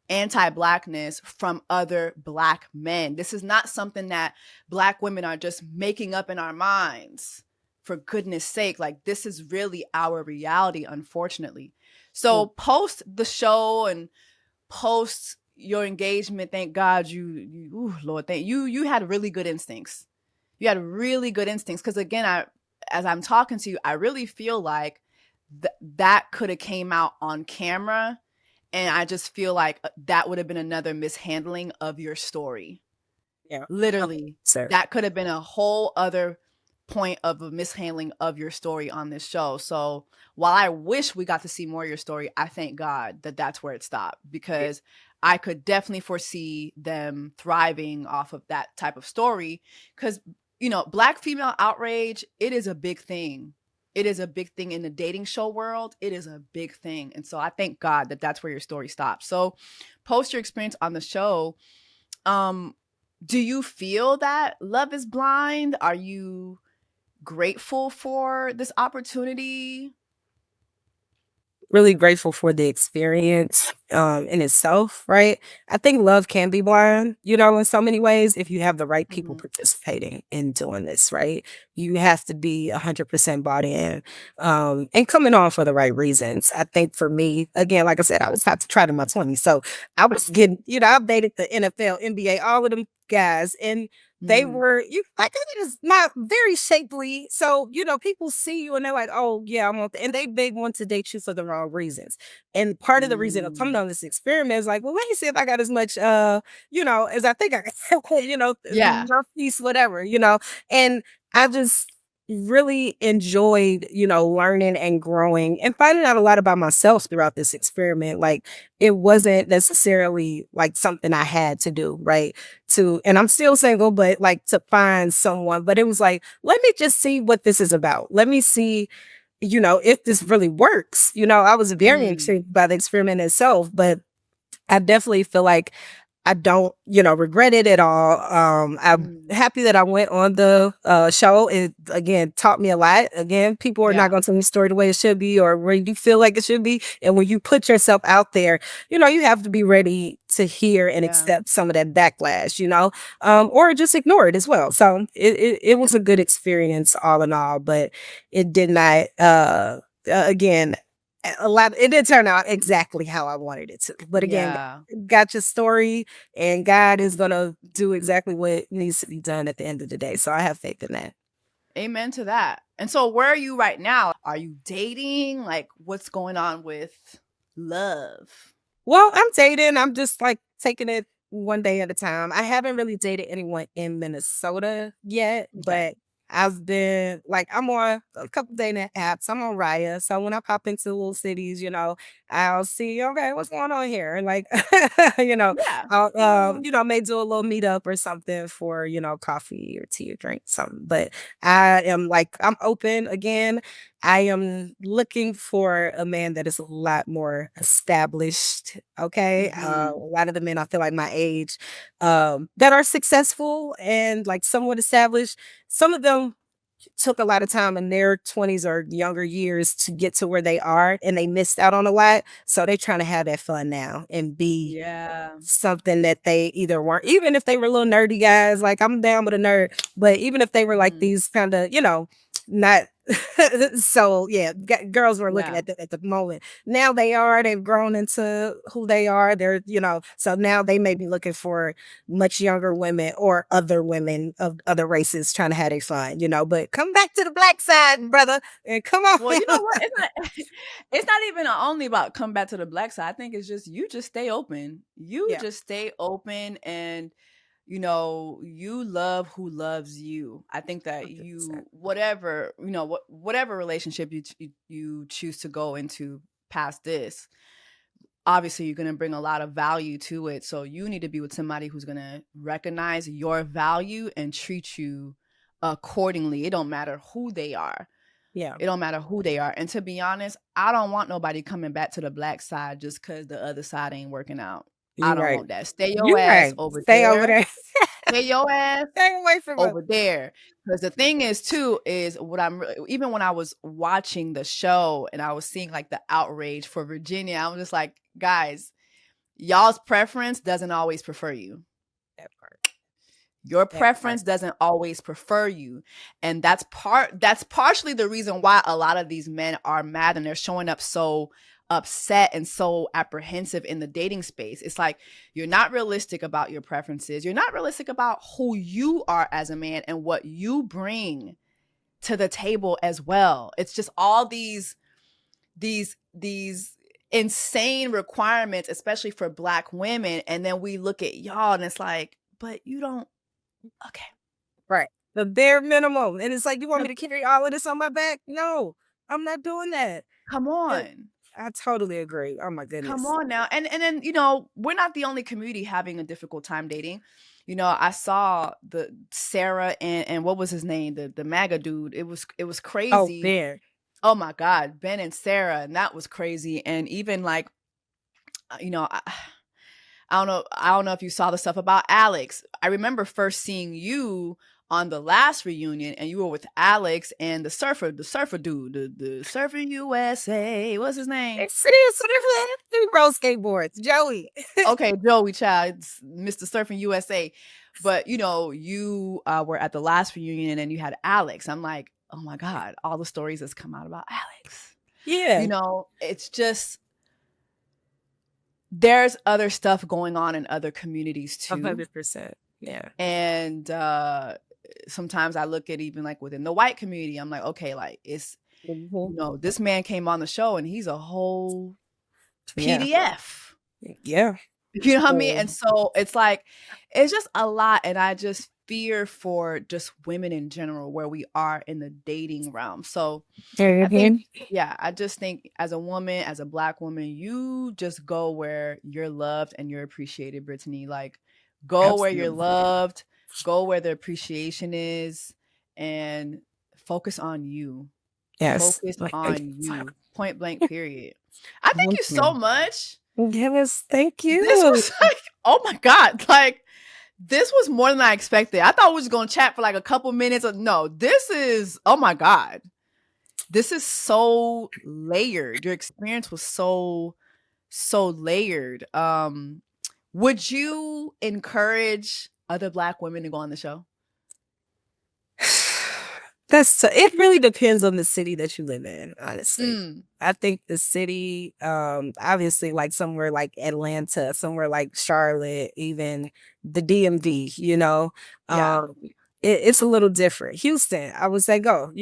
Speaker 1: anti-blackness from other black men. This is not something that black women are just making up in our minds. For goodness sake, like, this is really our reality, unfortunately. So post the show and post your engagement, thank God Lord, thank you had really good instincts. You had really good instincts, because again, as I'm talking to you, I really feel like that could have came out on camera, and I just feel like that would have been another mishandling of your story.
Speaker 2: Yeah.
Speaker 1: Literally,
Speaker 2: Sir.
Speaker 1: that could have been a whole other point of a mishandling of your story on this show. So while I wish we got to see more of your story, I thank God that that's where it stopped, because I could definitely foresee them thriving off of that type of story, because, black female outrage, it is a big thing. It is a big thing in the dating show world. It is a big thing. And so I thank God that that's where your story stops. So post your experience on the show. Do you feel that Love is Blind? Are you grateful for this opportunity?
Speaker 2: Really grateful for the experience in itself, right? I think love can be blind, in so many ways if you have the right people participating in doing this, right? You have to be 100% bought in and coming on for the right reasons. I think for me, again, like I said, I was about to try in my 20s. So I was getting, I've dated the NFL, NBA, all of them guys, and they were like, it is not very shapely. So, people see you and they're like, oh yeah, I want that. And they want to date you for the wrong reasons. And part of the reason of coming on this experiment is like, well, let me see if I got as much as I think I got,
Speaker 1: Yeah.
Speaker 2: rough piece, whatever, And I just really enjoyed, learning and growing and finding out a lot about myself throughout this experiment. Like, it wasn't necessarily like something I had to do, right? And I'm still single, but like to find someone, but it was like, let me just see what this is about. Let me see, if this really works. I was very intrigued by the experiment itself, but I definitely feel like I don't, regret it at all. I'm
Speaker 1: Mm.
Speaker 2: happy that I went on the show. It again taught me a lot. Again, people are not
Speaker 1: Yeah.
Speaker 2: going to tell me the story the way it should be or where you feel like it should be. And when you put yourself out there, you have to be ready to hear and
Speaker 1: Yeah.
Speaker 2: accept some of that backlash, or just ignore it as well. So it was a good experience all in all, but it did not. Again, a lot. It did turn out exactly how I wanted it to. But again,
Speaker 1: Yeah.
Speaker 2: got your story, and God is gonna do exactly what needs to be done at the end of the day. So I have faith in that.
Speaker 1: Amen to that. And so where are you right now? Are you dating? Like, what's going on with love?
Speaker 2: Well, I'm dating. I'm just like taking it one day at a time. I haven't really dated anyone in Minnesota yet,
Speaker 1: Okay.
Speaker 2: but I've been like, I'm on a couple dating apps. I'm on Raya. So when I pop into little cities, I'll see, okay, what's going on here? And like,
Speaker 1: Yeah.
Speaker 2: I'll,
Speaker 1: Yeah.
Speaker 2: may do a little meetup or something for, coffee or tea or drink, something. But I am like, I'm open again. I am looking for a man that is a lot more established. Okay. A
Speaker 1: Mhm.
Speaker 2: lot of the men I feel like my age, that are successful and like somewhat established. Some of them took a lot of time in their 20s or younger years to get to where they are and they missed out on a lot. So they're trying to have that fun now and be
Speaker 1: Yeah.
Speaker 2: something that they either weren't, even if they were little nerdy guys, like I'm down with a nerd, but even if they were like
Speaker 1: Mhm.
Speaker 2: these kind of, not so yeah, girls were looking
Speaker 1: Yeah.
Speaker 2: at the moment. Now they've grown into who they are. They're, so now they may be looking for much younger women or other women of other races trying to have their fun, but come back to the black side, brother, and come on.
Speaker 1: Well, you know what? It's not it's not even only about come back to the black side. I think it's just you just stay open. You
Speaker 2: Yeah,
Speaker 1: just stay open and you love who loves you. I think that
Speaker 2: 100%.
Speaker 1: you whatever, whatever relationship you choose to go into past this, obviously you're going to bring a lot of value to it. So you need to be with somebody who's going to recognize your value and treat you accordingly. It don't matter who they are.
Speaker 2: Yeah,
Speaker 1: It don't matter who they are. And to be honest, I don't want nobody coming back to the black side just because the other side ain't working out. I
Speaker 2: you're
Speaker 1: don't
Speaker 2: right.
Speaker 1: want that. Stay your
Speaker 2: You're
Speaker 1: ass
Speaker 2: right.
Speaker 1: over
Speaker 2: Stay over
Speaker 1: there.
Speaker 2: there.
Speaker 1: Stay your ass
Speaker 2: Stay away from us.
Speaker 1: over there. Because the thing is, too, is what even when I was watching the show and I was seeing like the outrage for Virginia, I was just like, guys, y'all's preference doesn't always prefer you.
Speaker 2: That part.
Speaker 1: Your
Speaker 2: That part.
Speaker 1: preference doesn't always prefer you. And that's partially the reason why a lot of these men are mad and they're showing up so upset and so apprehensive in the dating space. It's like you're not realistic about your preferences. You're not realistic about who you are as a man and what you bring to the table as well. It's just all these insane requirements, especially for black women, and then we look at y'all and it's like, but you don't. Okay.
Speaker 2: Right. The bare minimum. And it's like, you want me to carry all of this on my back? No, I'm not doing that.
Speaker 1: Come
Speaker 2: Yeah,
Speaker 1: on.
Speaker 2: I totally agree. Oh my
Speaker 1: Come
Speaker 2: goodness.
Speaker 1: on now. And then, we're not the only community having a difficult time dating. I saw the Sarah and what was his name? The MAGA dude. It was
Speaker 2: Oh,
Speaker 1: crazy.
Speaker 2: there.
Speaker 1: Oh my God, Ben and Sarah, and that was crazy. And even like, I don't know if you saw the stuff about Alex. I remember first seeing you on the last reunion, and you were with Alex and the surfer dude, the Surfer USA. What's his name?
Speaker 2: It's serious. Three road skateboards. Joey.
Speaker 1: Okay, Joey Child, it's Mr. Surfing USA. But you were at the last reunion, and then you had Alex. I'm like, oh my God, all the stories that's come out about Alex.
Speaker 2: Yeah.
Speaker 1: It's just there's other stuff going on in other communities too.
Speaker 2: 100%. Yeah.
Speaker 1: And sometimes I look at even like within the white community, I'm like, okay, like it's this man came on the show and he's a whole
Speaker 2: Yeah.
Speaker 1: PDF.
Speaker 2: Yeah.
Speaker 1: You know what I mean? And so it's like it's just a lot, and I just fear for just women in general where we are in the dating realm. So I think, I just think as a woman, as a black woman, you just go where you're loved and you're appreciated, Brittany. Like, go where you're
Speaker 2: Absolutely.
Speaker 1: loved, go where the appreciation is, and focus on you.
Speaker 2: Yes.
Speaker 1: Focus
Speaker 2: Like,
Speaker 1: on you. Point blank, period. I thank you so much
Speaker 2: Yes, thank
Speaker 1: This
Speaker 2: you.
Speaker 1: was like, oh my God, like this was more than I expected. I thought we was gonna chat for like a couple minutes. No, this is, oh my God. This is so layered. Your experience was so layered. Would you encourage other Black women to go on the show?
Speaker 2: It really depends on the city that you live in, honestly.
Speaker 1: Mm,
Speaker 2: I think the city, obviously like somewhere like Atlanta, somewhere like Charlotte, even the DMV,
Speaker 1: yeah,
Speaker 2: it's a little different. Houston, I would say go,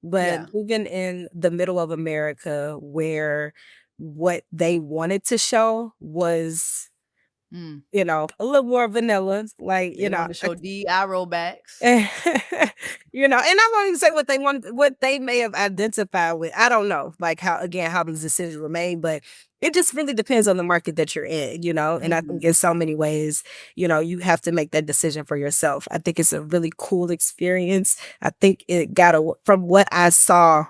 Speaker 2: but
Speaker 1: yeah.
Speaker 2: even in the middle of America where what they wanted to show was,
Speaker 1: Mm.
Speaker 2: a little more vanilla, like,
Speaker 1: They wanted to show D arrow backs.
Speaker 2: and I won't even say what they want, what they may have identified with. I don't know, like how these decisions were made, but it just really depends on the market that you're in, And I
Speaker 1: Mhm.
Speaker 2: think in so many ways, you have to make that decision for yourself. I think it's a really cool experience. I think from what I saw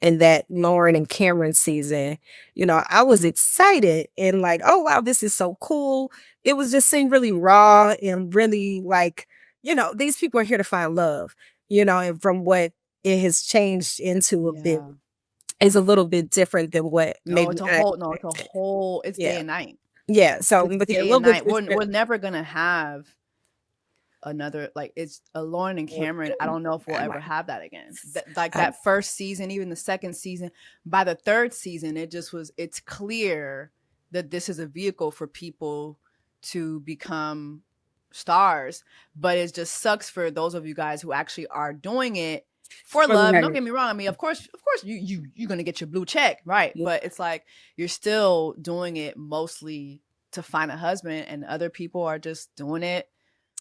Speaker 2: in that Lauren and Cameron season, I was excited and like, oh wow, this is so cool. It was just seemed really raw and really like, these people are here to find love, and from what it has changed into a bit
Speaker 1: Yeah.
Speaker 2: is a little bit different than what
Speaker 1: No,
Speaker 2: maybe
Speaker 1: it's a whole, no, it's a whole, it's day
Speaker 2: yeah.
Speaker 1: and night.
Speaker 2: Yeah. So
Speaker 1: It's
Speaker 2: but yeah, a
Speaker 1: day
Speaker 2: little
Speaker 1: and
Speaker 2: bit
Speaker 1: night.
Speaker 2: different.
Speaker 1: We're never gonna have another, like, it's a Lauren and Cameron. I don't know if we'll ever have that again. Like
Speaker 2: I,
Speaker 1: that first season, even the second season, by the third season, it's clear that this is a vehicle for people to become stars. But it just sucks for those of you guys who actually are doing it for love. And don't get me wrong. I mean, of course, you're gonna get your blue check, right? But it's like you're still doing it mostly to find a husband, and other people are just doing it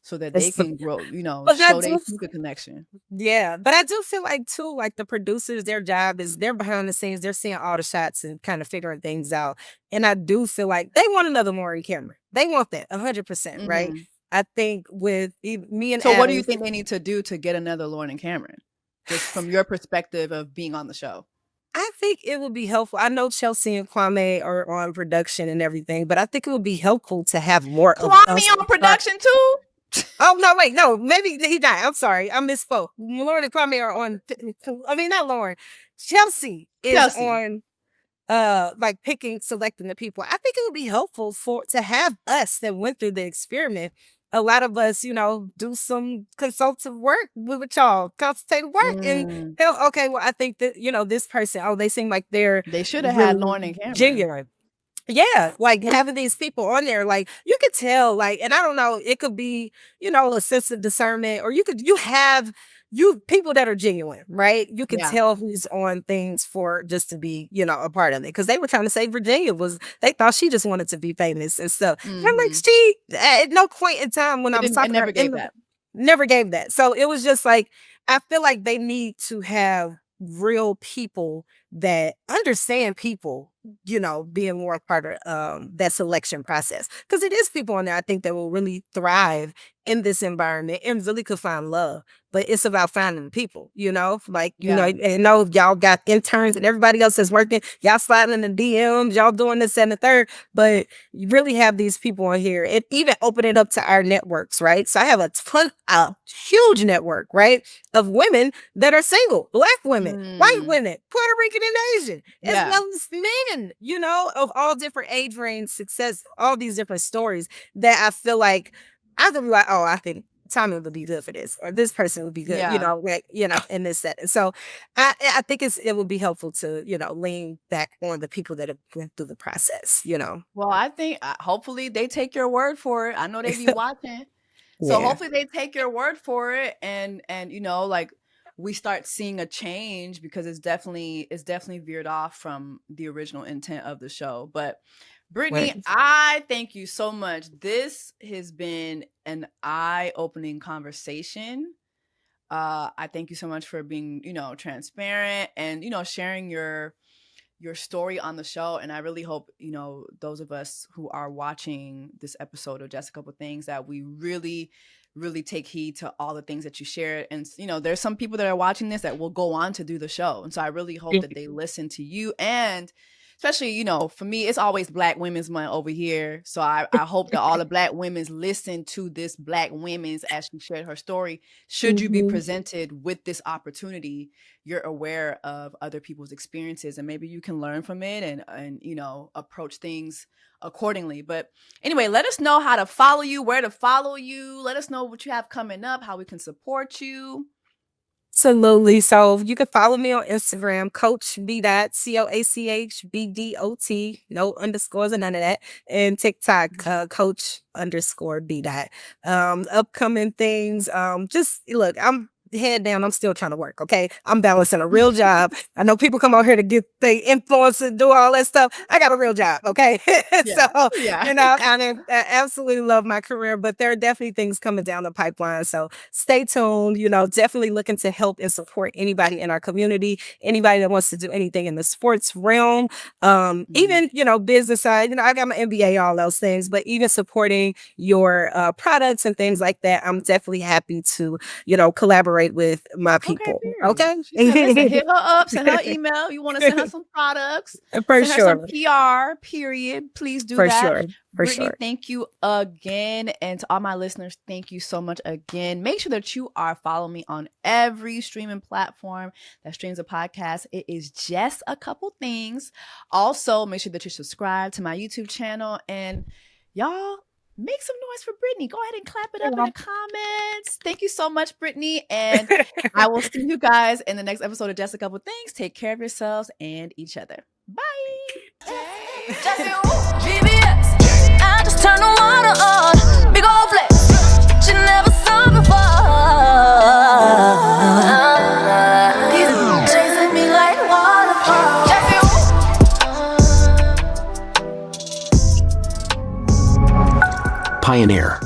Speaker 1: so that they can grow,
Speaker 2: but I
Speaker 1: show their
Speaker 2: do
Speaker 1: sneaker connection.
Speaker 2: Yeah, but I do feel like too, like the producers, their job is they're behind the scenes, they're seeing all the shots and kind of figuring things out. And I do feel like they want another Maury Cameron. They want that 100%, right?
Speaker 1: Mhm.
Speaker 2: I think with me and
Speaker 1: So what do you
Speaker 2: Adam,
Speaker 1: think they need to do to get another Lauren and Cameron? Just from your perspective of being on the show.
Speaker 2: I think it would be helpful. I know Chelsea and Kwame are on production and everything, but I think it would be helpful to have more of us.
Speaker 1: Kwame on production too?
Speaker 2: Oh no, wait, no, maybe he died. I'm sorry, I misspoke. Lauren and Kwame are on. I mean, not Lauren. Chelsea is
Speaker 1: Chelsea.
Speaker 2: on. Like selecting the people. I think it would be helpful to have us that went through the experiment. A lot of us, do some consultative work with y'all, consultative work, and
Speaker 1: Mm.
Speaker 2: okay, well, I think that this person. Oh, they seem like they're
Speaker 1: They should have had
Speaker 2: really
Speaker 1: Lauren and Cameron.
Speaker 2: genuine. Yeah, like having these people on there, like you could tell, like, and I don't know, it could be, a sense of discernment, or you have people that are genuine, right? You could
Speaker 1: Yeah.
Speaker 2: tell who's on things for just to be, a part of it. Cause they were trying to say they thought she just wanted to be famous and stuff. And I'm like,
Speaker 1: Mhm.
Speaker 2: she, at no point in time when I was
Speaker 1: It
Speaker 2: talking to her,
Speaker 1: never gave that.
Speaker 2: never gave that. So it was just like, I feel like they need to have real people that understand people, being more a part of that selection process. Because it is people in there, I think, that will really thrive in this environment and really could find love. But it's about finding people, like,
Speaker 1: Yeah.
Speaker 2: and know y'all got interns and everybody else that's working, y'all sliding in the DMs, y'all doing this and the third, but you really have these people on here and even open it up to our networks, right? So I have a huge network, right, of women that are single, Black women, white
Speaker 1: Mm.
Speaker 2: women, Puerto Rican and Asian, as
Speaker 1: Yeah.
Speaker 2: well as men, of all different age range, success, all these different stories that I feel like I could be like, oh, I think Tommy would be good for this, or this person would be good,
Speaker 1: Yeah.
Speaker 2: like, in this setting. So I think it would be helpful to, lean back on the people that have went through the process,
Speaker 1: Well, I think hopefully they take your word for it. I know they be watching. So
Speaker 2: Yeah.
Speaker 1: hopefully they take your word for it, and like we start seeing a change, because it's definitely veered off from the original intent of the show. But Brittany,
Speaker 2: Right.
Speaker 1: I thank you so much. This has been an eye-opening conversation. I thank you so much for being, transparent and, sharing your story on the show. And I really hope, those of us who are watching this episode of Just a Couple Things, that we really, really take heed to all the things that you shared. And, there's some people that are watching this that will go on to do the show. And so I really hope that they listen to you and especially, you know, for me, it's always Black Women's Month over here. So I hope that all the Black women's listen to this Black women's as she shared her story. Should you be presented with this opportunity, you're aware of other people's experiences and maybe you can learn from it and you know, approach things accordingly. But anyway, let us know how to follow you, where to follow you. Let us know what you have coming up, how we can support you.
Speaker 2: Absolutely. So you can follow me on Instagram, Coach B. COACHBDOT, no underscores or none of that. And TikTok, Coach_B. Upcoming things. Just look, I'm head down. I'm still trying to work. Okay. I'm balancing a real job. I know people come out here to get the influence and do all that stuff. I got a real job. Okay. So, you know, I absolutely love my career, but there are definitely things coming down the pipeline. So stay tuned, you know, definitely looking to help and support anybody in our community, anybody that wants to do anything in the sports realm, even, you know, business side, you know, I got my MBA, all those things, but even supporting your products and things like that. I'm definitely happy to, you know, collaborate with my people. Okay.
Speaker 1: Listen, hit her up, send her email. You want to send her some products,
Speaker 2: for
Speaker 1: send
Speaker 2: sure.
Speaker 1: her some PR, period. Please do that. Brittany, thank you again. And to all my listeners, thank you so much again. Make sure that you are following me on every streaming platform that streams a podcast. It is Just a Couple Things. Also, make sure that you subscribe to my YouTube channel. And y'all, make some noise for Brittany. Go ahead and clap it up in the comments. Thank you so much, Brittany. And I will see you guys in the next episode of Just a Couple Things. Take care of yourselves and each other. Bye. I just turn the water on. Big old flex. You never saw before. He's chasing me like waterfall.
Speaker 3: Pioneer.